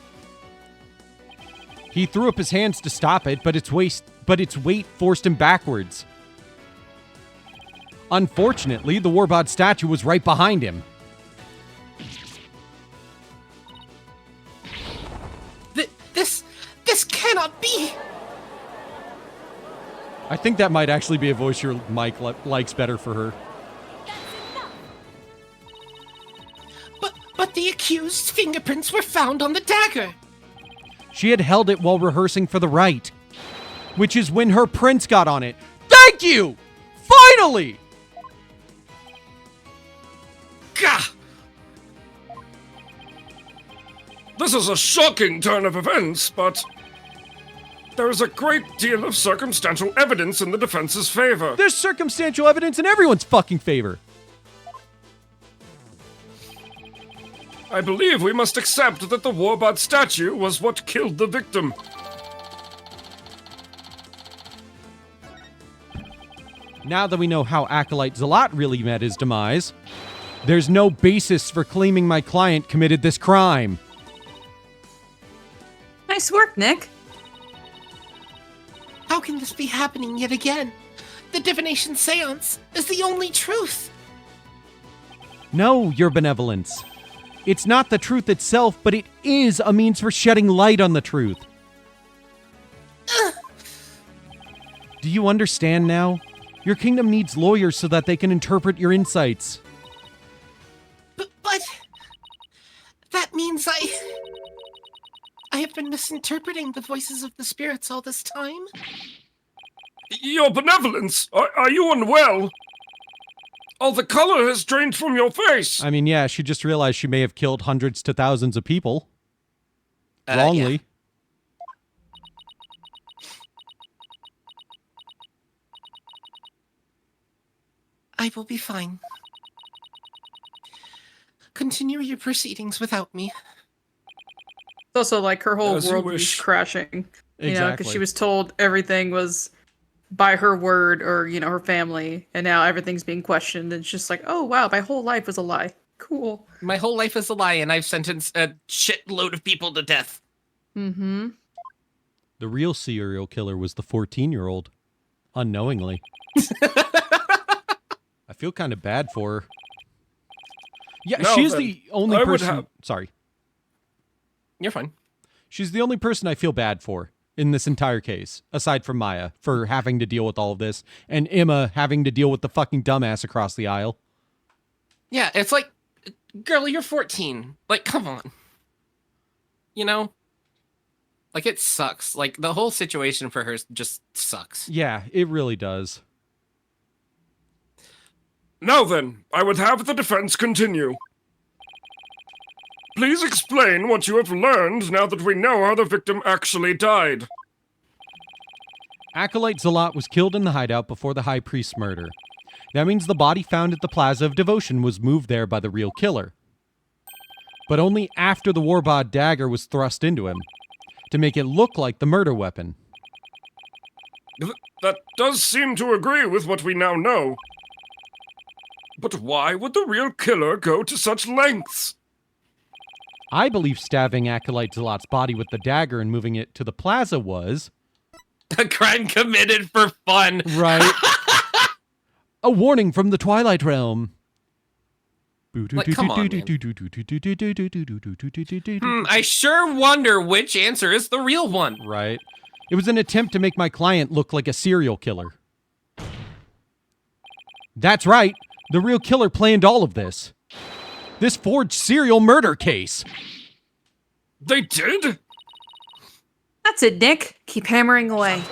He threw up his hands to stop it, but its weight forced him backwards. Unfortunately, the Warbot statue was right behind him. This cannot be! I think that might actually be a voice your mic likes better for her. But the accused's fingerprints were found on the dagger. She had held it while rehearsing for the rite, which is when her prints got on it. Thank you! Finally! Gah! This is a shocking turn of events, but there is a great deal of circumstantial evidence in the defense's favor. There's circumstantial evidence in everyone's fucking favor. I believe we must accept that the Warbot statue was what killed the victim. Now that we know how Acolyte Zalot really met his demise, there's no basis for claiming my client committed this crime. Nice work, Nick. How can this be happening yet again? The divination seance is the only truth. No, your benevolence. It's not the truth itself, but it is a means for shedding light on the truth. Do you understand now? Your kingdom needs lawyers so that they can interpret your insights. But that means I have been misinterpreting the voices of the spirits all this time. Your benevolence! Are you unwell? All the color has drained from your face! I mean, yeah, she just realized she may have killed hundreds to thousands of people. Wrongly. Yeah. I will be fine. Continue your proceedings without me. It's also like her whole As you world was wish. crashing. You know, because Exactly. she was told everything was by her word or, you know, her family, and now everything's being questioned, and it's just like, oh wow, my whole life was a lie. Cool. My whole life is a lie, and I've sentenced a shitload of people to death. Mm-hmm. The real serial killer was the 14-year-old. Unknowingly. I feel kind of bad for her. Yeah, Now she's then, the only I would person... have- Sorry. You're fine. She's the only person I feel bad for in this entire case, aside from Maya, for having to deal with all of this, and Emma having to deal with the fucking dumbass across the aisle. Yeah, it's like, girl, you're 14. Like, come on. You know? Like, it sucks. Like, the whole situation for her just sucks. Yeah, it really does. Now then, I would have the defense continue. Please explain what you have learned now that we know how the victim actually died. Acolyte Zalat was killed in the hideout before the High Priest's murder. That means the body found at the Plaza of Devotion was moved there by the real killer. But only after the Warbod dagger was thrust into him, to make it look like the murder weapon. That does seem to agree with what we now know. But why would the real killer go to such lengths? I believe stabbing Acolyte Zalat's body with the dagger and moving it to the plaza was... A crime committed for fun. Right. A warning from the Twilight Realm. Like, come on, I sure wonder which answer is the real one. Right. It was an attempt to make my client look like a serial killer. That's right. The real killer planned all of this. This forged serial murder case. They did? That's it, Nick. Keep hammering away.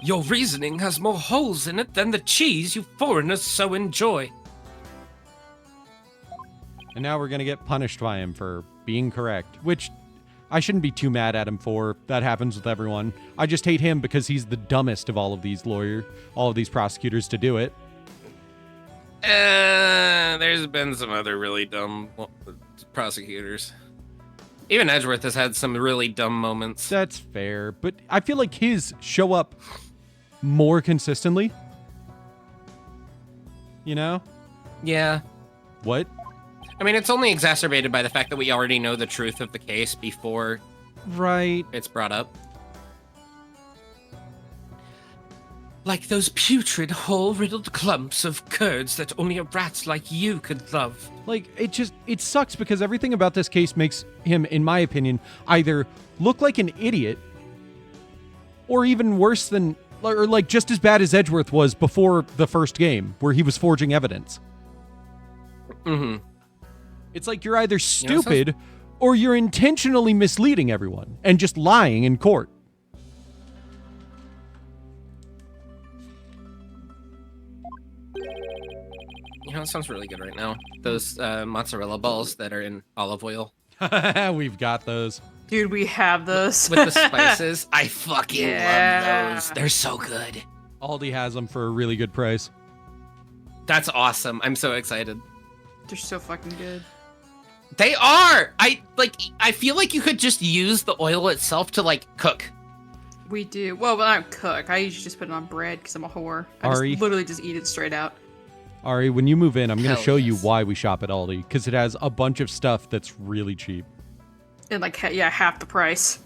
Your reasoning has more holes in it than the cheese you foreigners so enjoy. And now we're going to get punished by him for being correct, which I shouldn't be too mad at him for. That happens with everyone. I just hate him because he's the dumbest of all of these prosecutors to do it. There's been some other really dumb prosecutors. Even Edgeworth has had some really dumb moments. That's fair, but I feel like his show up more consistently. You know? Yeah. What? I mean, it's only exacerbated by the fact that we already know the truth of the case before it's brought up. Like those putrid, hole-riddled clumps of curds that only a rat like you could love. Like, it sucks because everything about this case makes him, in my opinion, either look like an idiot or even worse than, or like just as bad as Edgeworth was before the first game where he was forging evidence. Mm-hmm. It's like you're either stupid or you're intentionally misleading everyone and just lying in court. You know, it sounds really good right now. Those mozzarella balls that are in olive oil. We've got those. Dude, we have those. With the spices. I fucking love those. They're so good. Aldi has them for a really good price. That's awesome. I'm so excited. They're so fucking good. They are! I feel like you could just use the oil itself to, like, cook. We do. Well, I don't cook. I usually just put it on bread because I'm a whore. I Ari? just literally just eat it straight out. Ari, when you move in, I'm going to Hell show you why we shop at Aldi, because it has a bunch of stuff that's really cheap. And like, yeah, half the price.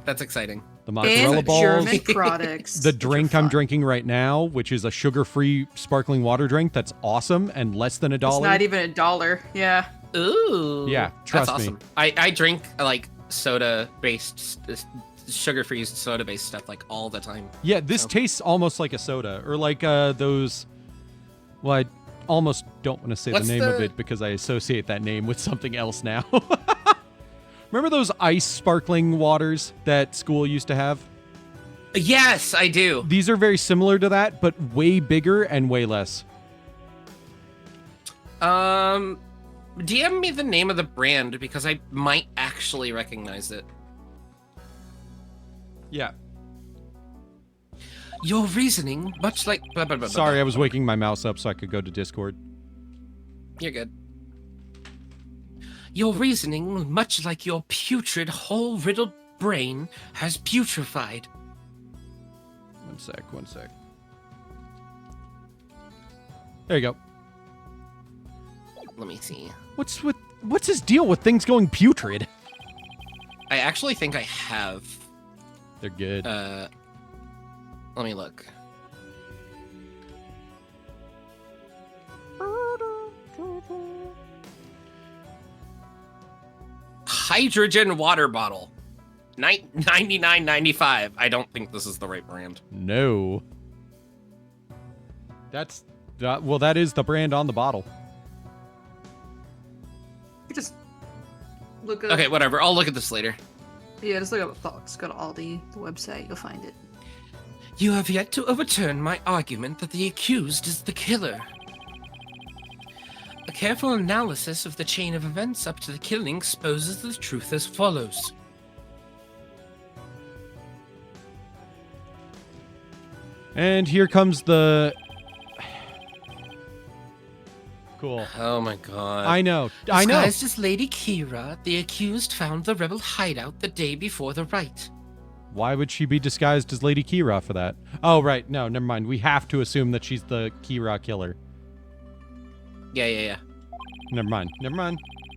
That's exciting. The mozzarella And balls, German products. the drink I'm drinking right now, which is a sugar-free sparkling water drink that's awesome and less than $1. It's not even $1. Yeah. Ooh. Yeah, trust that's me. awesome. I drink like soda-based, sugar-free soda-based stuff like all the time. Yeah, this tastes almost like a soda, or like those. Well, I almost don't want to say the What's name of the- it because I associate that name with something else now. Remember those ice sparkling waters that school used to have? Yes, I do. These are very similar to that, but way bigger and way less. DM me the name of the brand because I might actually recognize it. Yeah. Your reasoning, much like blah, blah, blah, blah, Sorry, blah. I was waking my mouse up so I could go to Discord. You're good. Your reasoning, much like your putrid, hole-riddled brain, has putrefied. One sec. There you go. Let me see. What's his deal with things going putrid? I actually think I have. They're good. Let me look. Hydrogen water bottle. $99.95. I don't think this is the right brand. No. Well, that is the brand on the bottle. You just look up. Okay, whatever. I'll look at this later. Yeah, just look up Fox. Go to Aldi, the website. You'll find it. You have yet to overturn my argument that the accused is the killer. A careful analysis of the chain of events up to the killing exposes the truth as follows. And here comes the... Cool. Oh my god. I know. Disguised as Lady Kira, the accused found the rebel hideout the day before the rite. Why would she be disguised as Lady Kira for that? Oh, right. No, never mind. We have to assume that she's the Kira killer. Yeah. Never mind.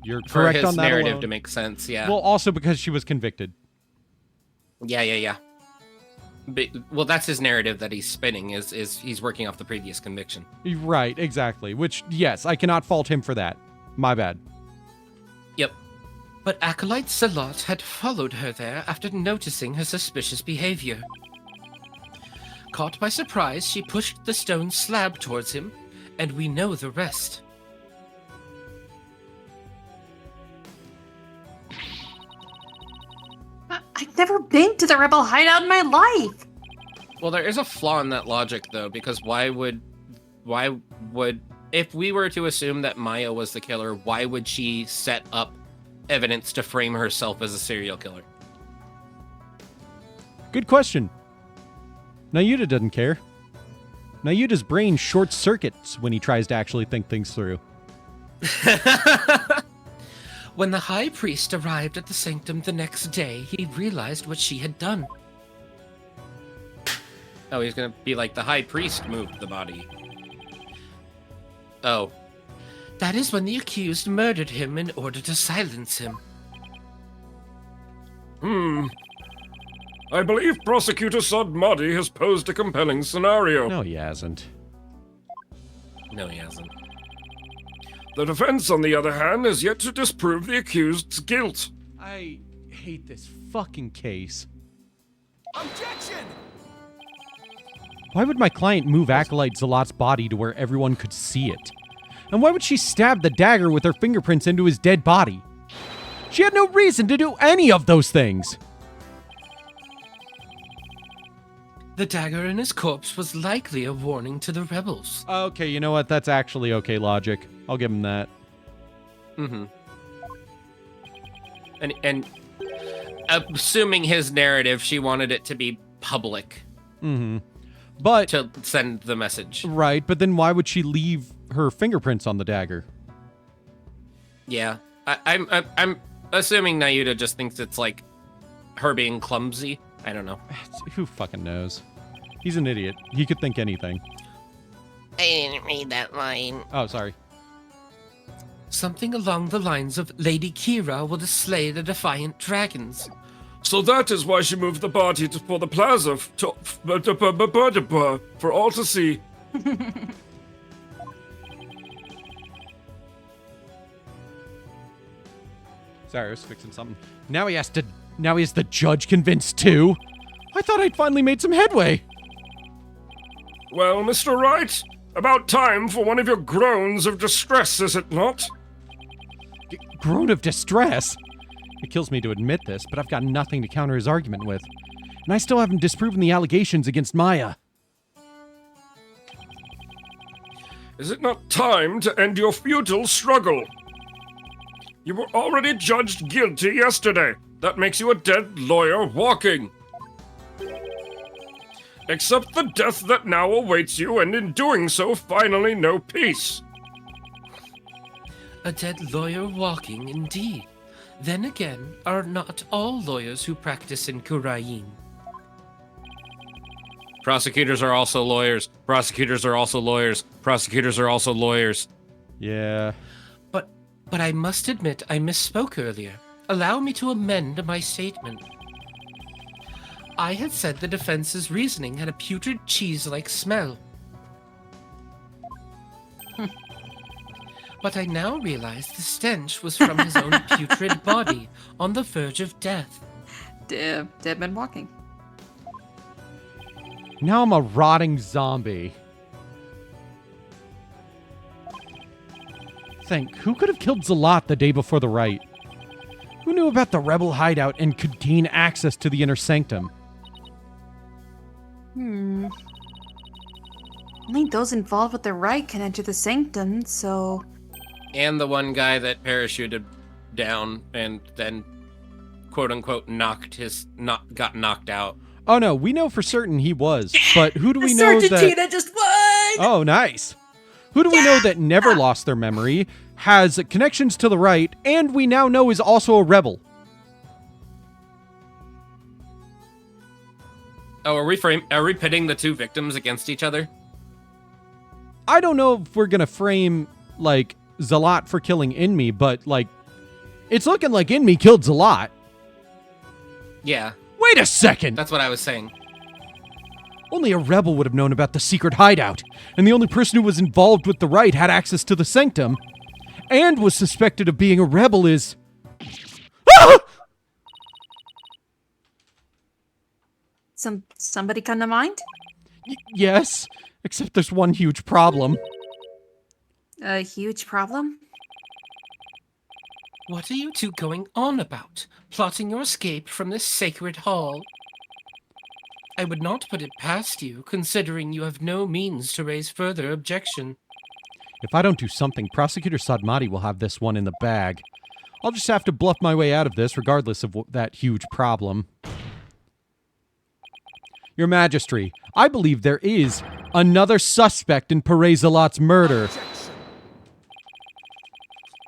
You're For correct his on that narrative alone. to make sense, yeah. Well, also because she was convicted. Yeah. But, well, that's his narrative that he's spinning, is he's working off the previous conviction. Right, exactly. Which, yes, I cannot fault him for that. My bad. Yep. But Acolyte Salot had followed her there after noticing her suspicious behavior. Caught by surprise, she pushed the stone slab towards him, and we know the rest. I've never been to the rebel hideout in my life. Well, there is a flaw in that logic, though, because why would, if we were to assume that Maya was the killer, why would she set up evidence to frame herself as a serial killer? Good question. Nayuta doesn't care. Nayuta's brain short circuits when he tries to actually think things through. When the high priest arrived at the sanctum the next day, he realized what she had done. Oh, he's gonna be like, the high priest moved the body. Oh. That is when the accused murdered him in order to silence him. I believe Prosecutor Sodmadi has posed a compelling scenario. No, he hasn't. No, he hasn't. The defense, on the other hand, has yet to disprove the accused's guilt. I hate this fucking case. Objection! Why would my client move Acolyte Zalot's body to where everyone could see it? And why would she stab the dagger with her fingerprints into his dead body? She had no reason to do any of those things. The dagger in his corpse was likely a warning to the rebels. Okay, you know what? That's actually okay logic. I'll give him that. Mm-hmm. And assuming his narrative, she wanted it to be public. Mm-hmm. But to send the message. Right, but then why would she leave her fingerprints on the dagger? Yeah. I'm assuming Nayuta just thinks it's like her being clumsy. I don't know. Who fucking knows? He's an idiot. He could think anything. I didn't read that line. Oh, sorry. Something along the lines of Lady Kira will slay the defiant dragons. So that is why she moved the body for the plaza for all to see. Sorry, I was fixing something. Now he has the judge convinced too. I thought I'd finally made some headway. Well, Mr. Wright, about time for one of your groans of distress, is it not? Groan of distress? It kills me to admit this, but I've got nothing to counter his argument with. And I still haven't disproven the allegations against Maya. Is it not time to end your futile struggle? You were already judged guilty yesterday. That makes you a dead lawyer walking. Accept the death that now awaits you, and in doing so, finally know peace. A dead lawyer walking, indeed. Then again, are not all lawyers who practice in Kurain? Prosecutors are also lawyers. Prosecutors are also lawyers. Prosecutors are also lawyers. Yeah. But I must admit I misspoke earlier. Allow me to amend my statement. I had said the defense's reasoning had a putrid cheese-like smell. But I now realize the stench was from his own putrid body on the verge of death. Dead man walking. Now I'm a rotting zombie. Think, who could have killed Zalat the day before the Wright? Who knew about the rebel hideout and could gain access to the inner sanctum? Only those involved with the Wright can enter the sanctum, so... And the one guy that parachuted down and then, quote-unquote, got knocked out. Oh no, we know for certain he was, but who do we know Sergeant that... Tina just won! Oh, nice. Who do we know that never lost their memory, has connections to the Wright, and we now know is also a rebel? Oh, are we pitting the two victims against each other? I don't know if we're gonna frame, like, Zalat for killing Inmi, but, like, it's looking like Inmi killed Zalat. Yeah. Wait a second! That's what I was saying. Only a rebel would have known about the secret hideout, and the only person who was involved with the Wright had access to the sanctum, and was suspected of being a rebel is... Ah! Somebody come to mind? Yes, except there's one huge problem. A huge problem? What are you two going on about? Plotting your escape from this sacred hall? I would not put it past you, considering you have no means to raise further objection. If I don't do something, Prosecutor Sadmati will have this one in the bag. I'll just have to bluff my way out of this, regardless of that huge problem. Your Majesty, I believe there is another suspect in Perez Zalat's murder.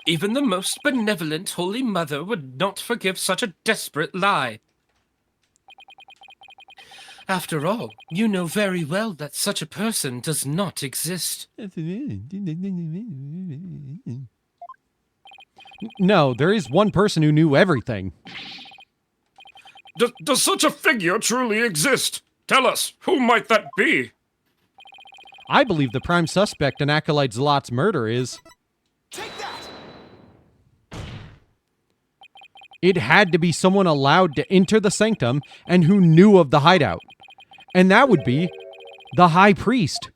Even the most benevolent Holy Mother would not forgive such a desperate lie. After all, you know very well that such a person does not exist. No, there is one person who knew everything. Does such a figure truly exist? Tell us, who might that be? I believe the prime suspect in Acolyte Zalat's murder is... It had to be someone allowed to enter the sanctum and who knew of the hideout. And that would be the High Priest.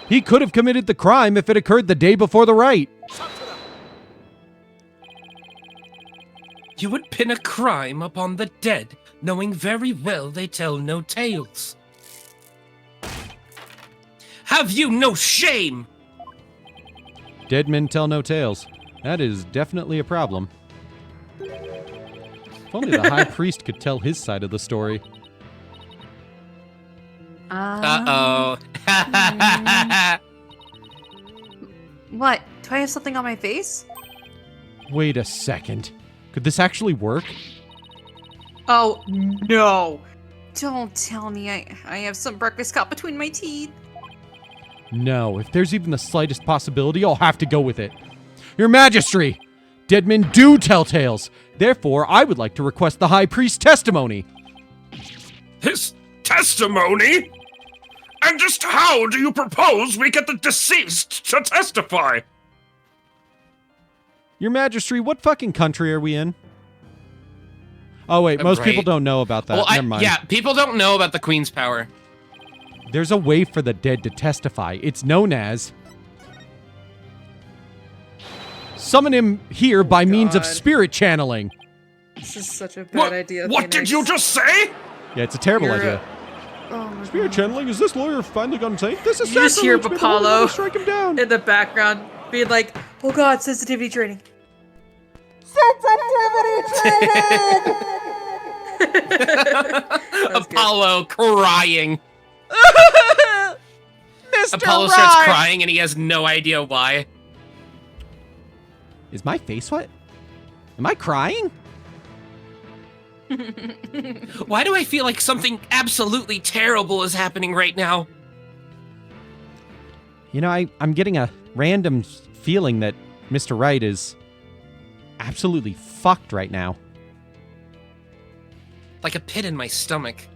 He could have committed the crime if it occurred the day before the Wright. You would pin a crime upon the dead, knowing very well they tell no tales. Have you no shame? Dead men tell no tales. That is definitely a problem. If only the High Priest could tell his side of the story. Uh-oh. What? Do I have something on my face? Wait a second. Could this actually work? Oh, no. Don't tell me I have some breakfast caught between my teeth. No, if there's even the slightest possibility, I'll have to go with it. Your Majesty! Dead men do tell tales. Therefore, I would like to request the High Priest's testimony. His testimony? And just how do you propose we get the deceased to testify? Your Majesty, what fucking country are we in? Oh, wait, most people don't know about that. Well, Never mind. yeah, people don't know about the Queen's power. There's a way for the dead to testify. It's known as... Summon him here by means of spirit channeling. This is such a bad idea. What did you just say? Yeah, it's a terrible You're idea. Oh my Spirit channeling? Is this lawyer finally gone insane? This is You just hear sacrilege. May the Lord Apollo strike him down. in the background being like, oh god, sensitivity training. Apollo crying. Mr. Apollo starts crying and he has no idea why. Is my face wet? Am I crying? Why do I feel like something absolutely terrible is happening right now? You know, I'm getting a random feeling that Mr. Wright is absolutely fucked right now. Like a pit in my stomach.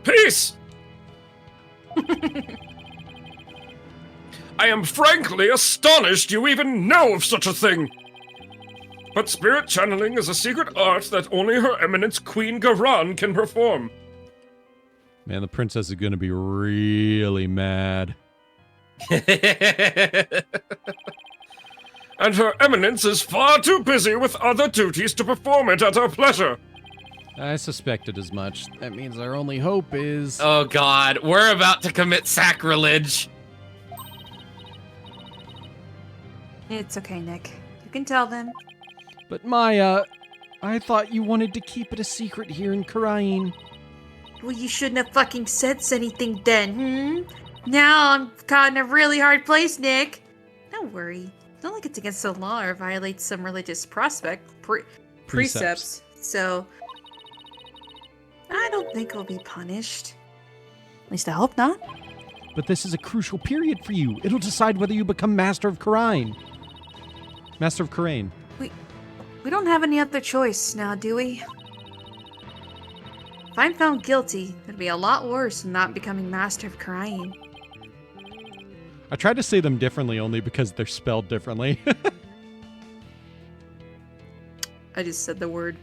Peace! I am frankly astonished you even know of such a thing. But spirit channeling is a secret art that only Her Eminence Queen Garan can perform. Man, the princess is gonna be really mad. And Her Eminence is far too busy with other duties to perform it at her pleasure. I suspected as much. That means our only hope is... Oh god, we're about to commit sacrilege. It's okay, Nick. You can tell them. But Maya, I thought you wanted to keep it a secret here in Karain. Well, you shouldn't have fucking said anything then, Now I'm caught in a really hard place, Nick. Don't worry. It's not like it's against the law or violates some religious precepts. So, I don't think we'll be punished. At least I hope not. But this is a crucial period for you. It'll decide whether you become Master of Karain. Master of Karain. We don't have any other choice now, do we? If I'm found guilty, it'd be a lot worse than not becoming Master of Karain. I tried to say them differently only because they're spelled differently. I just said the word.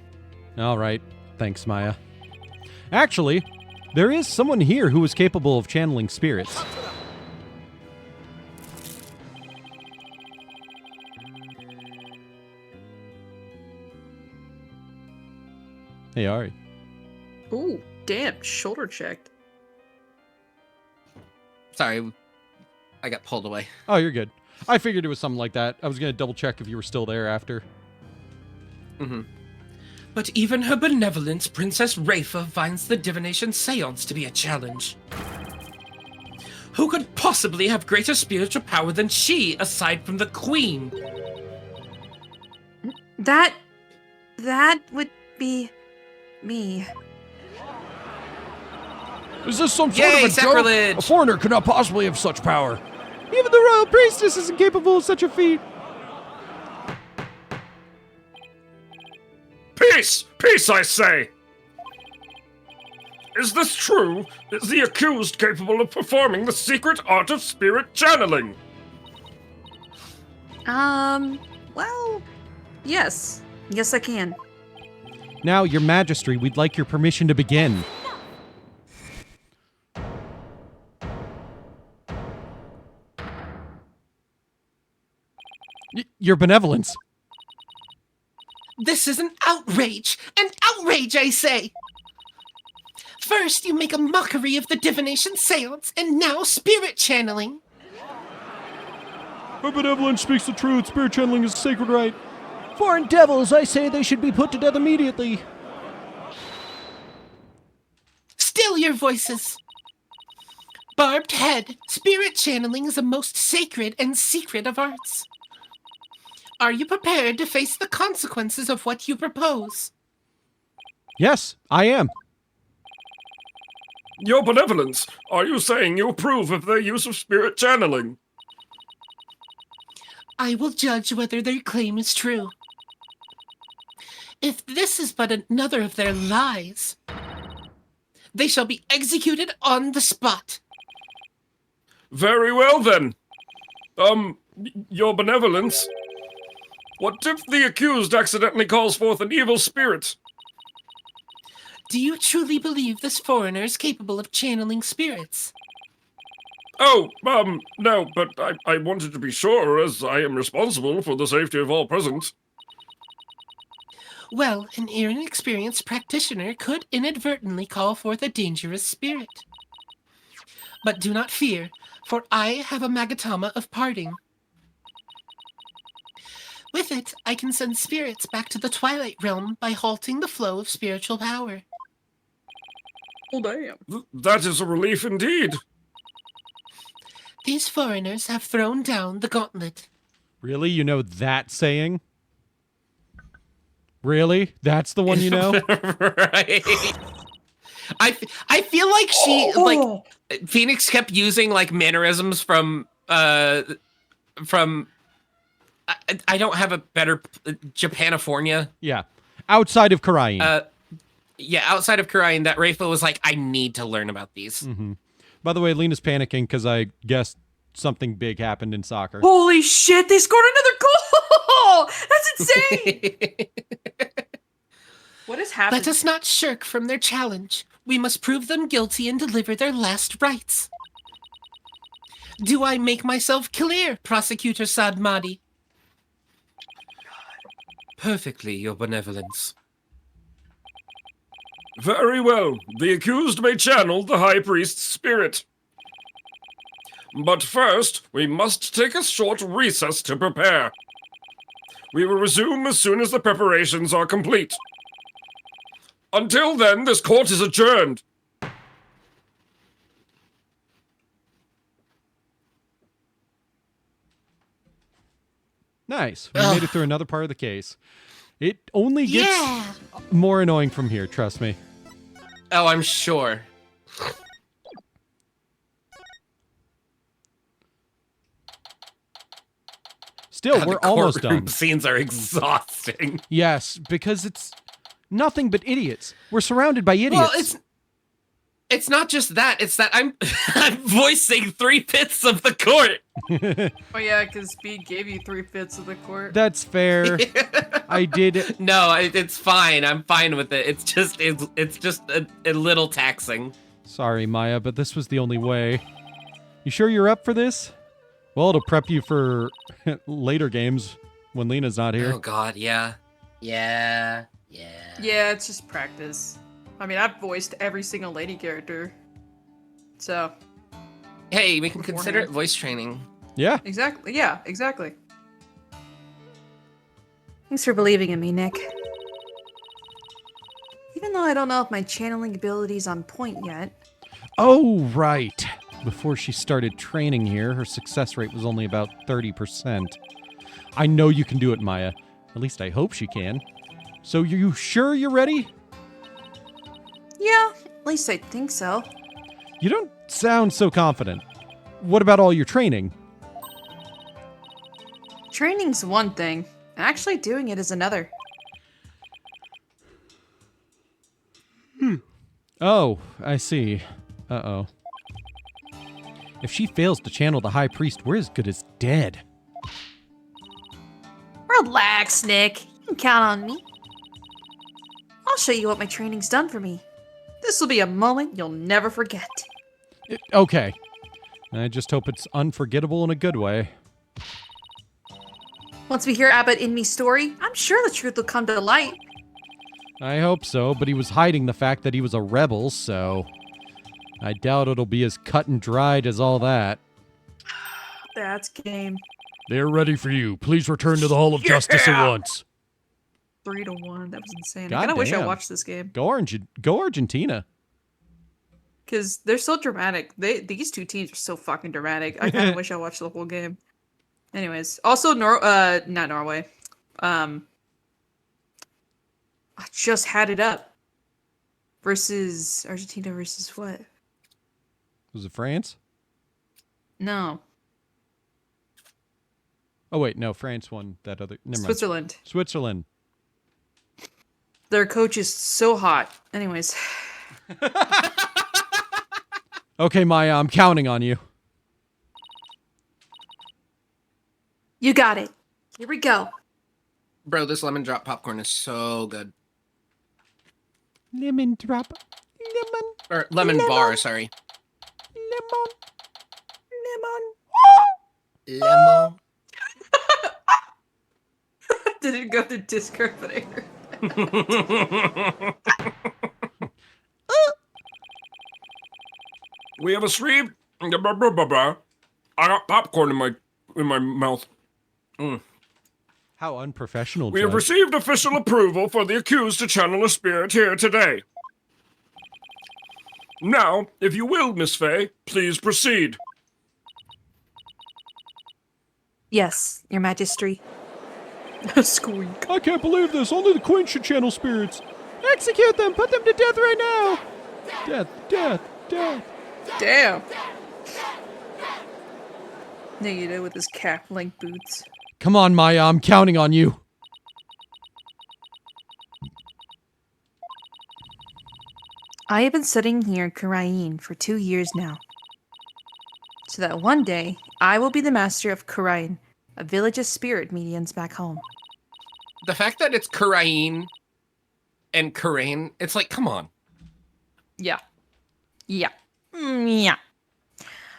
All right. Thanks, Maya. Actually, there is someone here who is capable of channeling spirits. Hey, Ari. Ooh, damn, shoulder checked. Sorry, I got pulled away. Oh, you're good. I figured it was something like that. I was going to double check if you were still there after. But even her benevolence, Princess Rafa, finds the divination seance to be a challenge. Who could possibly have greater spiritual power than she, aside from the Queen? That would be me. Is this some sort Yay, of a sacrilege! joke? A foreigner could not possibly have such power. Even the royal priestess isn't capable of such a feat. Peace! Peace, I say! Is this true? Is the accused capable of performing the secret art of spirit channeling? Well, yes. Yes, I can. Now, Your Majesty, we'd like your permission to begin. Your benevolence. This is an outrage! An outrage, I say! First, you make a mockery of the divination seance, and now spirit channeling. Her benevolence speaks the truth. Spirit channeling is a sacred right. Foreign devils, I say they should be put to death immediately. Still your voices. Barbed head, spirit channeling is a most sacred and secret of arts. Are you prepared to face the consequences of what you propose? Yes, I am. Your benevolence, are you saying you approve of their use of spirit channeling? I will judge whether their claim is true. If this is but another of their lies, they shall be executed on the spot. Very well then. Your benevolence. What if the accused accidentally calls forth an evil spirit? Do you truly believe this foreigner is capable of channeling spirits? Oh, no, but I wanted to be sure, as I am responsible for the safety of all present. Well, an inexperienced practitioner could inadvertently call forth a dangerous spirit. But do not fear, for I have a Magatama of parting. With it, I can send spirits back to the Twilight Realm by halting the flow of spiritual power. Oh, damn. That is a relief indeed. These foreigners have thrown down the gauntlet. Really? You know that saying? Really? That's the one you know? Right. I feel like she like Phoenix kept using like mannerisms from I don't have a better Japanifornia. Yeah. Outside of Karain. Yeah, outside of Karain, that Rafa was like, I need to learn about these. Mm-hmm. By the way, Lena's panicking because I guessed something big happened in soccer. Holy shit, they scored another goal! That's insane! What has happened? Let us not shirk from their challenge. We must prove them guilty and deliver their last rites. Do I make myself clear, Prosecutor Sadmadi? Perfectly, Your Benevolence. Very well. The accused may channel the High Priest's spirit. But first, we must take a short recess to prepare. We will resume as soon as the preparations are complete. Until then, this court is adjourned. Nice. We made it through another part of the case. It only gets more annoying from here, trust me. Oh, I'm sure. Still, we're almost done. Scenes are exhausting. Yes, because it's nothing but idiots. We're surrounded by idiots. Well, it's not just that. It's that I'm voicing 3/5 of the court. Oh yeah, because Speed gave you 3/5 of the court. That's fair. I did. No, it's fine. I'm fine with it. It's just a little taxing. Sorry, Maya, but this was the only way. You sure you're up for this? Well, it'll prep you for later games when Lena's not here. Oh God, yeah. Yeah, it's just practice. I mean, I've voiced every single lady character. So. Hey, we can consider it voice training. Yeah. Exactly. Yeah, exactly. Thanks for believing in me, Nick. Even though I don't know if my channeling ability's on point yet. Oh, right. Before she started training here, her success rate was only about 30%. I know you can do it, Maya. At least I hope she can. So, you sure you're ready? Yeah, at least I think so. You don't sound so confident. What about all your training? Training's one thing. Actually doing it is another. Oh, I see. Uh-oh. If she fails to channel the High Priest, we're as good as dead. Relax, Nick. You can count on me. I'll show you what my training's done for me. This will be a moment you'll never forget. Okay. I just hope it's unforgettable in a good way. Once we hear Abbott in me's story, I'm sure the truth will come to light. I hope so, but he was hiding the fact that he was a rebel, so I doubt it'll be as cut and dried as all that. That's game. They're ready for you. Please return to the Hall of Justice at once. 3-1. That was insane. God I kind of wish I damn. watched this game. Go Argentina. Because they're so dramatic. These two teams are so fucking dramatic. I kind of wish I watched the whole game. Anyways, also not Norway. I just had it up. Versus Argentina versus what? Was it France? No. Oh wait, no, France won that other. Never mind. Switzerland. Switzerland. Their coach is so hot. Anyways. Okay, Maya, I'm counting on you. You got it. Here we go. Bro, this lemon drop popcorn is so good. Lemon drop. Lemon. Or lemon bar, sorry. Lemon. Lemon. Didn't go to Discord, but I heard. We have a stream. I got popcorn in my mouth. How unprofessional. We have Judge. received official approval for the accused to channel a spirit here today. Now, if you will, Miss Faye, please proceed. Yes, Your Majesty. Squeak. I can't believe this. Only the queen should channel spirits. Execute them. Put them to death right now. Death, death, death. Damn. Negative with his cap-length boots. Come on, Maya. I'm counting on you. I have been studying here in Karain for 2 years now. So that one day, I will be the master of Karain, a village of spirit mediums back home. The fact that it's Karain and Karain, it's like, come on. Yeah. Yeah. Yeah.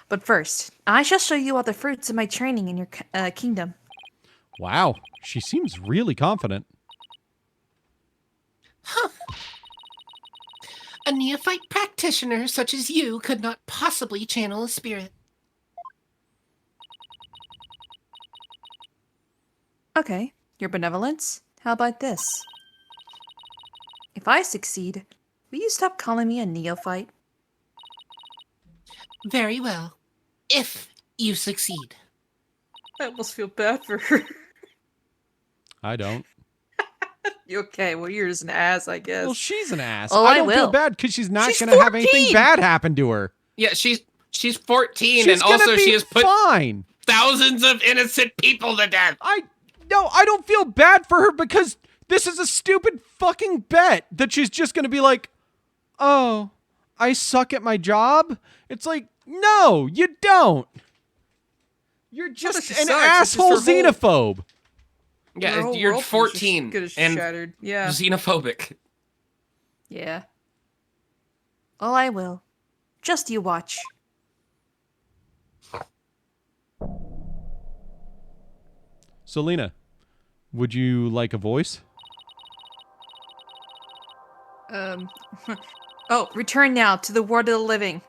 But first, I shall show you all the fruits of my training in your kingdom. Wow. She seems really confident. A neophyte practitioner such as you could not possibly channel a spirit. Okay, your benevolence? How about this? If I succeed, will you stop calling me a neophyte? Very well. If you succeed. I almost feel bad for her. I don't. Okay, well, you're just an ass, I guess. Well, she's an ass. Oh, I I don't feel will. bad because she's not She's going to have anything 14. bad happen to her. Yeah, she's 14, She's and also gonna be she has put fine. thousands of innocent people to death. I don't feel bad for her because this is a stupid fucking bet that she's just going to be like, oh, I suck at my job. It's like, no, you don't. You're just she an sucks, it's just asshole her whole- xenophobe. Her Yeah, whole you're world is just 14 gonna and shattered. Yeah. xenophobic. Yeah. Oh, I will. Just you watch. So, Lena, would you like a voice? Oh, return now to the world of the living.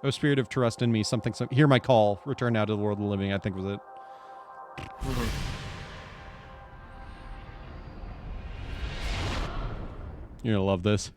Oh, spirit of trust in me, something. Hear my call. Return now to the world of the living, I think was it. You're gonna love this.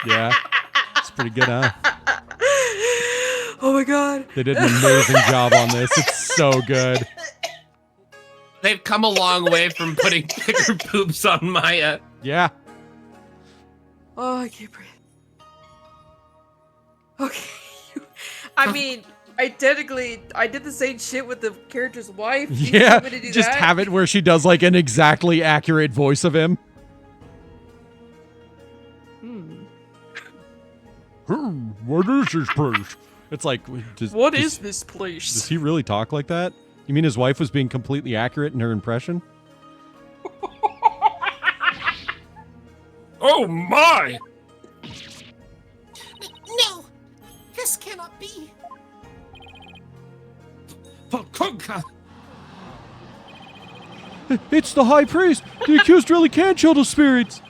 Yeah, it's pretty good, huh? Oh my god. They did an amazing job on this. It's so good. They've come a long way from putting bigger boobs on Maya. Yeah. Oh, I can't breathe. Okay. I mean, identically, I did the same shit with the character's wife. You Yeah, want me to do just that? have it where she does like an exactly accurate voice of him. What is this place? It's like, What is this place? Does he really talk like that? You mean his wife was being completely accurate in her impression? Oh my! No! This cannot be! Pacurka! It's the high priest! The accused really can channel spirits!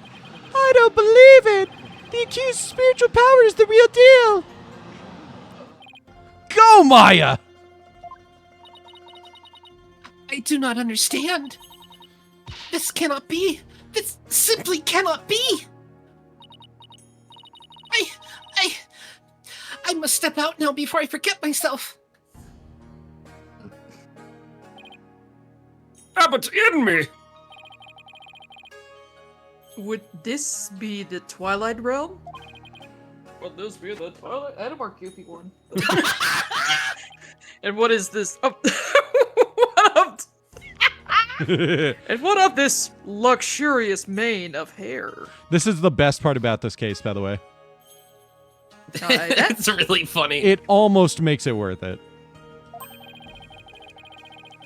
I don't believe it! The accused's spiritual power is the real deal! Go, Maya! I do not understand. This cannot be. This simply cannot be. I must step out now before I forget myself. Abbott, in me! Would this be the Twilight Realm? Would this be the Twilight? I had a more goofy one. And what is this? Oh, what of? And what of this luxurious mane of hair? This is the best part about this case, by the way. It's really funny. It almost makes it worth it.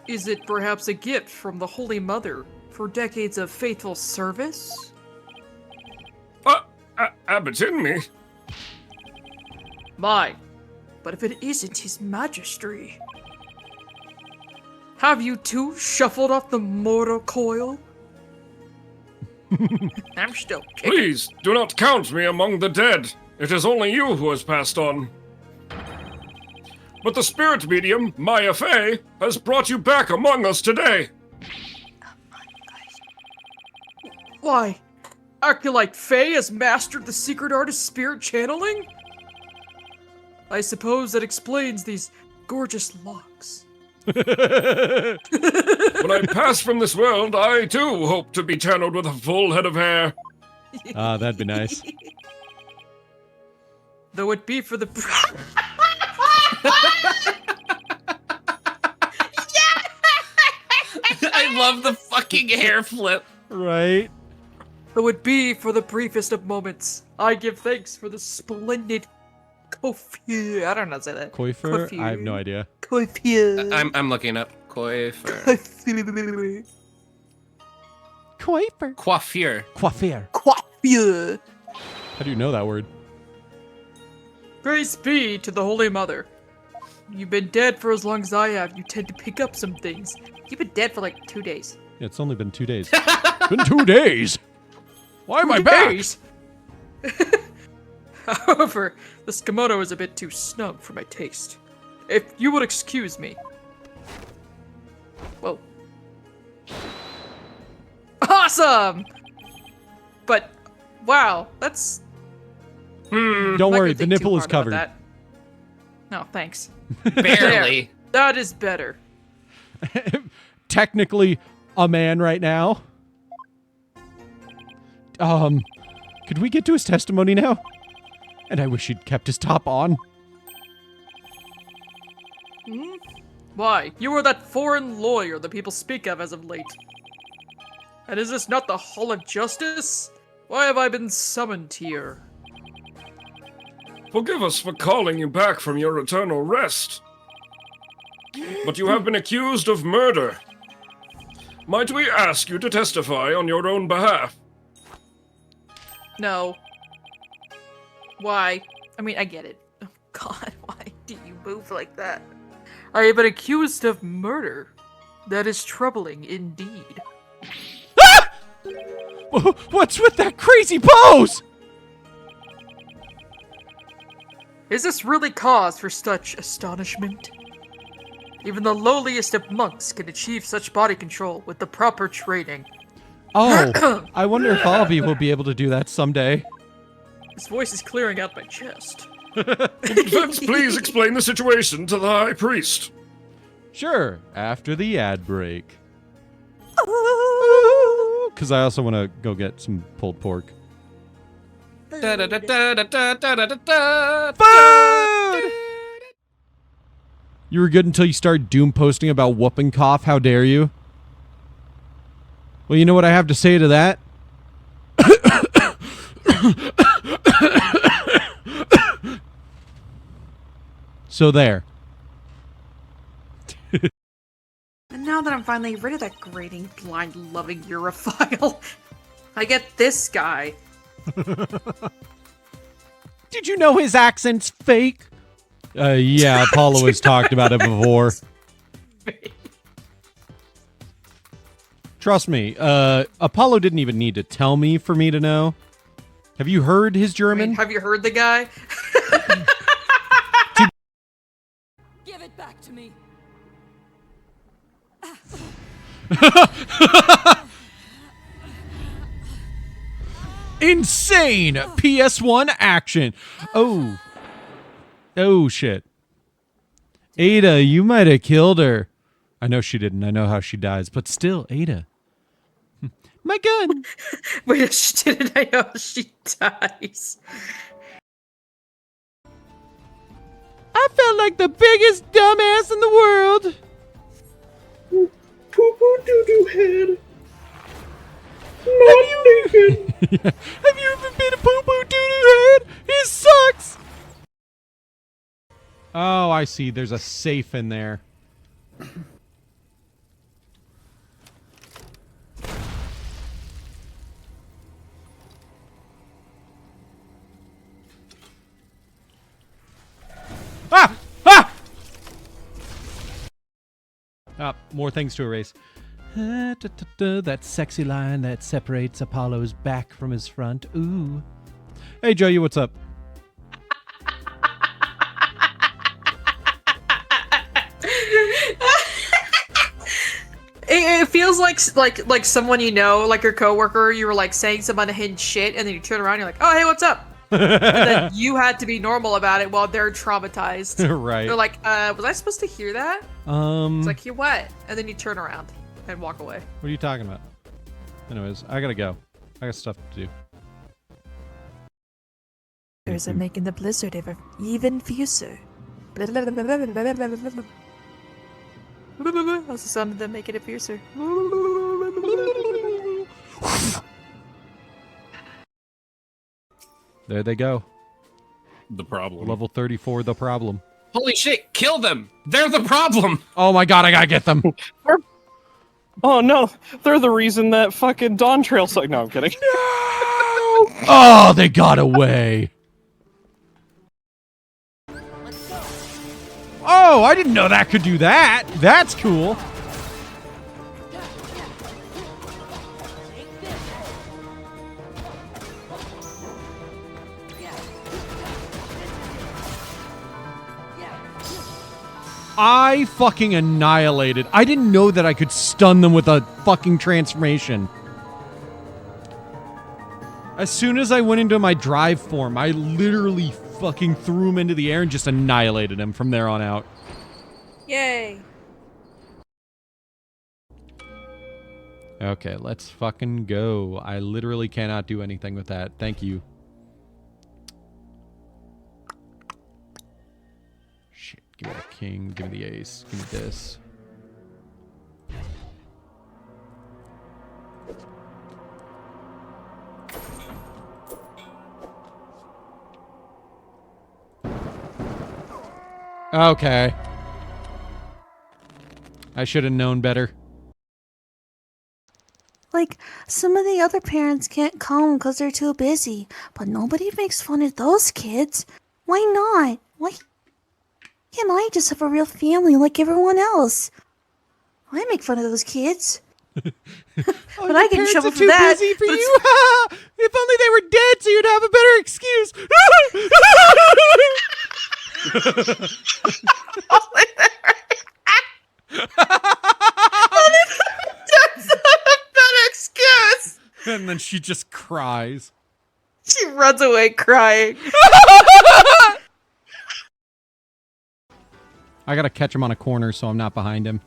Is it perhaps a gift from the Holy Mother for decades of faithful service? Abbot in me. My, but if it isn't his majesty. Have you two shuffled off the mortal coil? I'm still kicking. Please, do not count me among the dead. It is only you who has passed on. But the spirit medium, Maya Fey, has brought you back among us today. Why? Acolyte Faye has mastered the secret art of spirit channeling? I suppose that explains these gorgeous locks. When I pass from this world, I too hope to be channeled with a full head of hair. Ah, that'd be nice. Though it be for the... I love the fucking hair flip. Right? Though it be for the briefest of moments, I give thanks for the splendid coiffure. I don't know how to say that. Coiffure? I have no idea. Coiffure. I'm looking up coiffure. Coiffure. Coiffure. Coiffure. Coiffure. How do you know that word? Praise be to the Holy Mother. You've been dead for as long as I have. You tend to pick up some things. You've been dead for like 2 days. Yeah, it's only been 2 days. Been 2 days? Why am I back? However, this kimono is a bit too snug for my taste. If you would excuse me. Whoa. Awesome! But, wow, that's... Don't worry, the nipple is covered. No, thanks. Barely. There. That is better. Technically a man right now. Could we get to his testimony now? And I wish he'd kept his top on. Hmm? Why? You are that foreign lawyer that people speak of as of late. And is this not the Hall of Justice? Why have I been summoned here? Forgive us for calling you back from your eternal rest. But you have been accused of murder. Might we ask you to testify on your own behalf? No. Why? I mean, I get it. Oh God, why do you move like that? I have been accused of murder. That is troubling indeed. Ah! What's with that crazy pose? Is this really cause for such astonishment? Even the lowliest of monks can achieve such body control with the proper training. Oh, I wonder if Albie will be able to do that someday. His voice is clearing out my chest. Defense, please explain the situation to the High Priest. Sure, after the ad break. Because I also want to go get some pulled pork. Food! You were good until you started doom posting about whooping cough. How dare you? Well, you know what I have to say to that? So there. And now that I'm finally rid of that grating, blind, loving Europhile, I get this guy. Did you know his accent's fake? Yeah, Apollo has talked about it before. Trust me, Apollo didn't even need to tell me for me to know. Have you heard his German? I mean, have you heard the guy? Give it back to me. Insane PS1 action. Oh. Oh, shit. Ada, you might have killed her. I know she didn't. I know how she dies. But still, Ada. My gun! Wait, if she didn't, I know she dies. I felt like the biggest dumbass in the world! Poo-poo doo-doo head. Not naked. Have you ever been a poo-poo doo-doo head? He sucks! Oh, I see. There's a safe in there. Ah! Ah! Ah, more things to erase. That sexy line that separates Apollo's back from his front. Ooh. Hey, Joey, what's up? It feels like someone you know, like your coworker. You were like saying some unhinged shit, and then you turn around, you're like, "Oh, hey, what's up?" And then you had to be normal about it while they're traumatized. Right. They're like, was I supposed to hear that? It's like, hear what? And then you turn around and walk away. What are you talking about? Anyways, I gotta go. I got stuff to do. There's a making the blizzard ever even fiercer. That's the sound of them making it fiercer. There they go. The problem. Level 34, the problem. Holy shit, kill them! They're the problem! Oh my god, I gotta get them! Oh no, they're the reason that fucking Dawn Trail sucked. No, I'm kidding. Oh, they got away! Oh, I didn't know that could do that! That's cool! I fucking annihilated. I didn't know that I could stun them with a fucking transformation. As soon as I went into my drive form, I literally fucking threw him into the air and just annihilated him from there on out. Yay. Okay, let's fucking go. I literally cannot do anything with that. Thank you. Shit, give me the king, give me the ace, give me this. Okay. I should have known better. Like, some of the other parents can't come because they're too busy, but nobody makes fun of those kids. Why not? Why can't I just have a real family like everyone else? I make fun of those kids. But I get in trouble for that. Busy for you? If only they were dead so you'd have a better excuse. That's not a better excuse. And then she just cries. She runs away crying. I gotta catch him on a corner so I'm not behind him.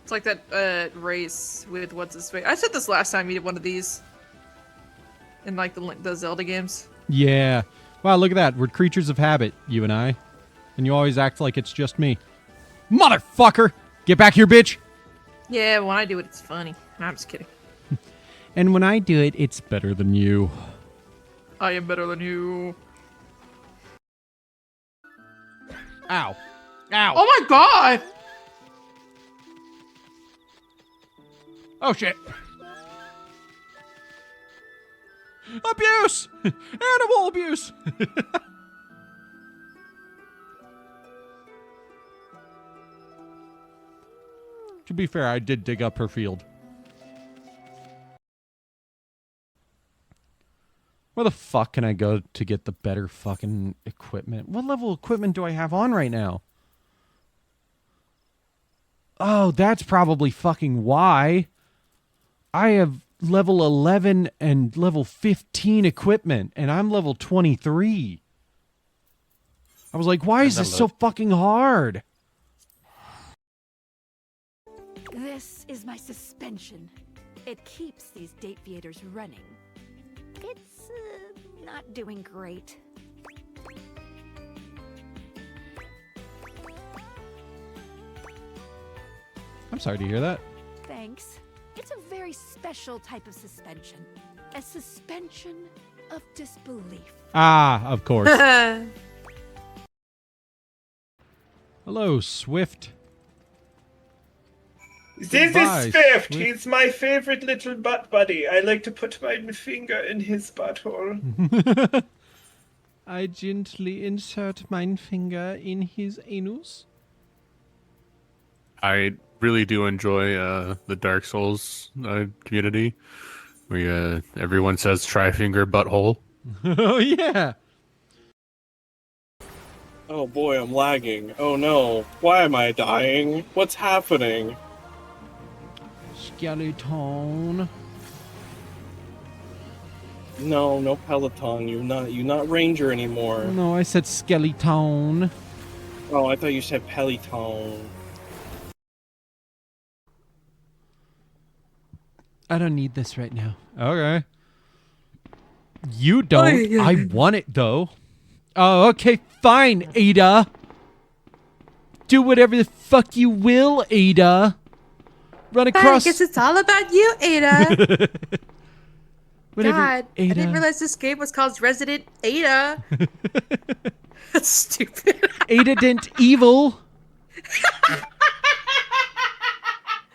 It's like that race with what's his face. I said this last time you did one of these in like the Zelda games. Yeah. Wow, look at that. We're creatures of habit, you and I. And you always act like it's just me. Motherfucker! Get back here, bitch! Yeah, when I do it, it's funny. No, I'm just kidding. And when I do it, it's better than you. I am better than you. Ow. Ow. Oh my god! Oh shit. Abuse! Animal abuse! To be fair, I did dig up her field. Where the fuck can I go to get the better fucking equipment? What level of equipment do I have on right now? Oh, that's probably fucking why. I have level 11 and level 15 equipment, and I'm level 23. I was like, why is this so fucking hard? This is my suspension. It keeps these date theaters running. It's not doing great. I'm sorry to hear that. Thanks. It's a very special type of suspension. A suspension of disbelief. Ah, of course. Hello, Swift. This Goodbye, is Swift. Swift. He's my favorite little butt buddy. I like to put my finger in his butthole. I gently insert my finger in his anus. I really do enjoy the Dark Souls community, where everyone says "try-finger butthole." Oh yeah. Oh boy, I'm lagging. Oh no. Why am I dying? What's happening? Skeleton. No, no Peloton. You're not Ranger anymore. No, I said skeleton. Oh, I thought you said Peloton. I don't need this right now. Okay. You don't. I want it though. Oh, okay, fine, Ada. Do whatever the fuck you will, Ada. Run across. I guess it's all about you, Ada. Whatever, God, Ada. I didn't realize this game was called Resident Ada. That's stupid. Ada didn't evil.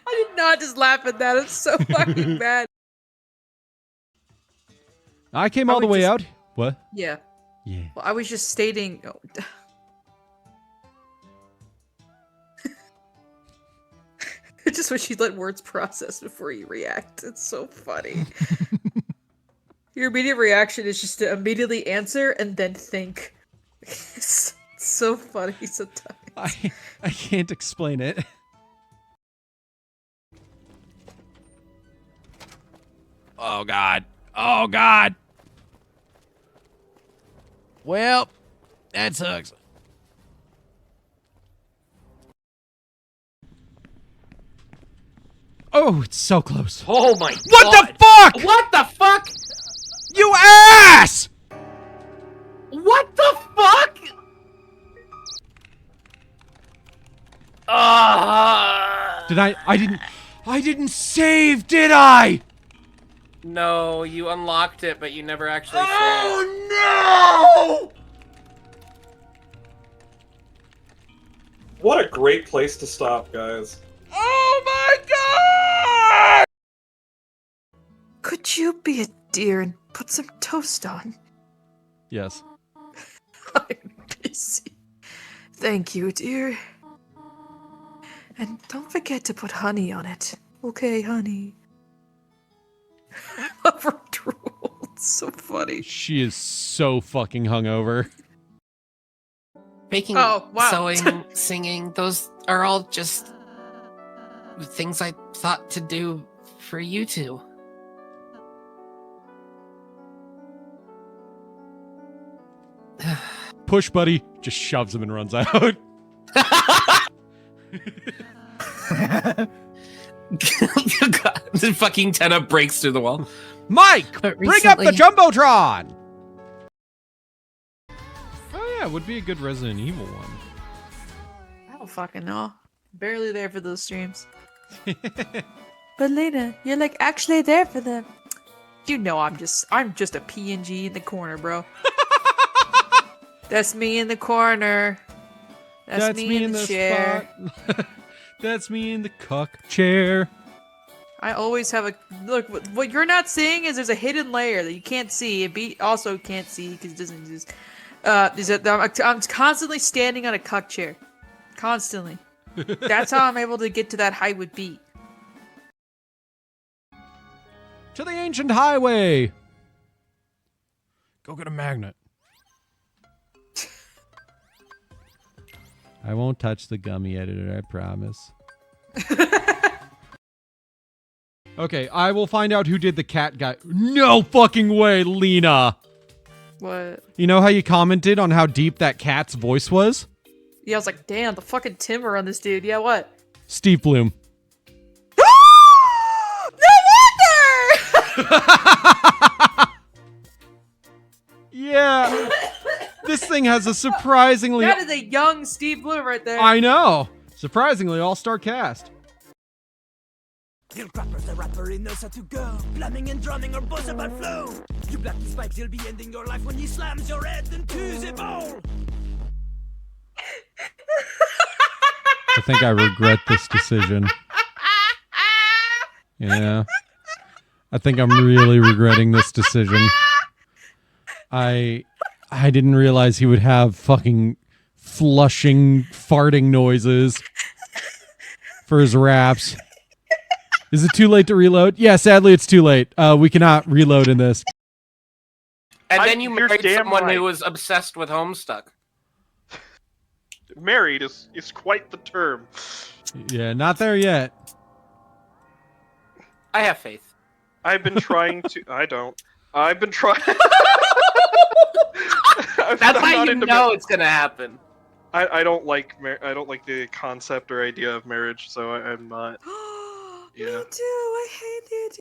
I did not just laugh at that. It's so fucking bad. I came all the way out. What? Yeah. Yeah. Well, I was just stating. Oh. I just wish you'd let words process before you react. It's so funny. Your immediate reaction is just to immediately answer and then think. It's so funny sometimes. I can't explain it. Oh God. Oh God. Well, that sucks. Oh, it's so close. Oh my God. What the fuck? What the fuck? You ass! What the fuck? Did I didn't save, did I? No, you unlocked it, but you never actually saved. Oh no! What a great place to stop, guys. Oh my God! Could you be a dear and put some toast on? Yes. I'm busy. Thank you, dear. And don't forget to put honey on it. Okay, honey. I love her drool. It's so funny. She is so fucking hungover. Baking, Oh, wow. sewing, singing, those are all just things I thought to do for you two. Push, buddy. Just shoves him and runs out. The fucking Tenna breaks through the wall. Mike, But bring up the recently- Jumbotron! Oh yeah, would be a good Resident Evil one. I don't fucking know. Barely there for those streams. But Lena, you're like actually there for them. You know I'm just a PNG in the corner, bro. That's me in the corner. That's me in the chair. spot. That's me in the cuck chair. I always have a look. What you're not seeing is there's a hidden layer that you can't see. And also can't see because it doesn't exist. I'm constantly standing on a cuck chair, constantly. That's how I'm able to get to that height with beat. To the ancient highway. Go get a magnet. I won't touch the gummy editor, I promise. Okay, I will find out who did the cat guy. No fucking way, Lena! What? You know how you commented on how deep that cat's voice was? Yeah, I was like, damn, the fucking timber on this dude. Yeah, what? Steve Bloom. No wonder! Yeah. This thing has a surprisingly... That is a young Steve Blue right there. I know. Surprisingly all-star cast. Real crapper's the rapper, he knows how to go. Plumbing and drumming or boss about flow. You black the spikes, he'll be ending your life when he slams your head into the bowl. I think I regret this decision. Yeah. I think I'm really regretting this decision. I didn't realize he would have fucking flushing, farting noises for his raps. Is it too late to reload? Yeah, sadly it's too late. We cannot reload in this. And then you you're married damn someone right. who was obsessed with Homestuck. Married is quite the term. Yeah, not there yet. I have faith. I've been trying to. I don't. I've been trying. That's how you know it's gonna happen. I don't like I don't like the concept or idea of marriage, so I'm not. Yeah. Me too. I hate the idea.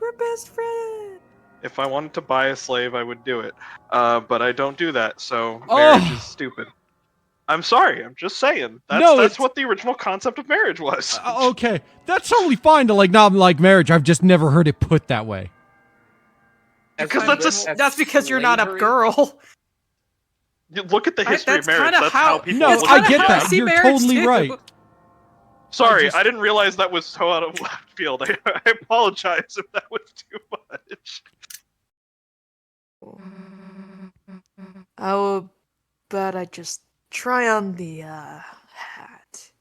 We're best friends. If I wanted to buy a slave, I would do it. But I don't do that, so marriage is stupid. I'm sorry. I'm just saying. That's what the original concept of marriage was. Okay, that's totally fine to not like marriage. I've just never heard it put that way. Because that's because you're not a girl. You look at the history of that's marriage. kinda That's how- how people. No, look I at get marriage. that. see You're marriage totally too. right. Sorry, I didn't realize that was so out of left field. I apologize if that was too much. How about I just try on the hat?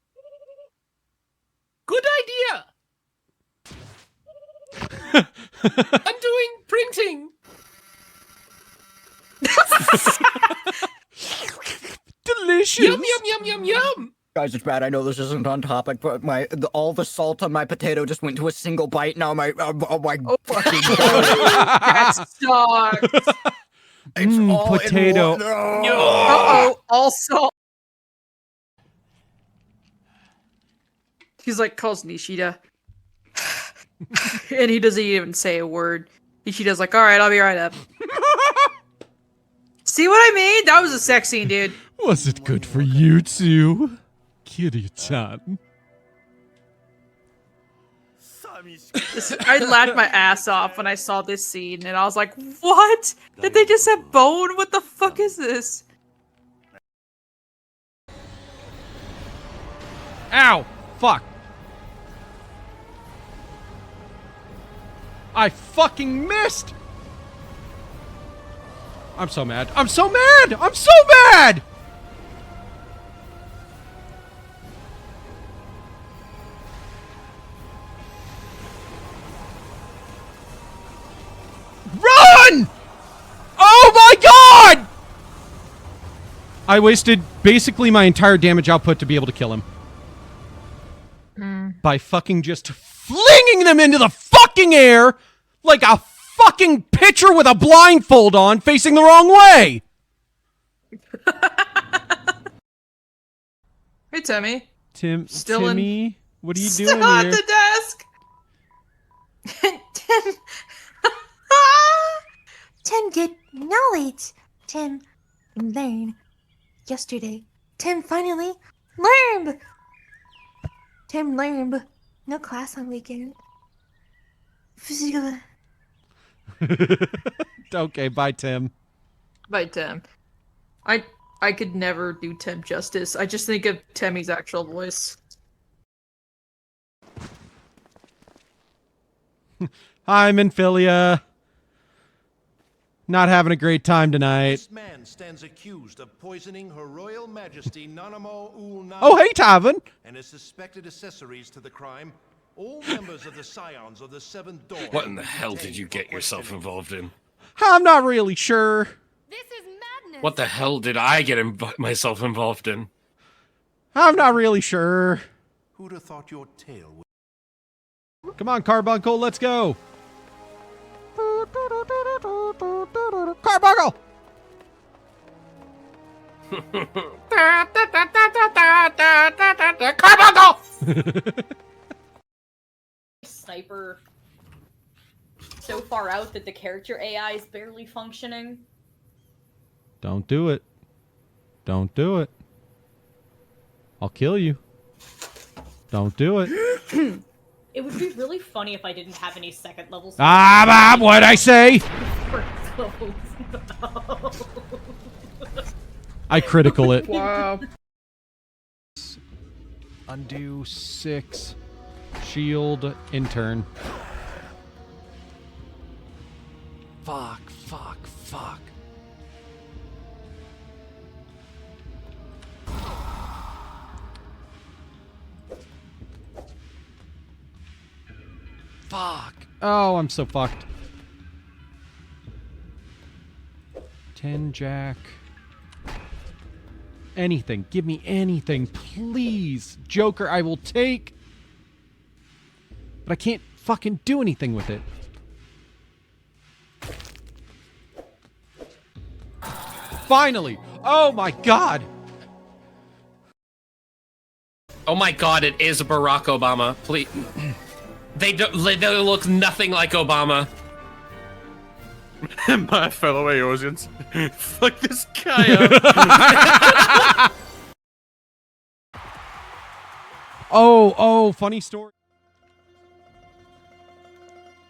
Good idea. Undoing printing. Delicious. Yum yum yum yum yum. Guys, it's bad. I know this isn't on topic, but all the salt on my potato just went to a single bite. Now my fucking That sucks. It's all potato. In one. Uh-oh, all salt. He's like, calls Nishida. And he doesn't even say a word. Nishida's like, alright, I'll be right up. See what I mean? That was a sex scene, dude. Was it good for you two? Kiryu-chan. I laughed my ass off when I saw this scene, and I was like, what? Did they just have bone? What the fuck is this? Ow! Fuck. I fucking missed! I'm so mad. I'm so mad! I'm so mad! Run! Oh my god! I wasted basically my entire damage output to be able to kill him. By fucking just flinging them into the fucking air like a fucking pitcher with a blindfold on facing the wrong way! Hey, Timmy. Timmy? What are you Still doing at here? the desk! Tim. Tim did knowledge. Tim learned yesterday. Tim finally learned. Tim learned. No class on weekend. Physical. Okay, bye, Tim. By Tim. I could never do Tim justice. I just think of Timmy's actual voice. Hi, Minfilia. Not having a great time tonight. This man stands accused of poisoning Her Royal Majesty Nanamo Ul Oh, hey, Tavin. and his suspected accessories to the crime. All members of the Scions of the Seventh Dawn. What in the hell did you get yourself involved in? I'm not really sure. What the hell did I get myself involved in? I'm not really sure. Who'd have thought your tale would... Come on, Carbuncle, let's go. Carbuncle! Carbuncle! Sniper. so far out that the character AI is barely functioning. Don't do it. Don't do it. I'll kill you. Don't do it. It would be really funny if I didn't have any second level. What'd I say? I critical it. Wow. Undo 6. Shield intern. Fuck. Fuck. Oh, I'm so fucked. 10 jack. Anything. Give me anything, please. Joker, I will take. But I can't fucking do anything with it. Finally! Oh my god! Oh my god, it is Barack Obama. Please. They look nothing like Obama. My fellow Aosians. Fuck this guy up. Oh, funny story.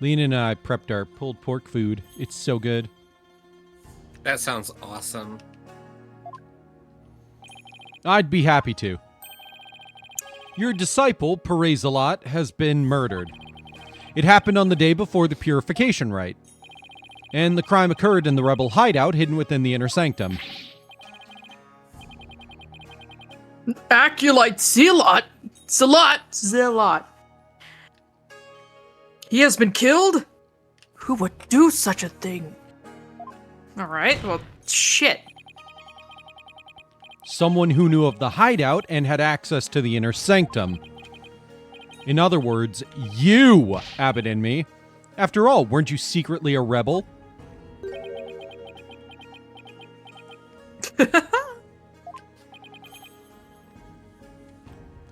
Lena and I prepped our pulled pork food. It's so good. That sounds awesome. I'd be happy to. Your disciple, Perez-a-lot, has been murdered. It happened on the day before the purification rite. And the crime occurred in the rebel hideout hidden within the inner sanctum. Acolyte Zealot. He has been killed? Who would do such a thing? Alright, well, shit. Someone who knew of the hideout and had access to the inner sanctum. In other words, you, Abbott and me. After all, weren't you secretly a rebel?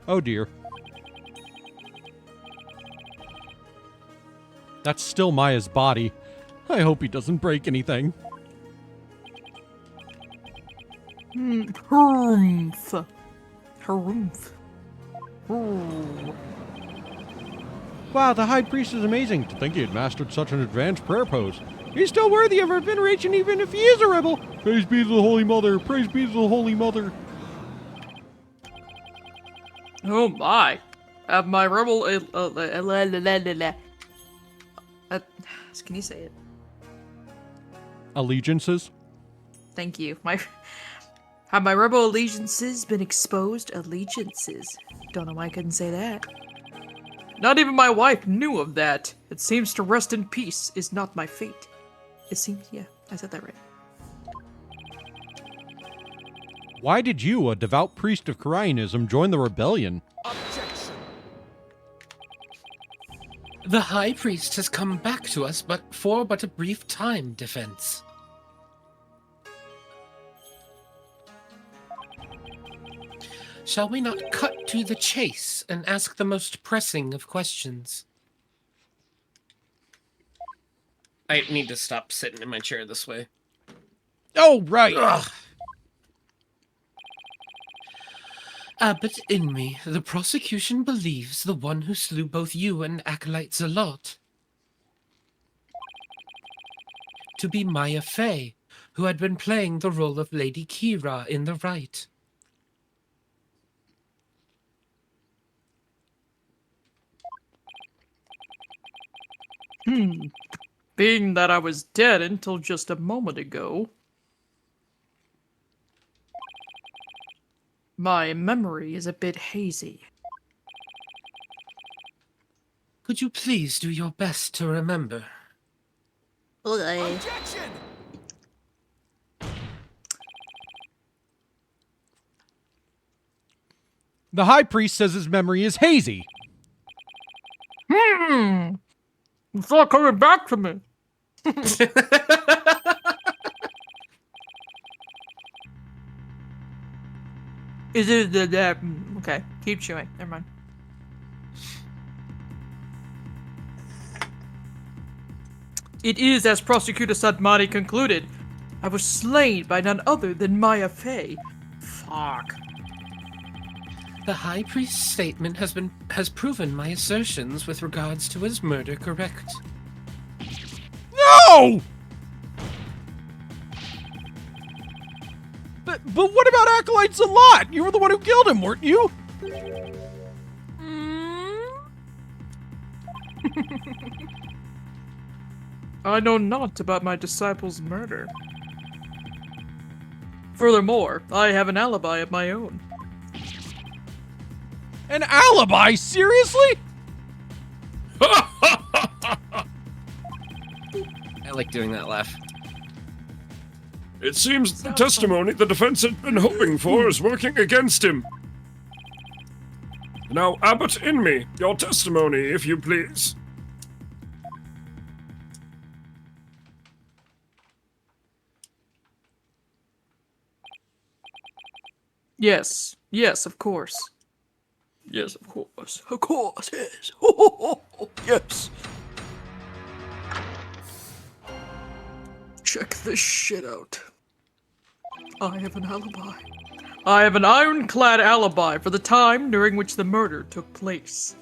Oh dear. That's still Maya's body. I hope he doesn't break anything. Harumph. Ooh. Wow, the High Priest is amazing. To think he had mastered such an advanced prayer pose. He's still worthy of our veneration even if he is a rebel. Praise be to the Holy Mother. Praise be to the Holy Mother. Oh my. My rebel... can you say it? Allegiances? Thank you. Have my rebel allegiances been exposed? Allegiances. Don't know why I couldn't say that. Not even my wife knew of that. It seems to rest in peace is not my fate. It seems, yeah, I said that right. Why did you, a devout priest of Koreanism, join the rebellion? Objection. The High Priest has come back to us for but a brief time, Defense. Shall we not cut to the chase and ask the most pressing of questions? I need to stop sitting in my chair this way. Oh, right! Ugh. Abbott Inme, the prosecution believes the one who slew both you and Acolyte Zealot to be Maya Fey, who had been playing the role of Lady Kira in the rite. Being that I was dead until just a moment ago, my memory is a bit hazy. Could you please do your best to remember? Objection! The High Priest says his memory is hazy. It's not coming back to me. Is it the okay, keep chewing. Never mind. It is as Prosecutor Sadmani concluded. I was slain by none other than Maya Fey. Fuck. The High Priest's statement has proven my assertions with regards to his murder correct. No! But what about Acolyte Zalat? You were the one who killed him, weren't you? I know not about my disciple's murder. Furthermore, I have an alibi of my own. An alibi? Seriously? I like doing that laugh. It seems the testimony the defense had been hoping for is working against him. Now, Abbot Inme, your testimony, if you please. Yes. Yes, of course. Yes, of course. Of course, yes. Yes. Check this shit out. I have an alibi. I have an ironclad alibi for the time during which the murder took place.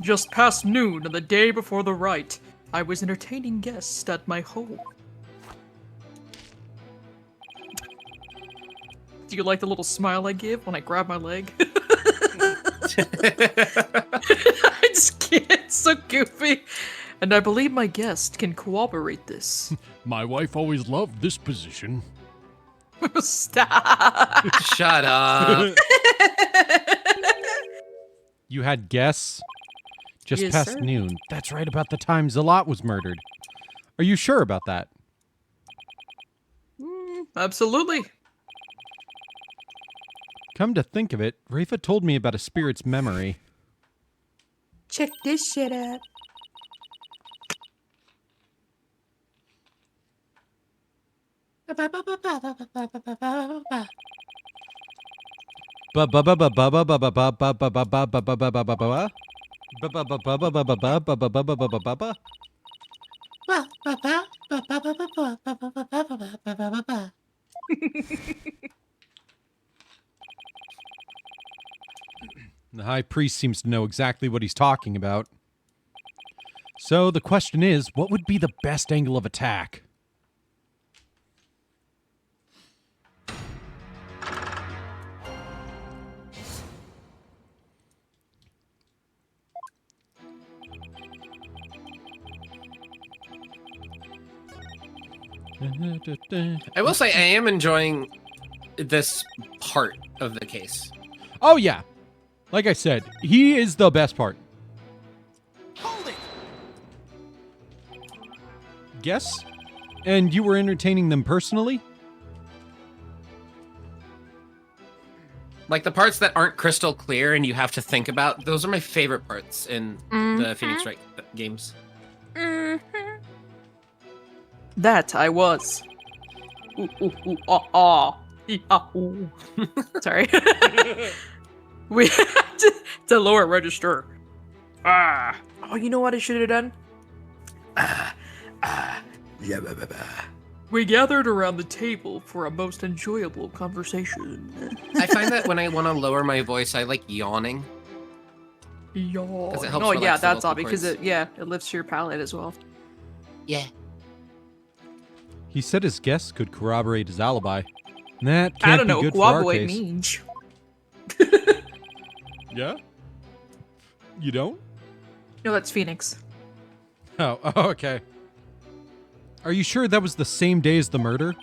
Just past noon on the day before the rite, I was entertaining guests at my home. Do you like the little smile I give when I grab my leg? I just can't. It's so goofy. And I believe my guest can corroborate this. My wife always loved this position. Stop. Shut up. You had guests? Just Yes, past sir. noon. That's right about the time Zalat was murdered. Are you sure about that? Absolutely. Come to think of it, Rafa told me about a spirit's memory. Check this shit out. The High Priest seems to know exactly what he's talking about. So the question is, what would be the best angle of attack? I will say I am enjoying this part of the case. Oh yeah. Like I said, he is the best part. Hold it! Yes? And you were entertaining them personally? Like the parts that aren't crystal clear and you have to think about, those are my favorite parts in the Phoenix Wright games. That I was. Ooh, ooh, ooh, ah, ah. Ah, ooh. Sorry. We had to lower register. Ah. Oh, you know what I should have done? We gathered around the table for a most enjoyable conversation. I find that when I want to lower my voice, I like yawning. Yawn. 'Cause it helps Oh relax yeah, the that's vocal all because cords. it lifts your palate as well. Yeah. He said his guests could corroborate his alibi. That can't I don't be know good what for our corroborate case. means. Yeah? You don't? No, that's Phoenix. Oh, okay. Are you sure that was the same day as the murder?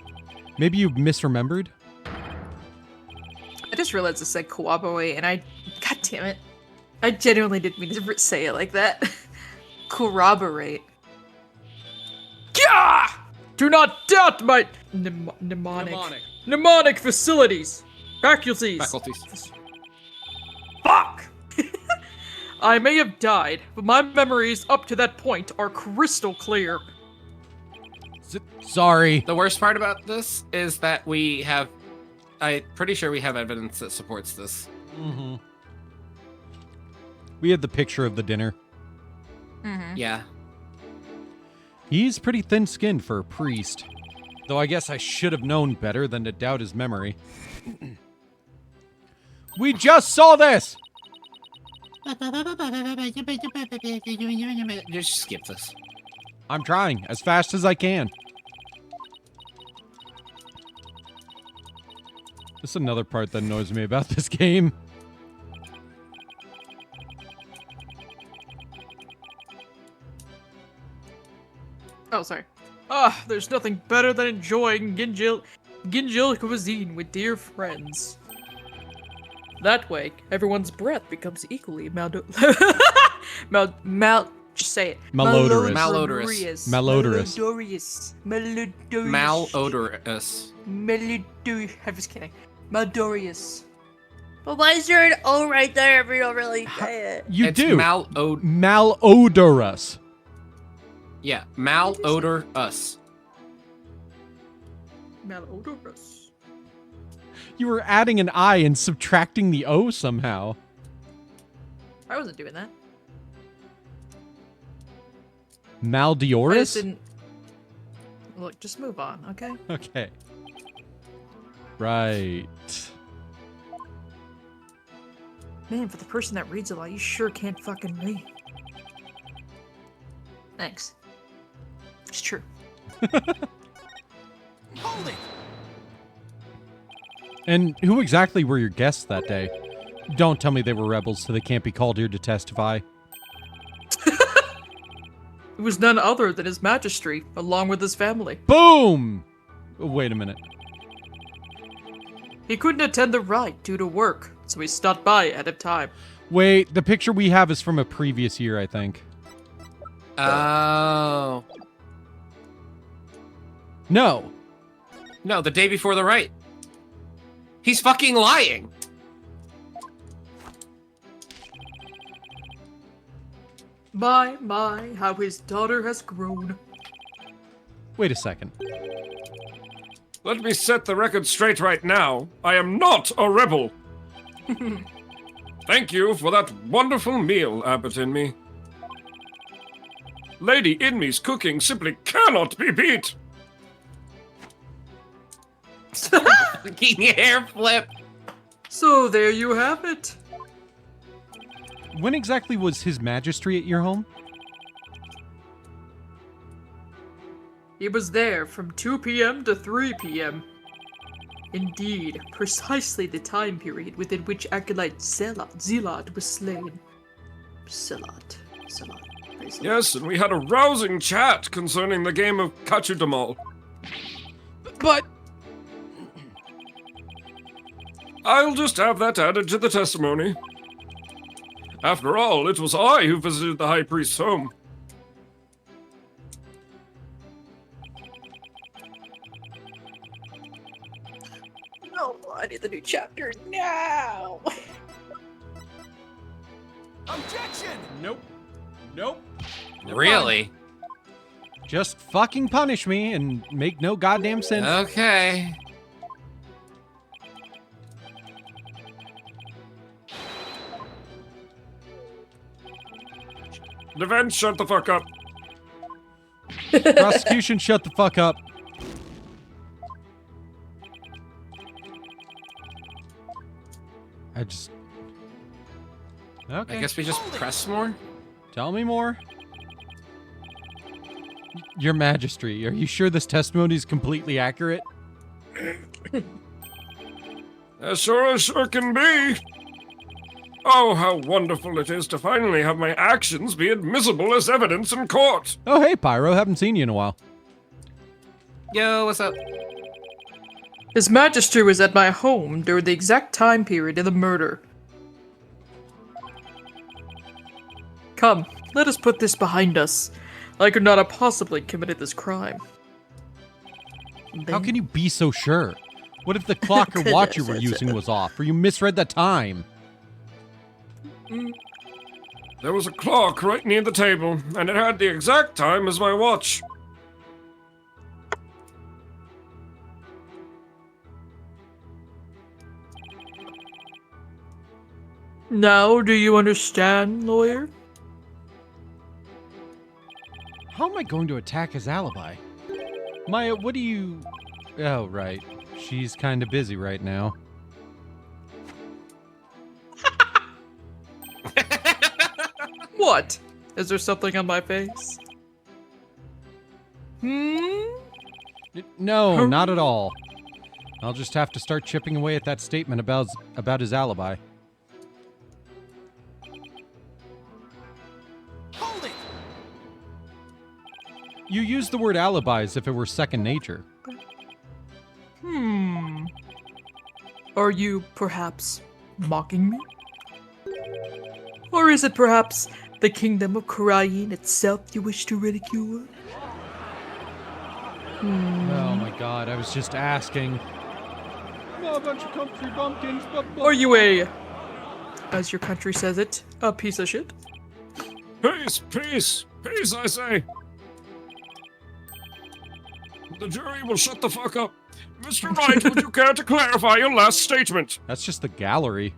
Maybe you misremembered? I just realized it said corroborate, and God damn it. I genuinely didn't mean to say it like that. Corroborate. Gah! Do not doubt my mnemonic facilities. Faculties. Fuck! I may have died, but my memories up to that point are crystal clear. Sorry. The worst part about this is that I'm pretty sure we have evidence that supports this. Mm-hmm. We had the picture of the dinner. Mm-hmm. Yeah. He's pretty thin-skinned for a priest. Though I guess I should have known better than to doubt his memory. We just saw this! Just skip this. I'm trying, as fast as I can. This is another part that annoys me about this game. Oh, sorry. Ah, there's nothing better than enjoying Ginjil cuisine with dear friends. That way, everyone's breath becomes equally just say it. Malodorous. Malodorous. Malodorous. Malodorous. I'm just kidding. Malodorous. But why is there an O right there if you don't really say it? You It's do. malodorous. Malodorous. Yeah, malodorous. Malodorous. You were adding an I and subtracting the O somehow. I wasn't doing that. I just Maldioris? didn't... Look, just move on, okay? Okay. Right. Man, for the person that reads a lot, you sure can't fucking read. Thanks. It's true. Hold it! And who exactly were your guests that day? Don't tell me they were rebels, so they can't be called here to testify. It was none other than his majesty, along with his family. Boom! Wait a minute. He couldn't attend the rite due to work, so he stopped by ahead of time. Wait, the picture we have is from a previous year, I think. Oh. No. No, the day before the rite. He's fucking lying. My, how his daughter has grown. Wait a second. Let me set the record straight right now. I am not a rebel. Thank you for that wonderful meal, Abbot Inme. Lady Inme's cooking simply cannot be beat. Fucking hair flip. So there you have it. When exactly was His Majesty at your home? He was there from 2 p.m. to 3 p.m. Indeed, precisely the time period within which acolyte Zealot was slain. Zealot. Yes, and we had a rousing chat concerning the game of Kachudamal. But... I'll just have that added to the testimony. After all, it was I who visited the High Priest's home. No, I need the new chapter now. Objection! Nope. Nope. Really? Just fucking punish me and make no goddamn sense. Okay. Defense, shut the fuck up. Prosecution, shut the fuck up. I just... Okay. I guess we just press more? Tell me more. Your Majesty, are you sure this testimony is completely accurate? As sure can be. Oh, how wonderful it is to finally have my actions be admissible as evidence in court. Oh, hey, Pyro. Haven't seen you in a while. Yo, what's up? His Majesty was at my home during the exact time period of the murder. Come, let us put this behind us. I could not have possibly committed this crime. How can you be so sure? What if the clock or watch you were using was off, or you misread the time? There was a clock right near the table, and it had the exact time as my watch. Now, do you understand, lawyer? How am I going to attack his alibi? Maya, what do you... Oh, right. She's kind of busy right now. What? Is there something on my face? No, not at all. I'll just have to start chipping away at that statement about his alibi. Hold it! You use the word alibi as if it were second nature. Are you perhaps mocking me? Or is it perhaps the kingdom of Karayin itself you wish to ridicule? Oh my god, I was just asking. A bunch of country bumpkins, Are you a, as your country says it, a piece of shit? Peace, peace, peace, I say. The jury will shut the fuck up. Mr. Wright, would you care to clarify your last statement? That's just the gallery.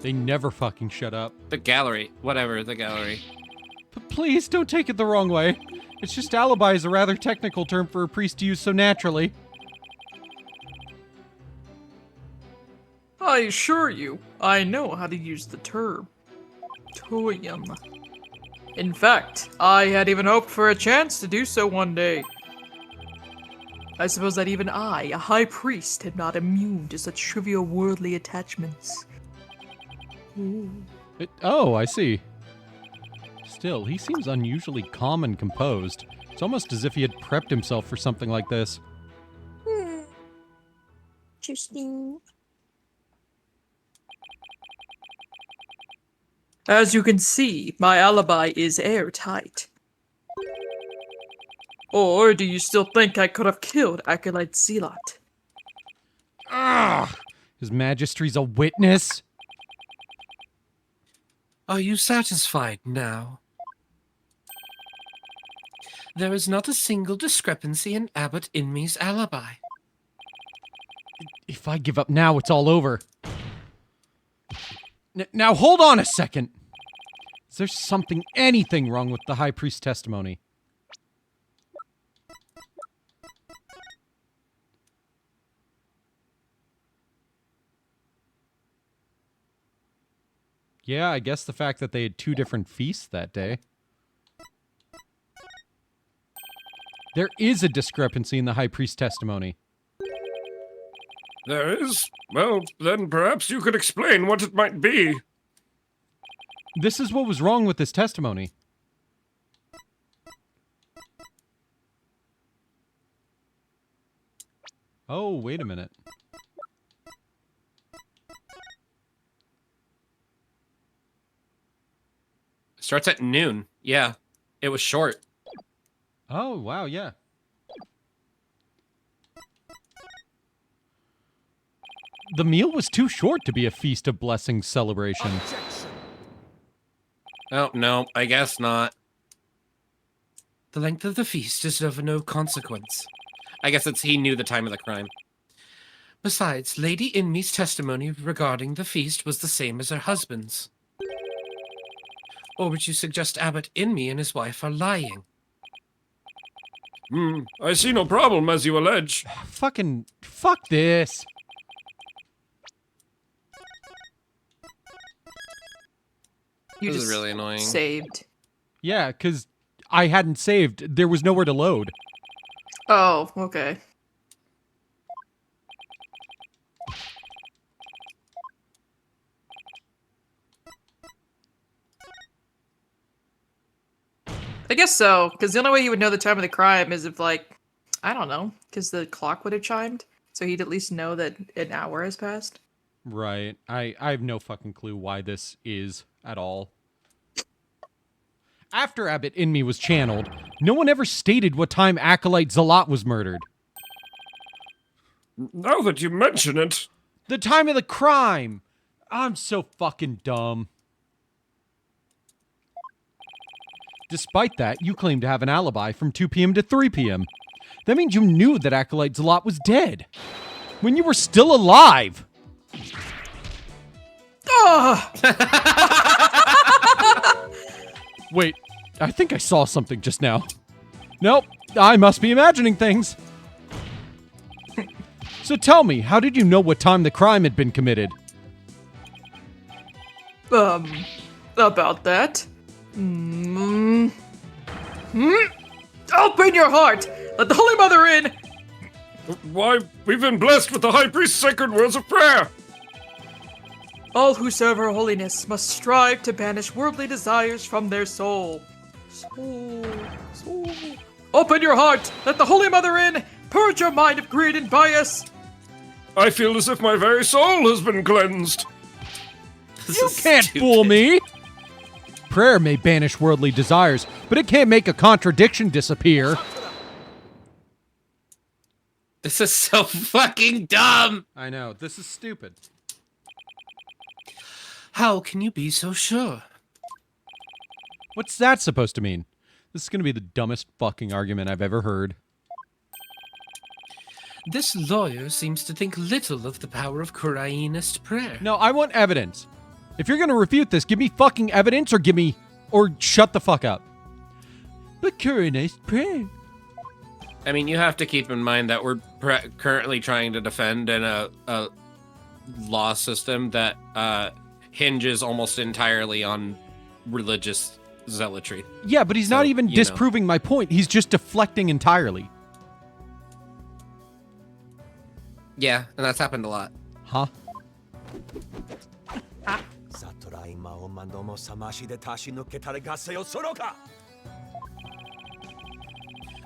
They never fucking shut up. The gallery. Whatever, the gallery. Please, don't take it the wrong way. It's just alibi is a rather technical term for a priest to use so naturally. I assure you, I know how to use the term. Toyum. In fact, I had even hoped for a chance to do so one day. I suppose that even I, a high priest, am not immune to such trivial worldly attachments. Oh, I see. Still, he seems unusually calm and composed. It's almost as if he had prepped himself for something like this. Interesting. As you can see, my alibi is airtight. Or do you still think I could have killed Acolyte Zealot? Ah! His Majesty's a witness? Are you satisfied now? There is not a single discrepancy in Abbot Inme's alibi. If I give up now, it's all over. Now hold on a second. Is there anything wrong with the High Priest testimony? Yeah, I guess the fact that they had 2 different feasts that day. There is a discrepancy in the High Priest testimony. There is? Well, then perhaps you could explain what it might be. This is what was wrong with this testimony. Oh, wait a minute. Starts at noon. Yeah, it was short. Oh, wow, yeah. The meal was too short to be a Feast of Blessings celebration. Oh, no, I guess not. The length of the feast is of no consequence. I guess he knew the time of the crime. Besides, Lady Inme's testimony regarding the feast was the same as her husband's. Or would you suggest Abbot Inme and his wife are lying? I see no problem, as you allege. Fuck this. You This just is really annoying. saved. Yeah, because I hadn't saved. There was nowhere to load. Oh, okay. I guess so, because the only way you would know the time of the crime is if, like, I don't know, because the clock would have chimed, so he'd at least know that an hour has passed. Right. I have no fucking clue why this is at all. After Abbot Inme was channeled, no one ever stated what time Acolyte Zealot was murdered. Now that you mention it... The time of the crime! I'm so fucking dumb. Despite that, you claim to have an alibi from 2 p.m. to 3 p.m. That means you knew that Acolyte Zealot was dead. When you were still alive! Oh! Wait, I think I saw something just now. Nope, I must be imagining things. So tell me, how did you know what time the crime had been committed? About that. Open your heart! Let the Holy Mother in! Why, we've been blessed with the High Priest's sacred words of prayer! All who serve her holiness must strive to banish worldly desires from their soul. Soul. Open your heart! Let the Holy Mother in! Purge your mind of greed and bias! I feel as if my very soul has been cleansed. You can't fool me! Prayer may banish worldly desires, but it can't make a contradiction disappear. This is so fucking dumb! I know, this is stupid. How can you be so sure? What's that supposed to mean? This is gonna be the dumbest fucking argument I've ever heard. This lawyer seems to think little of the power of Kurainist prayer. No, I want evidence. If you're gonna refute this, give me fucking evidence or shut the fuck up. But Kurainist prayer. I mean, you have to keep in mind that we're currently trying to defend in a law system that hinges almost entirely on religious zealotry. Yeah, but he's not even disproving my point. He's just deflecting entirely. Yeah, and that's happened a lot. Huh?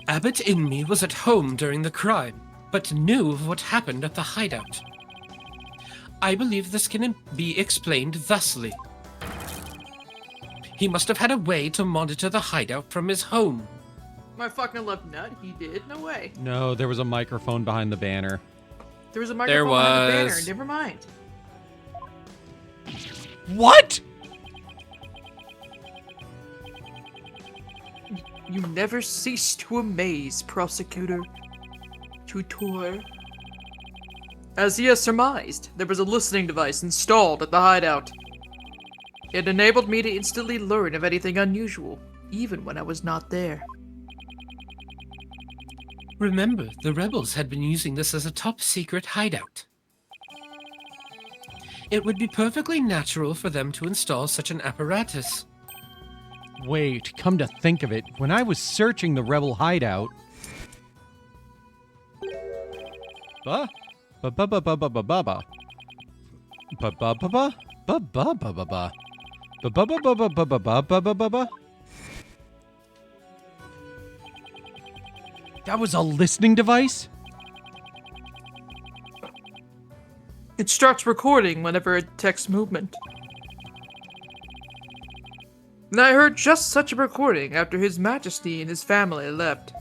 Abbot Inmi was at home during the crime, but knew of what happened at the hideout. I believe this can be explained thusly. He must have had a way to monitor the hideout from his home. My fucking left nut, he did? No way. No, there was a microphone behind the banner. There was a microphone behind the banner, never mind. What? You never cease to amaze, prosecutor. Tutor. As he has surmised, there was a listening device installed at the hideout. It enabled me to instantly learn of anything unusual, even when I was not there. Remember, the rebels had been using this as a top-secret hideout. It would be perfectly natural for them to install such an apparatus. Wait, come to think of it, when I was searching the rebel hideout... That was a listening device? It starts recording whenever it detects movement. And I heard just such a recording after His Majesty and his family left.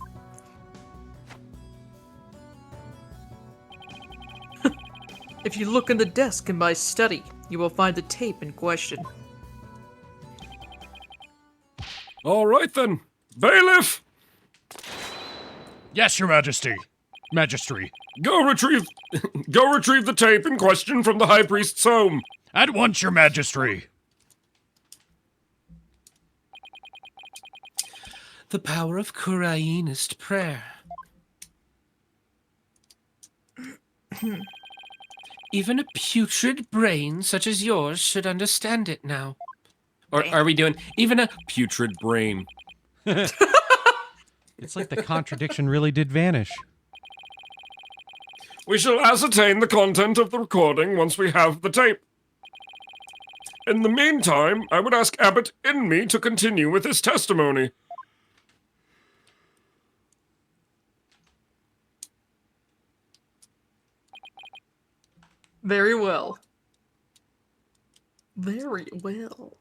If you look in the desk in my study, you will find the tape in question. All right then, bailiff. Yes, Your Majesty. Magistry. Go retrieve the tape in question from the High Priest's home. At once, Your Magistry. The power of Kurainist prayer. Even a putrid brain such as yours should understand it now. Or are we doing even a putrid brain? It's like the contradiction really did vanish. We shall ascertain the content of the recording once we have the tape. In the meantime, I would ask Abbot Inmi to continue with his testimony. Very well. Very well.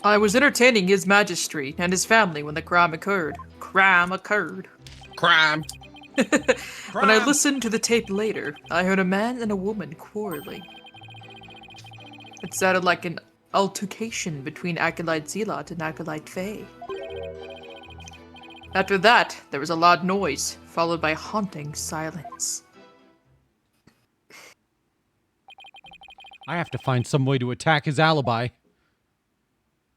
I was entertaining His Majesty and his family when the crime occurred. Crime. When I listened to the tape later, I heard a man and a woman quarreling. It sounded like an altercation between Acolyte Zealot and Acolyte Faye. After that, there was a loud noise, followed by haunting silence. I have to find some way to attack his alibi.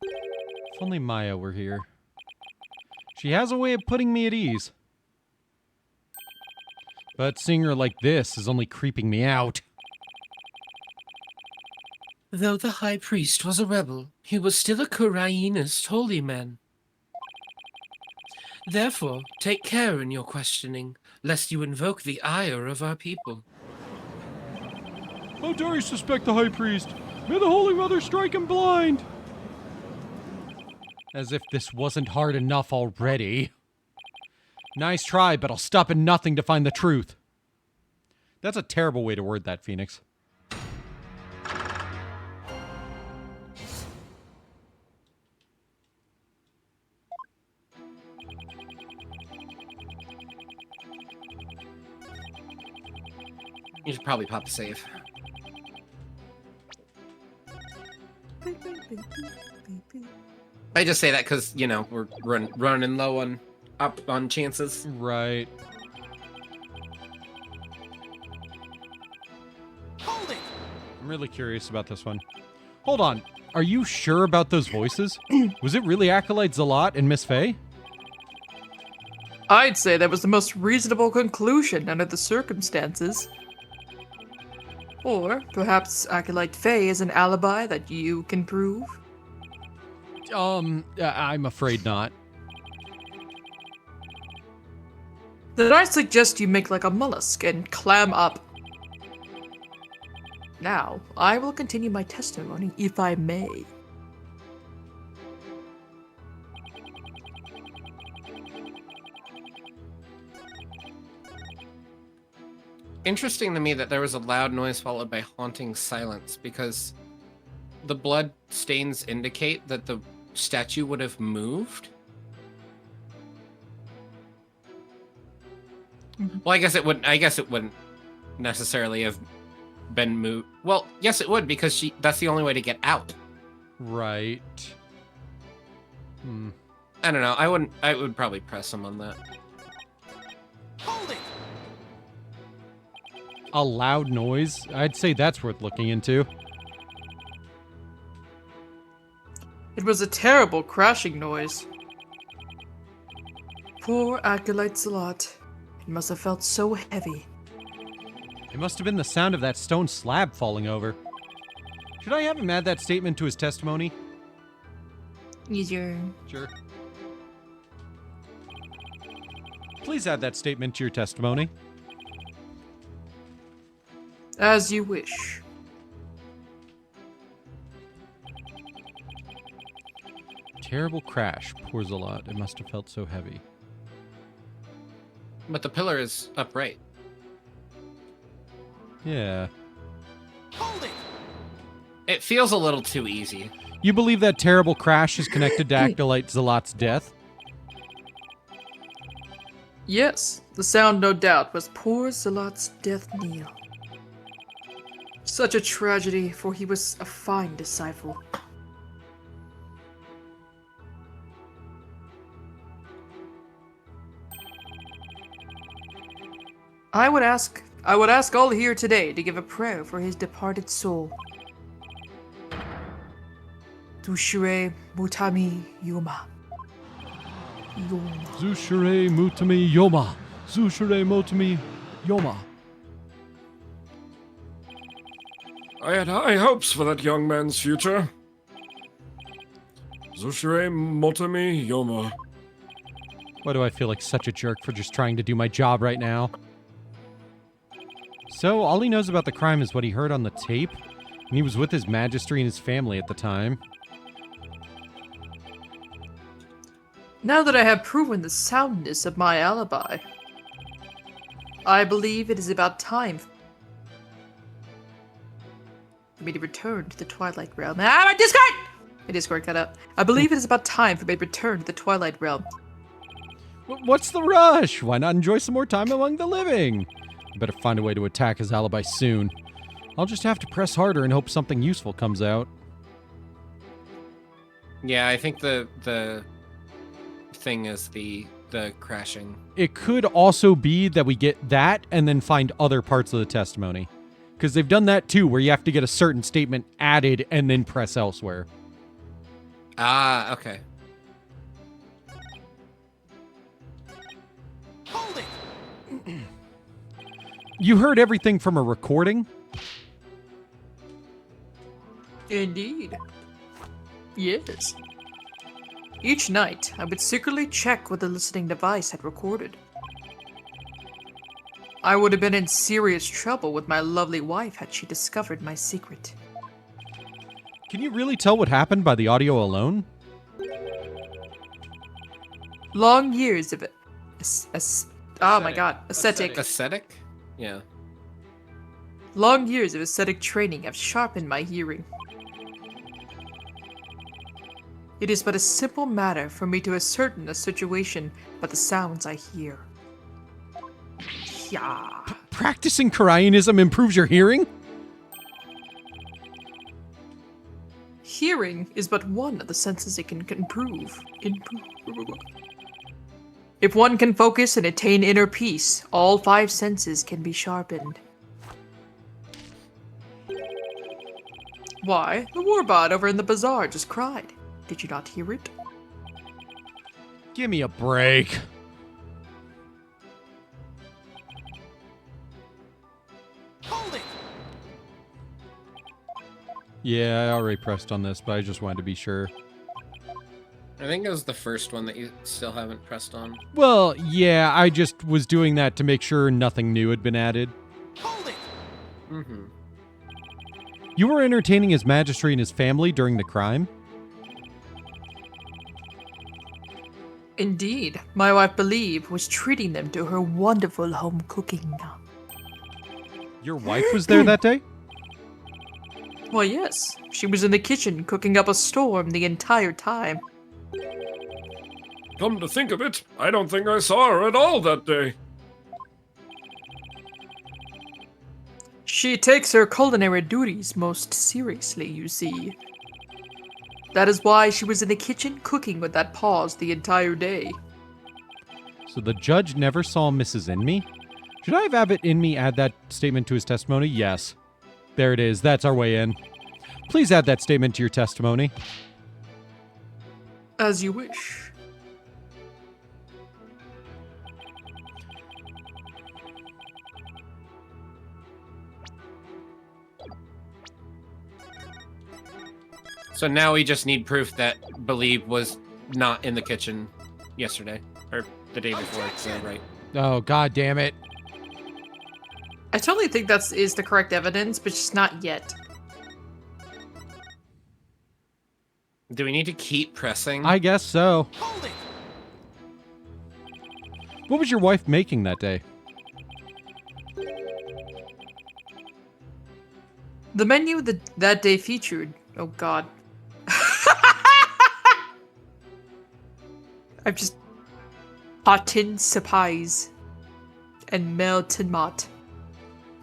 If only Maya were here. She has a way of putting me at ease. But seeing her like this is only creeping me out. Though the High Priest was a rebel, he was still a Kurainist holy man. Therefore, take care in your questioning, lest you invoke the ire of our people. How dare you suspect the High Priest? May the Holy Mother strike him blind! As if this wasn't hard enough already. Nice try, but I'll stop at nothing to find the truth. That's a terrible way to word that, Phoenix. You should probably pop the save. I just say that because, you know, we're running low on chances. Right. Hold it! I'm really curious about this one. Hold on. Are you sure about those voices? Was it really Acolyte Zalot and Miss Faye? I'd say that was the most reasonable conclusion under the circumstances. Or perhaps Acolyte Faye is an alibi that you can prove? I'm afraid not. Then I suggest you make like a mollusk and clam up. Now, I will continue my testimony, if I may. Interesting to me that there was a loud noise followed by haunting silence, because the blood stains indicate that the statue would have moved. Well, I guess it wouldn't necessarily have been moved. Well, yes, it would, because that's the only way to get out. Right. I don't know. I would probably press him on that. Hold it! A loud noise? I'd say that's worth looking into. It was a terrible crashing noise. Poor Acolyte Zalot. It must have felt so heavy. It must have been the sound of that stone slab falling over. Should I have him add that statement to his testimony? Easier. Sure. Please add that statement to your testimony. As you wish. Terrible crash. Poor Zalot. It must have felt so heavy. But the pillar is upright. Yeah. Hold it! It feels a little too easy. You believe that terrible crash is connected to Acolyte Zalot's death? Yes, the sound no doubt was poor Zalot's death knell. Such a tragedy, for he was a fine disciple. I would ask all here today to give a prayer for his departed soul. Zushure Mutami Yoma. Zushure Mutami Yoma. Zushure Mutami Yoma. I had high hopes for that young man's future. Zushure Motami Yoma. Why do I feel like such a jerk for just trying to do my job right now? So, all he knows about the crime is what he heard on the tape, and he was with his magistry and his family at the time. Now that I have proven the soundness of my alibi, I believe it is about time for me to return to the Twilight Realm. Ah, my Discord! My Discord cut out. I believe it is about time for me to return to the Twilight Realm. What's the rush? Why not enjoy some more time among the living? I better find a way to attack his alibi soon. I'll just have to press harder and hope something useful comes out. Yeah, I think the thing is the crashing. It could also be that we get that and then find other parts of the testimony. Because they've done that too, where you have to get a certain statement added and then press elsewhere. Ah, okay. Hold it! You heard everything from a recording? Indeed. Yes. Each night, I would secretly check what the listening device had recorded. I would have been in serious trouble with my lovely wife had she discovered my secret. Can you really tell what happened by the audio alone? Long years of it. Oh my god, ascetic. Ascetic? Yeah. Long years of ascetic training have sharpened my hearing. It is but a simple matter for me to ascertain a situation by the sounds I hear. Yeah. Practicing Koreanism improves your hearing? Hearing is but one of the senses it can improve. If one can focus and attain inner peace, all 5 senses can be sharpened. Why, the warbot over in the bazaar just cried. Did you not hear it? Give me a break. Hold it! Yeah, I already pressed on this, but I just wanted to be sure. I think it was the first one that you still haven't pressed on. Well, yeah, I just was doing that to make sure nothing new had been added. Hold it! Mm-hmm. You were entertaining His Majesty and his family during the crime? Indeed, my wife Believe was treating them to her wonderful home cooking. Your wife was there that day? Well, yes. She was in the kitchen cooking up a storm the entire time. Come to think of it, I don't think I saw her at all that day. She takes her culinary duties most seriously, you see. That is why she was in the kitchen cooking with that pause the entire day. So the judge never saw Mrs. Inme? Should I have Abbott Inme add that statement to his testimony? Yes. There it is. That's our way in. Please add that statement to your testimony. As you wish. So now we just need proof that Believe was not in the kitchen yesterday. Or the day before, right? Oh, god damn it. I totally think that is the correct evidence, but just not yet. Do we need to keep pressing? I guess so. Hold it! What was your wife making that day? The menu that day featured... Oh god. I've just... Hotin surprise. And melted mott.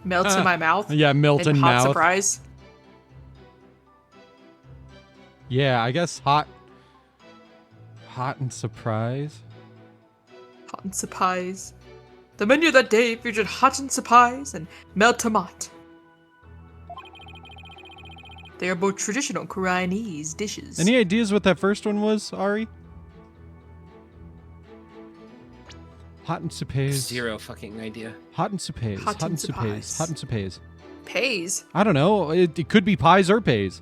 Melts in my mouth. Yeah, melt in and mouth. Hot surprise. Yeah, I guess hot and surprise. Hot and surprise. The menu that day featured hot and surprise and melt tomat. They are both traditional Koreanese dishes. Any ideas what that first one was, Ari? Hot and surprise. Zero fucking idea. Hot and surprise. Hot and surprise. Hot and surprise. Pays. I don't know. It could be pies or pays.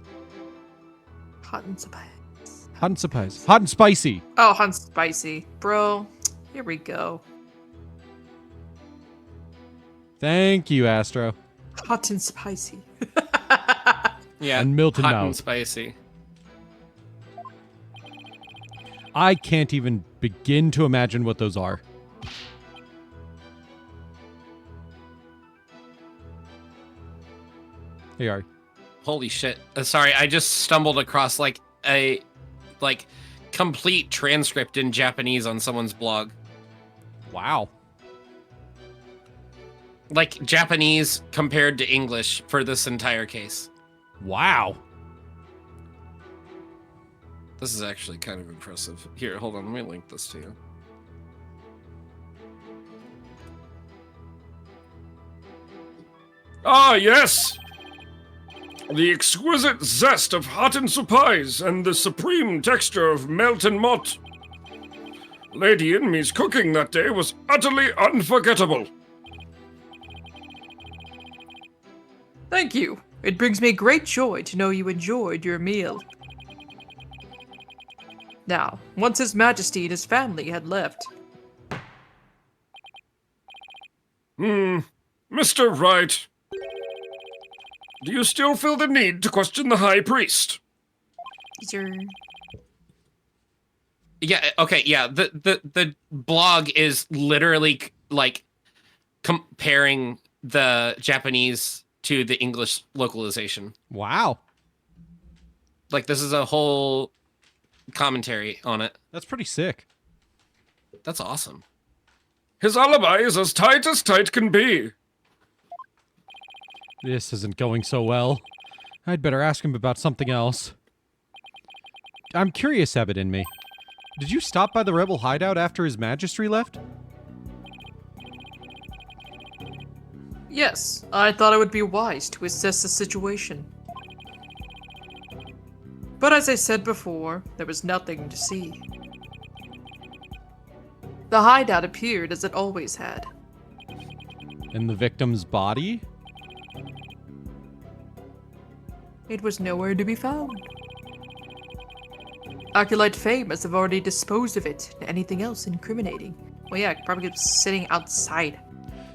Hot and surprise. Hot and surprise. Hot and spicy. Oh, hot and spicy. Bro, here we go. Thank you, Astro. Hot and spicy. Yeah, and Milton hot mouth. and spicy. I can't even begin to imagine what those are. Hey, Ari. Holy shit. Sorry, I just stumbled across like a complete transcript in Japanese on someone's blog. Wow. Like Japanese compared to English for this entire case. Wow. This is actually kind of impressive. Here, hold on, let me link this to you. Ah, yes! The exquisite zest of hot and suppies and the supreme texture of melt and mott. Lady Inme's cooking that day was utterly unforgettable. Thank you. It brings me great joy to know you enjoyed your meal. Now, once His Majesty and his family had left. Mr. Wright. Do you still feel the need to question the High Priest? Yeah, okay, yeah. The blog is literally like comparing the Japanese to the English localization. Wow. Like this is a whole commentary on it. That's pretty sick. That's awesome. His alibi is as tight can be. This isn't going so well. I'd better ask him about something else. I'm curious, Abbott in me. Did you stop by the rebel hideout after His Majesty left? Yes, I thought it would be wise to assess the situation. But as I said before, there was nothing to see. The hideout appeared as it always had. And the victim's body? It was nowhere to be found. Acolyte Faye must have already disposed of it to anything else incriminating. Well, yeah, probably sitting outside.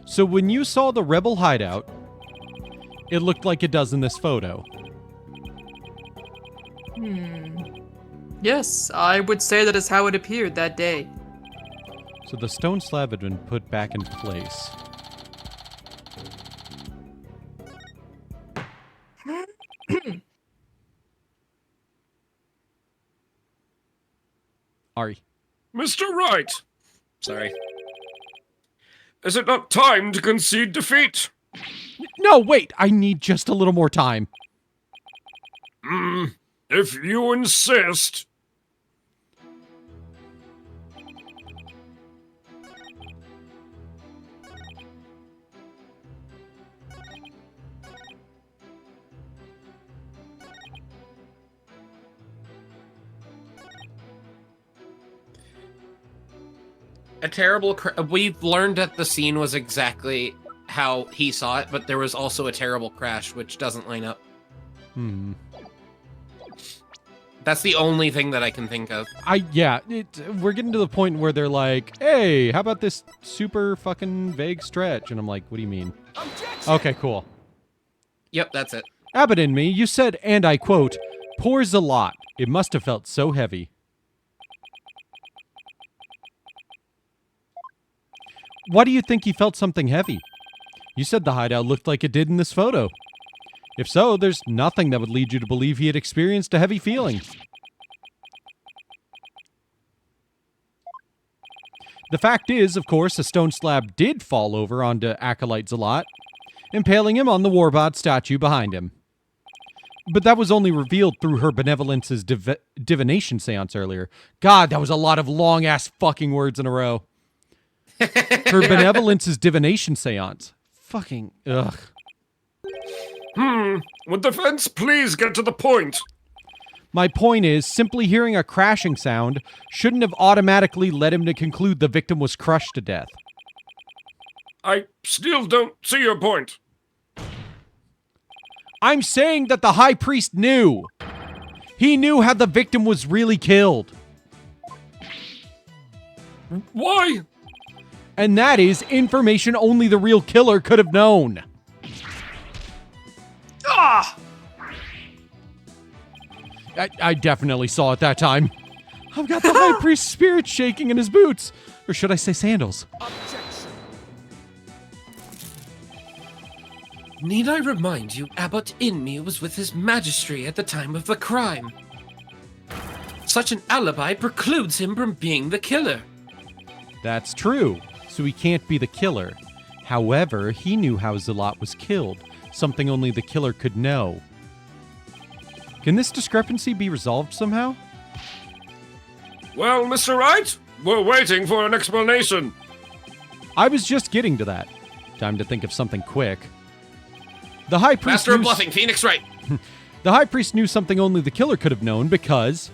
So when you saw the rebel hideout, it looked like it does in this photo. Yes, I would say that is how it appeared that day. So the stone slab had been put back in place. Ari. Mr. Wright! Sorry. Is it not time to concede defeat? No, wait! I need just a little more time. If you insist. We've learned that the scene was exactly how he saw it, but there was also a terrible crash, which doesn't line up. That's the only thing that I can think of. We're getting to the point where they're like, hey, how about this super fucking vague stretch? And I'm like, what do you mean? Objection! Okay, cool. Yep, that's it. Abbott in me, you said, and I quote, pours a lot. It must have felt so heavy. Why do you think he felt something heavy? You said the hideout looked like it did in this photo. If so, there's nothing that would lead you to believe he had experienced a heavy feeling. The fact is, of course, a stone slab did fall over onto Acolyte Zealot, impaling him on the Warbot statue behind him. But that was only revealed through her benevolence's divination seance earlier. God, that was a lot of long-ass fucking words in a row. Her benevolence's divination seance. Fucking, ugh. Would the defense please get to the point? My point is, simply hearing a crashing sound shouldn't have automatically led him to conclude the victim was crushed to death. I still don't see your point. I'm saying that the High Priest knew. He knew how the victim was really killed. Why? And that is information only the real killer could have known. Ah! I definitely saw it that time. I've got the High Priest's spirit shaking in his boots. Or should I say sandals? Objection. Need I remind you, Abbot Inme was with his Majesty at the time of the crime. Such an alibi precludes him from being the killer. That's true, so he can't be the killer. However, he knew how Zealot was killed, something only the killer could know. Can this discrepancy be resolved somehow? Well, Mr. Wright, we're waiting for an explanation. I was just getting to that. Time to think of something quick. The High Priest Master of knew bluffing, Phoenix Wright. The High Priest knew something only the killer could have known because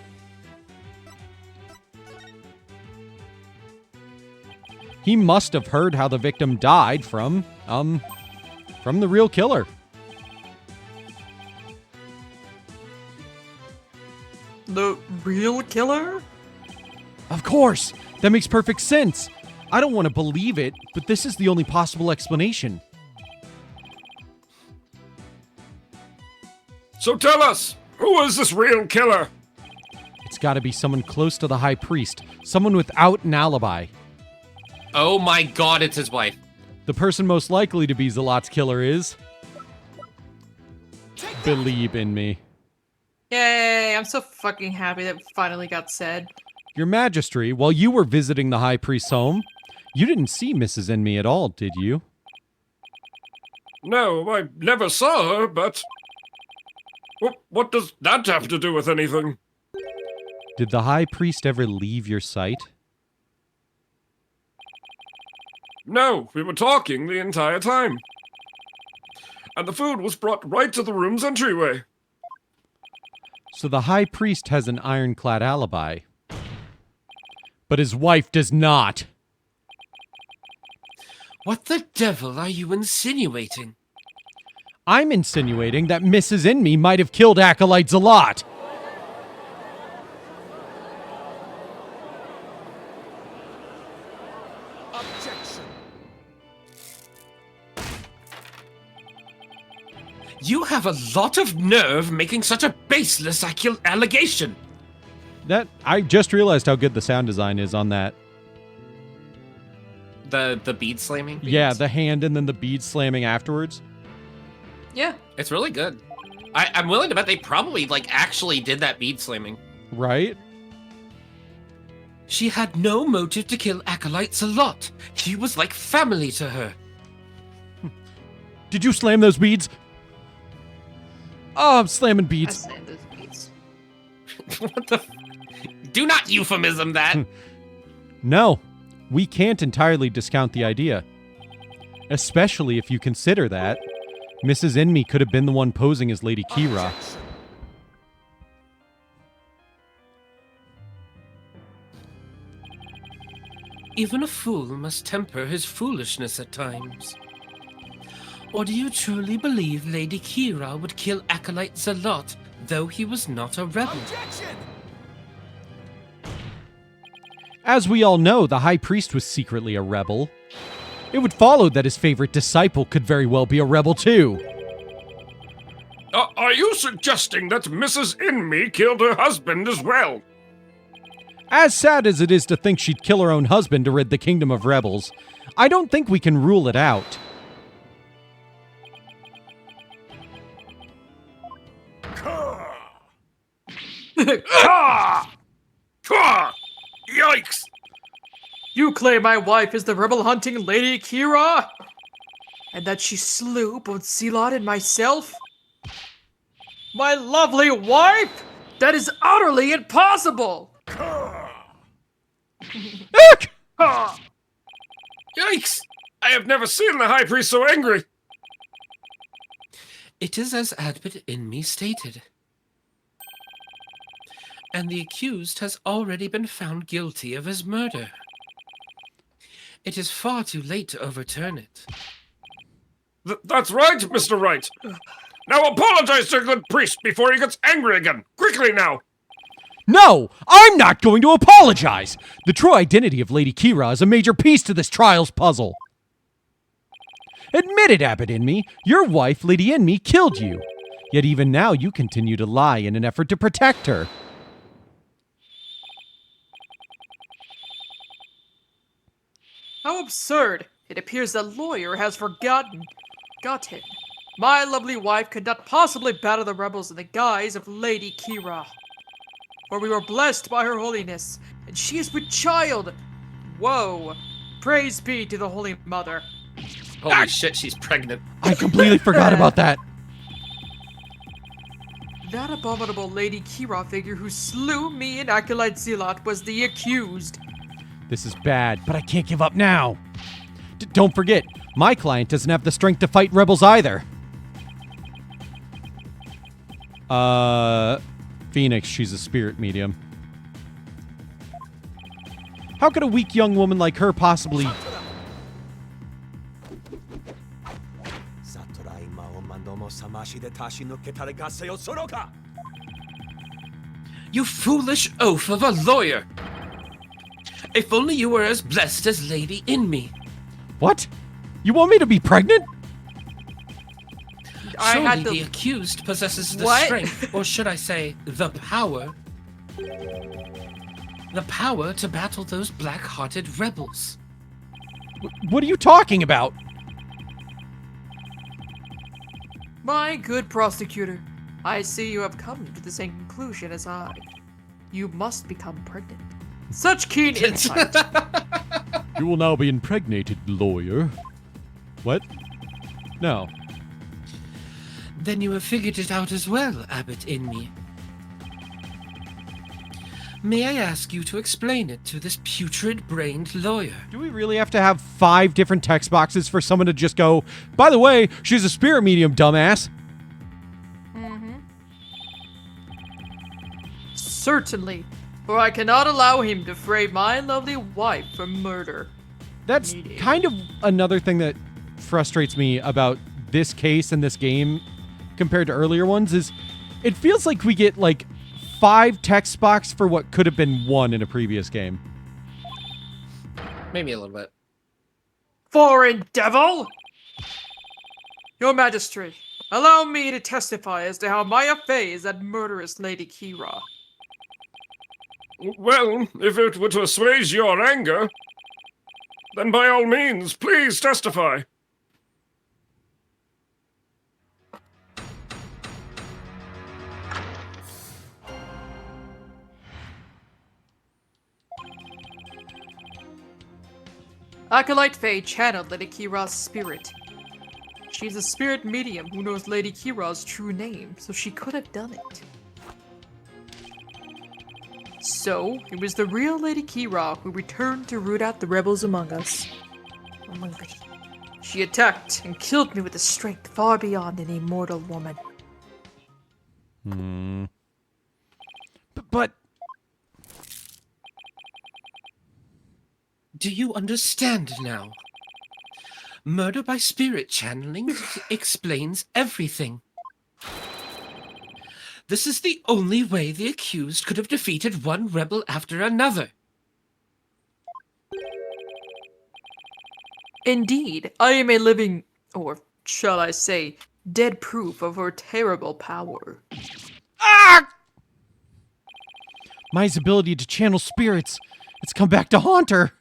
he must have heard how the victim died from the real killer. The real killer? Of course! That makes perfect sense. I don't want to believe it, but this is the only possible explanation. So tell us, who is this real killer? It's got to be someone close to the High Priest, someone without an alibi. Oh my god, it's his wife. The person most likely to be Zealot's killer is... Believe in me. Yay, I'm so fucking happy that finally got said. Your Majesty, while you were visiting the High Priest's home, you didn't see Mrs. Enmy at all, did you? No, I never saw her, but... What does that have to do with anything? Did the High Priest ever leave your sight? No, we were talking the entire time. And the food was brought right to the room's entryway. So the High Priest has an ironclad alibi. But his wife does not. What the devil are you insinuating? I'm insinuating that Mrs. Enmy might have killed Acolyte Zealot. Objection. You have a lot of nerve making such a baseless allegation. That I just realized how good the sound design is on that. The bead slamming? Yeah, the hand and then the bead slamming afterwards. Yeah. It's really good. I'm willing to bet they probably, actually did that bead slamming. Right? She had no motive to kill Acolyte Zealot. He was like family to her. Did you slam those beads? Oh, I'm slamming beads. I slammed those beads. What the... Do not euphemism that. No, we can't entirely discount the idea. Especially if you consider that Mrs. Enmy could have been the one posing as Lady Kira. Even a fool must temper his foolishness at times. Or do you truly believe Lady Kira would kill Acolyte Zealot, though he was not a rebel? Objection. As we all know, the High Priest was secretly a rebel. It would follow that his favorite disciple could very well be a rebel too. Are you suggesting that Mrs. Enmy killed her husband as well? As sad as it is to think she'd kill her own husband to rid the kingdom of rebels, I don't think we can rule it out. Yikes! You claim my wife is the rebel-hunting Lady Kira? And that she slew both Zealot and myself? My lovely wife? That is utterly impossible! Yikes! I have never seen the High Priest so angry! It is as Adbit Enmy stated. And the accused has already been found guilty of his murder. It is far too late to overturn it. That's right, Mr. Wright! Now apologize to the good priest before he gets angry again! Quickly now! No! I'm not going to apologize! The true identity of Lady Kira is a major piece to this trial's puzzle. Admit it, Abbot Enmy. Your wife, Lady Enmy, killed you. Yet even now you continue to lie in an effort to protect her. How absurd! It appears the lawyer has forgotten. My lovely wife could not possibly battle the rebels in the guise of Lady Kira. For we were blessed by her holiness, and she is with child. Whoa! Praise be to the Holy Mother. Holy shit, she's pregnant. I completely forgot about that. That abominable Lady Kira figure who slew me and Acolyte Zealot was the accused. This is bad, but I can't give up now. Don't forget, my client doesn't have the strength to fight rebels either. Phoenix, she's a spirit medium. How could a weak young woman like her possibly... You foolish oaf of a lawyer! If only you were as blessed as Lady Inme. What? You want me to be pregnant? Surely the accused possesses the strength, or should I say, the power. The power to battle those black-hearted rebels. What are you talking about? My good prosecutor, I see you have come to the same conclusion as I. You must become pregnant. Such keen insight. You will now be impregnated, lawyer. What? No. Then you have figured it out as well, Abbot Inme. May I ask you to explain it to this putrid-brained lawyer? Do we really have to have 5 different text boxes for someone to just go, by the way, she's a spirit medium, dumbass? Certainly, for I cannot allow him to frame my lovely wife for murder. That's kind of another thing that frustrates me about this case and this game compared to earlier ones is it feels like we get like 5 text box for what could have been 1 in a previous game. Maybe a little bit. Foreign devil! Your Majesty, allow me to testify as to how Maya fays that murderous Lady Kira. Well, if it were to assuage your anger, then by all means, please testify. Acolyte Faye channeled Lady Kira's spirit. She's a spirit medium who knows Lady Kira's true name, so she could have done it. So, it was the real Lady Kira who returned to root out the rebels among us. She attacked and killed me with a strength far beyond any mortal woman. But... Do you understand now? Murder by spirit channeling explains everything. This is the only way the accused could have defeated one rebel after another. Indeed, I am a living, or shall I say, dead proof of her terrible power. Ah! Maya's ability to channel spirits. It's come back to haunt her.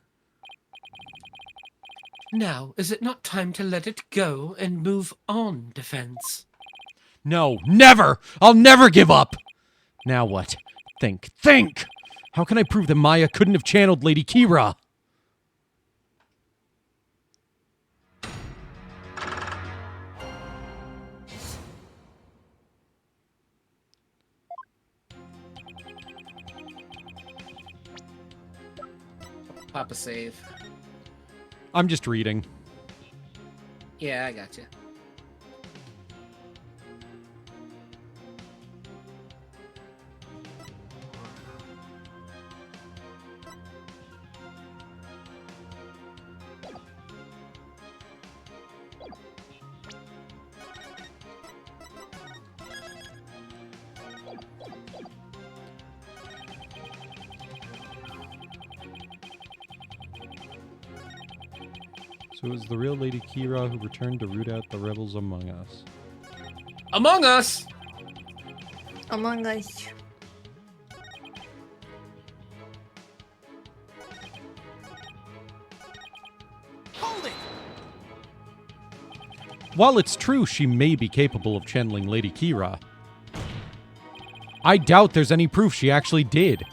Now, is it not time to let it go and move on, Defense? No, never! I'll never give up! Now what? Think. How can I prove that Maya couldn't have channeled Lady Kira? Pop a save. I'm just reading. Yeah, I got you. So it was the real Lady Kira who returned to root out the rebels among us. Among us! Among us. Hold it! While it's true she may be capable of channeling Lady Kira, I doubt there's any proof she actually did.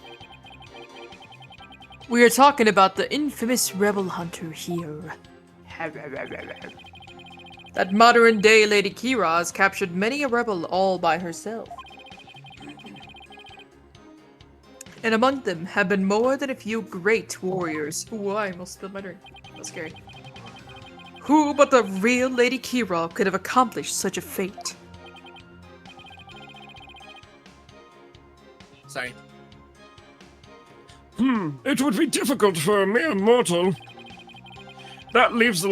We are talking about the infamous rebel hunter here. That modern-day Lady Kira has captured many a rebel all by herself. And among them have been more than a few great warriors. Ooh, I almost spilled my drink. That's scary. Who but the real Lady Kira could have accomplished such a fate? Sorry. It would be difficult for a mere mortal. That leaves the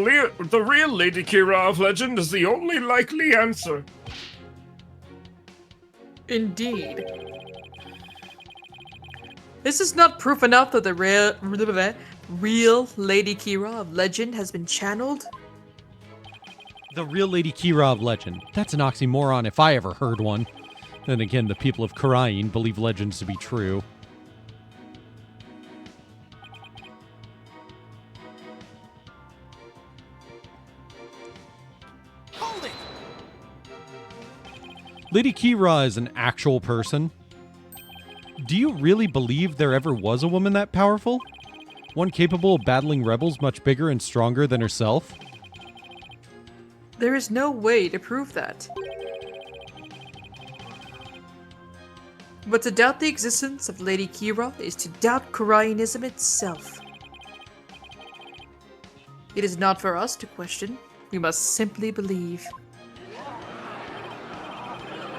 real Lady Kira of legend as the only likely answer. Indeed. This is not proof enough that the real Lady Kira of legend has been channeled. The real Lady Kira of legend. That's an oxymoron if I ever heard one. Then again, the people of Karain believe legends to be true. Hold it! Lady Kira is an actual person. Do you really believe there ever was a woman that powerful? One capable of battling rebels much bigger and stronger than herself? There is no way to prove that. But to doubt the existence of Lady Kira is to doubt Koraianism itself. It is not for us to question. We must simply believe.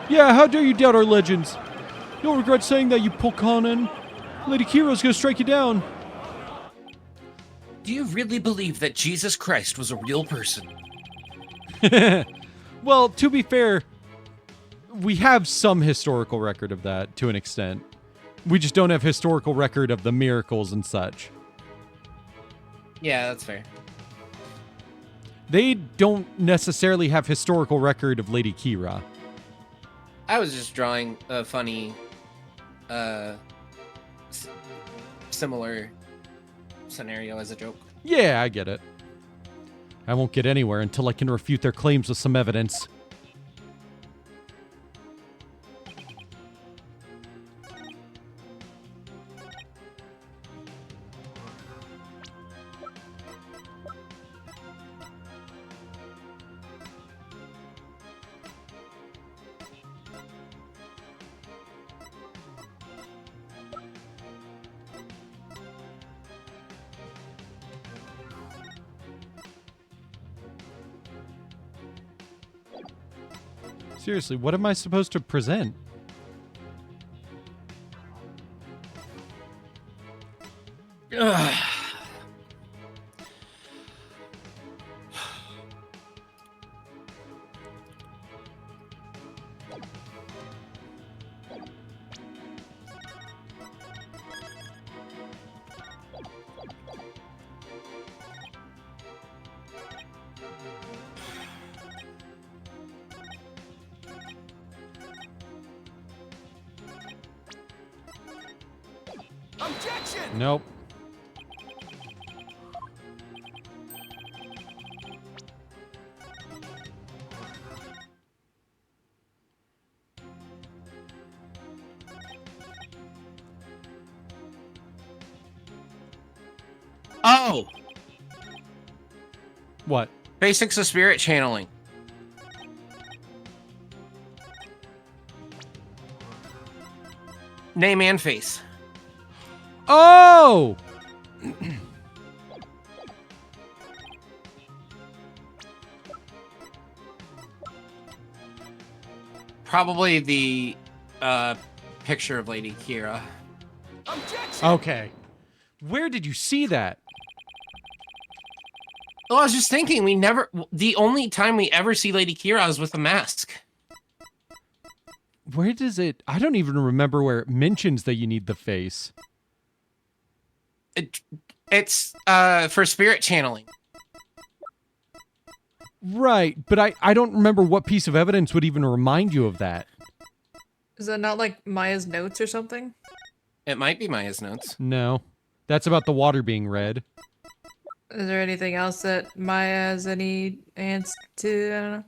Yeah, how dare you doubt our legends? You'll regret saying that, you Polkanen. Lady Kira's gonna strike you down. Do you really believe that Jesus Christ was a real person? Well, to be fair, we have some historical record of that to an extent. We just don't have historical record of the miracles and such. Yeah, that's fair. They don't necessarily have historical record of Lady Kira. I was just drawing a funny, similar scenario as a joke. Yeah, I get it. I won't get anywhere until I can refute their claims with some evidence. Seriously, what am I supposed to present? Ugh. Objection! Nope. Oh! What? Basics of spirit channeling. Name and face. Oh! Probably the picture of Lady Kira. Objection! Okay. Where did you see that? Well, I was just thinking, the only time we ever see Lady Kira is with a mask. Where does it... I don't even remember where it mentions that you need the face. It's for spirit channeling. Right, but I don't remember what piece of evidence would even remind you of that. Is that not like Maya's notes or something? It might be Maya's notes. No. That's about the water being red. Is there anything else that Maya has any answer to? I don't know.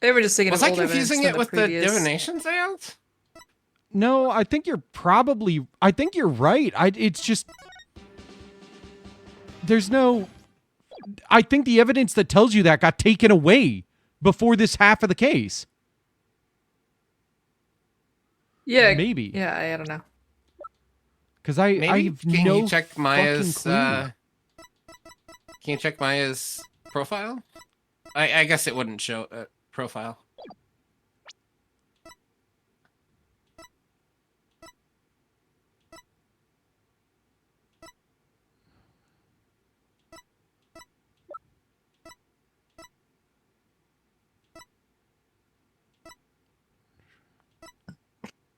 They were just thinking Was of I old confusing evidence it with from the previous... divination seance? No, I think you're probably... I think you're right. It's just... There's no... I think the evidence that tells you that got taken away before this half of the case. Yeah. Maybe. Yeah, I don't know. Because I've Can no you check Maya's fucking clue. can you check Maya's Profile? I guess it wouldn't show profile.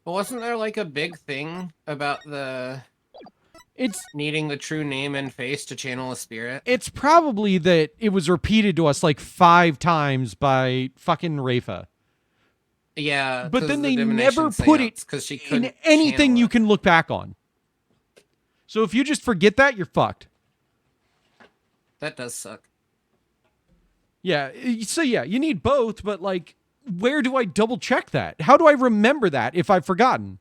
Well, wasn't there like a big thing about it's needing the true name and face to channel a spirit? It's probably that it was repeated to us like 5 times by fucking Rafa. Yeah, but then they never put it in anything you can look back on. So if you just forget that, you're fucked. That does suck. Yeah, so yeah, you need both, but like, where do I double check that? How do I remember that if I've forgotten?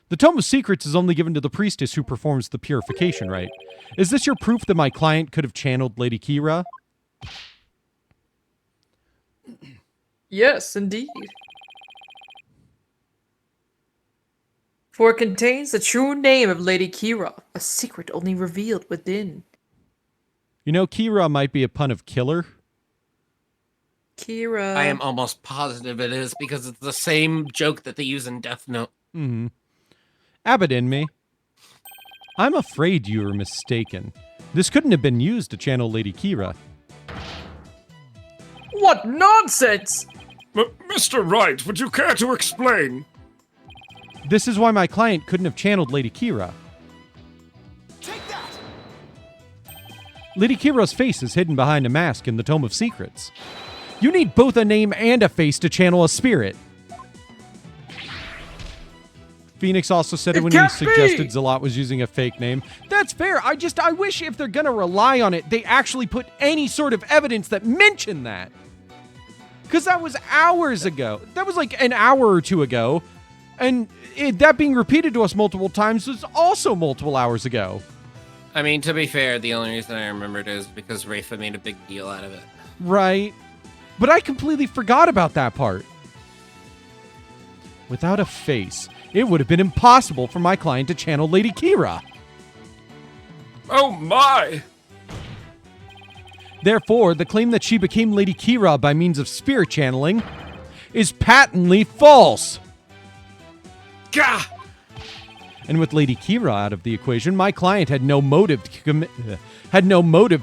The Tome of Secrets is only given to the priestess who performs the purification rite. Is this your proof that my client could have channeled Lady Kira? Yes, indeed. For it contains the true name of Lady Kira, a secret only revealed within. You know, Kira might be a pun of killer. Kira. I am almost positive it is because it's the same joke that they use in Death Note. Mm-hmm. Abbott in me. I'm afraid you were mistaken. This couldn't have been used to channel Lady Kira. What nonsense! Mr. Wright, would you care to explain? This is why my client couldn't have channeled Lady Kira. Take that! Lady Kira's face is hidden behind a mask in the Tome of Secrets. You need both a name and a face to channel a spirit. Phoenix also said it when he suggested Zalot was using a fake name. That's fair. I wish if they're gonna rely on it, they actually put any sort of evidence that mentioned that. Because that was hours ago. That was like an hour or two ago. And that being repeated to us multiple times was also multiple hours ago. I mean, to be fair, the only reason I remembered is because Rafa made a big deal out of it. Right. But I completely forgot about that part. Without a face, it would have been impossible for my client to channel Lady Kira. Oh my! Therefore, the claim that she became Lady Kira by means of spirit channeling is patently false. Gah! And with Lady Kira out of the equation, my client had no motive to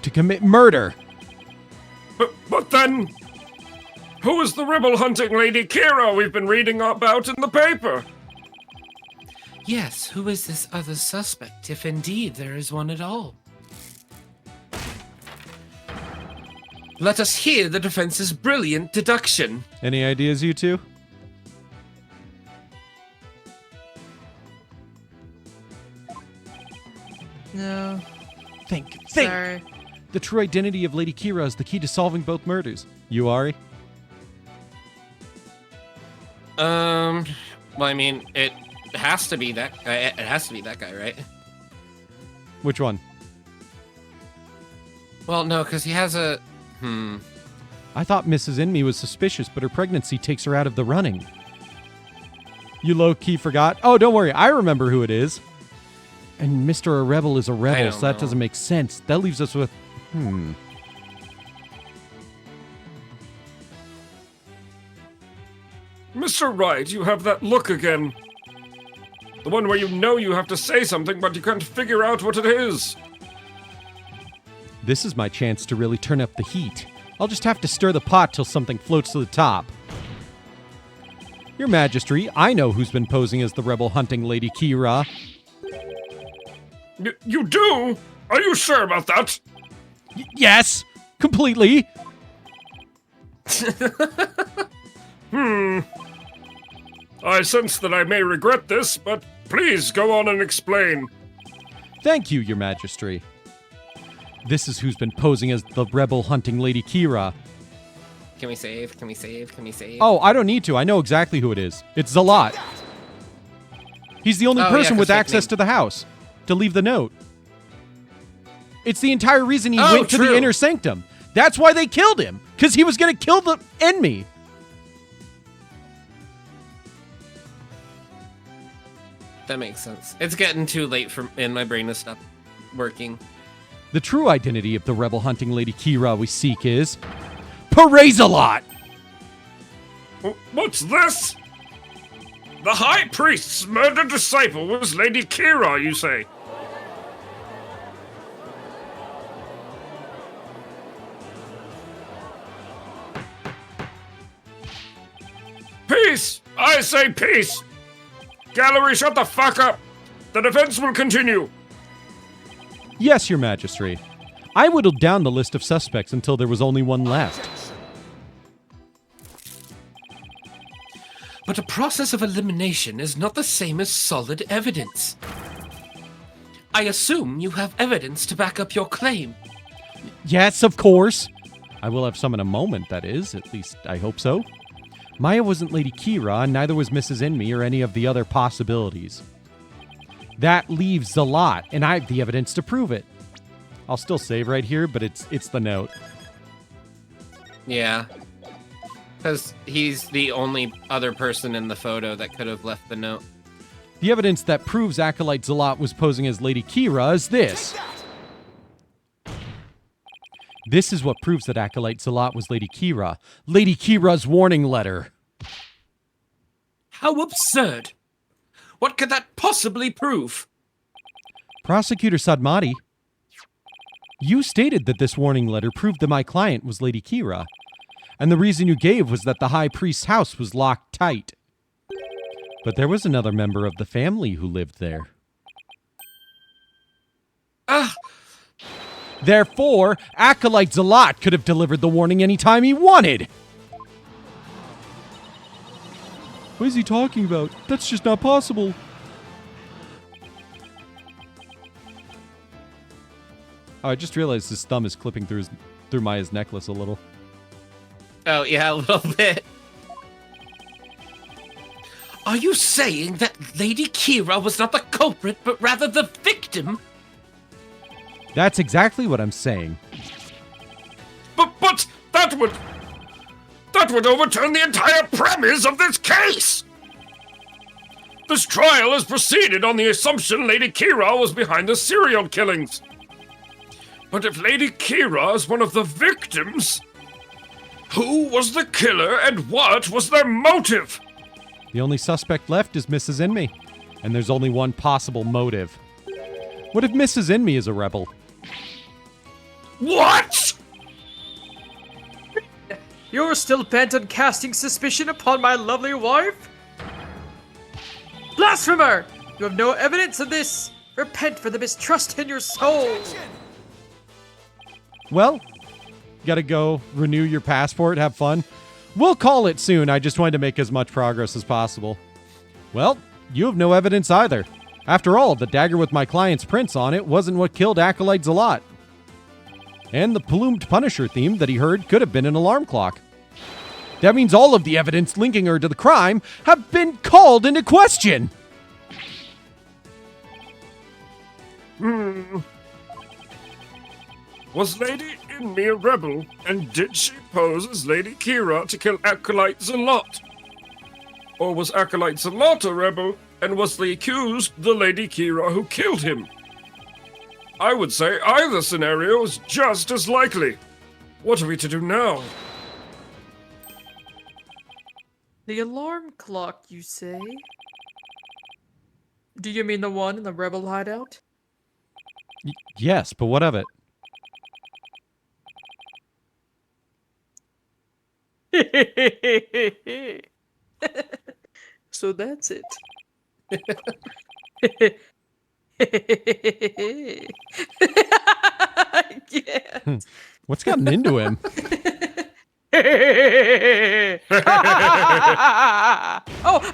commit murder. But then, who is the rebel hunting Lady Kira we've been reading about in the paper? Yes, who is this other suspect, if indeed there is one at all? Let us hear the defense's brilliant deduction. Any ideas, you two? No. Think. Sorry. The true identity of Lady Kira is the key to solving both murders. You, Ari? Well, I mean, it has to be that guy. It has to be that guy, right? Which one? Well, no, because he has a... I thought Mrs. Inme was suspicious, but her pregnancy takes her out of the running. You low-key forgot? Oh, don't worry. I remember who it is. And Mr. A Rebel is a rebel, so that doesn't make sense. That leaves us with... Mr. Wright, you have that look again. The one where you know you have to say something, but you can't figure out what it is. This is my chance to really turn up the heat. I'll just have to stir the pot till something floats to the top. Your Majesty, I know who's been posing as the rebel hunting Lady Kira. You do? Are you sure about that? Yes, completely. I sense that I may regret this, but please go on and explain. Thank you, Your Majesty. This is who's been posing as the rebel hunting Lady Kira. Can we save? Can we save? Can we save? Oh, I don't need to. I know exactly who it is. It's Zalot. He's the only person with access to the house to leave the note. It's the entire reason he went to the inner sanctum. That's why they killed him, because he was going to kill the enemy. That makes sense. It's getting too late and my brain has stopped working. The true identity of the rebel hunting Lady Kira we seek is... Parazelot! What's this? The High Priest's murdered disciple was Lady Kira, you say? Peace! I say peace! Gallery, shut the fuck up! The defense will continue! Yes, Your Majesty. I whittled down the list of suspects until there was only one left. But a process of elimination is not the same as solid evidence. I assume you have evidence to back up your claim. Yes, of course. I will have some in a moment, that is. At least, I hope so. Maya wasn't Lady Kira, and neither was Mrs. Inme or any of the other possibilities. That leaves a lot, and I have the evidence to prove it. I'll still save right here, but it's the note. Yeah. Because he's the only other person in the photo that could have left the note. The evidence that proves Acolyte Zalot was posing as Lady Kira is this. This is what proves that Acolyte Zalot was Lady Kira. Lady Kira's warning letter. How absurd! What could that possibly prove? Prosecutor Sadmati, you stated that this warning letter proved that my client was Lady Kira, and the reason you gave was that the High Priest's house was locked tight. But there was another member of the family who lived there. Therefore, Acolyte Zalot could have delivered the warning anytime he wanted! What is he talking about? That's just not possible. Oh, I just realized his thumb is clipping through Maya's necklace a little. Oh, yeah, a little bit. Are you saying that Lady Kira was not the culprit, but rather the victim? That's exactly what I'm saying. But that would overturn the entire premise of this case! This trial has proceeded on the assumption Lady Kira was behind the serial killings. But if Lady Kira is one of the victims, who was the killer and what was their motive? The only suspect left is Mrs. Inme, and there's only one possible motive. What if Mrs. Inme is a rebel? What?! You're still bent on casting suspicion upon my lovely wife? Blasphemer! You have no evidence of this! Repent for the mistrust in your soul! Well, gotta go renew your passport, have fun. We'll call it soon. I just wanted to make as much progress as possible. Well, you have no evidence either. After all, the dagger with my client's prints on it wasn't what killed Acolyte Zalot. And the plumed Punisher theme that he heard could have been an alarm clock. That means all of the evidence linking her to the crime have been called into question. Was Lady Inme a rebel, and did she pose as Lady Kira to kill Acolyte Zalot? Or was Acolyte Zalot a rebel, and was the accused the Lady Kira who killed him? I would say either scenario is just as likely. What are we to do now? The alarm clock, you say? Do you mean the one in the rebel hideout? Yes, but what of it? So that's it. Yeah. What's gotten into him? Oh!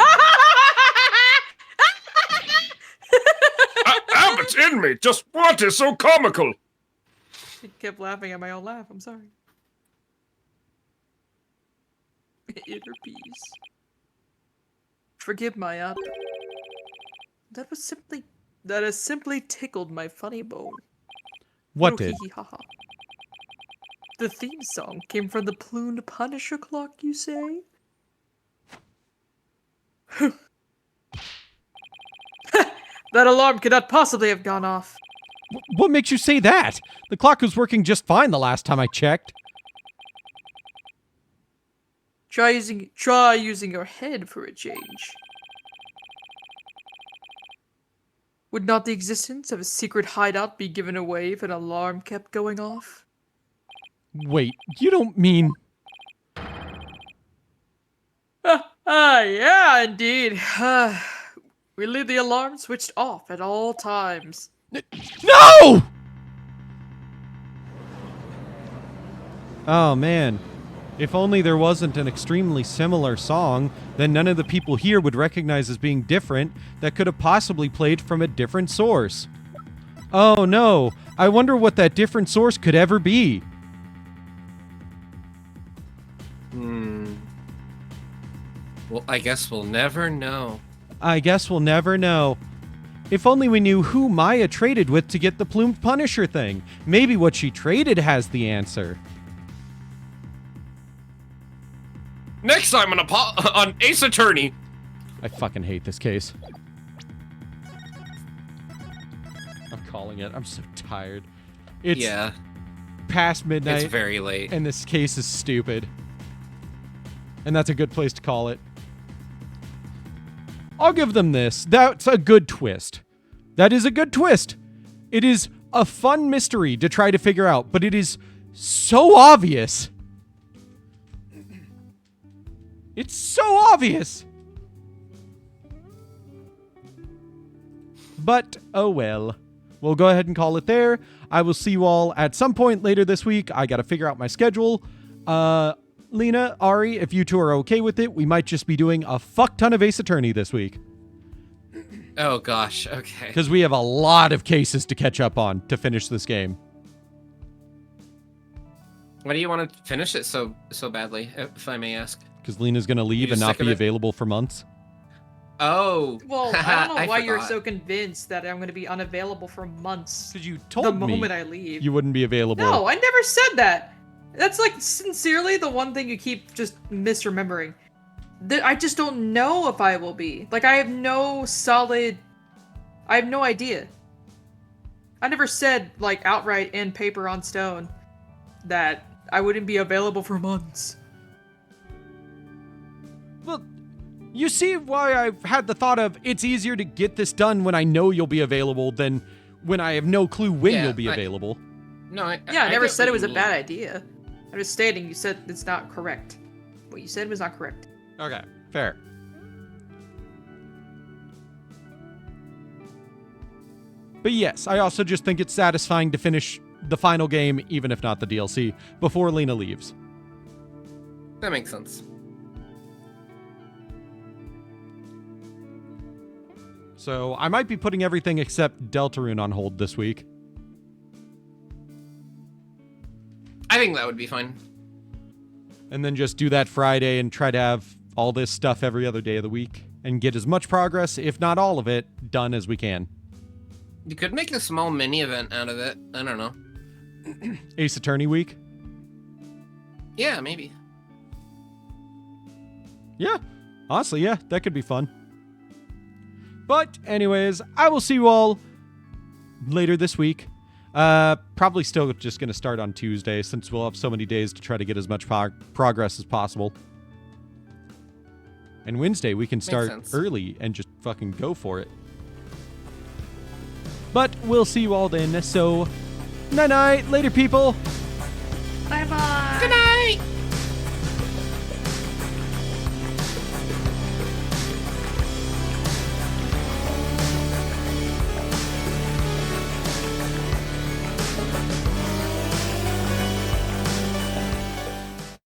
Abbott's in me! Just what is so comical? I kept laughing at my own laugh. I'm sorry. Inner peace. Forgive my up. That has simply tickled my funny bone. What Oh, did? hee hee ha ha. The theme song came from the plumed Punisher clock, you say? That alarm could not possibly have gone off. What makes you say that? The clock was working just fine the last time I checked. Try using your head for a change. Would not the existence of a secret hideout be given away if an alarm kept going off? Wait, you don't mean... Yeah, indeed. We leave the alarm switched off at all times. No! Oh, man. If only there wasn't an extremely similar song, then none of the people here would recognize as being different that could have possibly played from a different source. Oh, no. I wonder what that different source could ever be. Well, I guess we'll never know. I guess we'll never know. If only we knew who Maya traded with to get the Plumed Punisher thing. Maybe what she traded has the answer. Next time on Ace Attorney. I fucking hate this case. I'm calling it. I'm so tired. It's past midnight. It's very late. And this case is stupid. And that's a good place to call it. I'll give them this. That's a good twist. That is a good twist. It is a fun mystery to try to figure out, but it is so obvious. It's so obvious. But, oh well. We'll go ahead and call it there. I will see you all at some point later this week. I got to figure out my schedule. Lena, Ari, if you two are okay with it, we might just be doing a fuck ton of Ace Attorney this week. Oh, gosh. Okay. Because we have a lot of cases to catch up on to finish this game. Why do you want to finish it so badly, if I may ask? Because Lena's going to leave and not be available for months. Oh. Well, I don't know why you're forgot. so convinced that I'm going to be unavailable for months. Because you told the me moment I leave. you wouldn't be available. No, I never said that. That's like sincerely the one thing you keep just misremembering. I just don't know if I will be. Like, I have no idea. I never said, like, outright in paper on stone that I wouldn't be available for months. Well, you see why I've had the thought of it's easier to get this done when I know you'll be available than when I have no clue when you'll be available. No, I never said it was a bad idea. I'm just stating you said it's not correct. What you said was not correct. Okay, fair. But yes, I also just think it's satisfying to finish the final game, even if not the DLC, before Lena leaves. That makes sense. So I might be putting everything except Deltarune on hold this week. I think that would be fine. And then just do that Friday and try to have all this stuff every other day of the week and get as much progress, if not all of it, done as we can. You could make a small mini event out of it. I don't know. Ace Attorney week? Yeah, maybe. Yeah, honestly, yeah, that could be fun. But anyways, I will see you all later this week. Probably still just going to start on Tuesday since we'll have so many days to try to get as much progress as possible. And Wednesday we can start early and just fucking go for it. But we'll see you all then. So, night-night, later people. Bye-bye.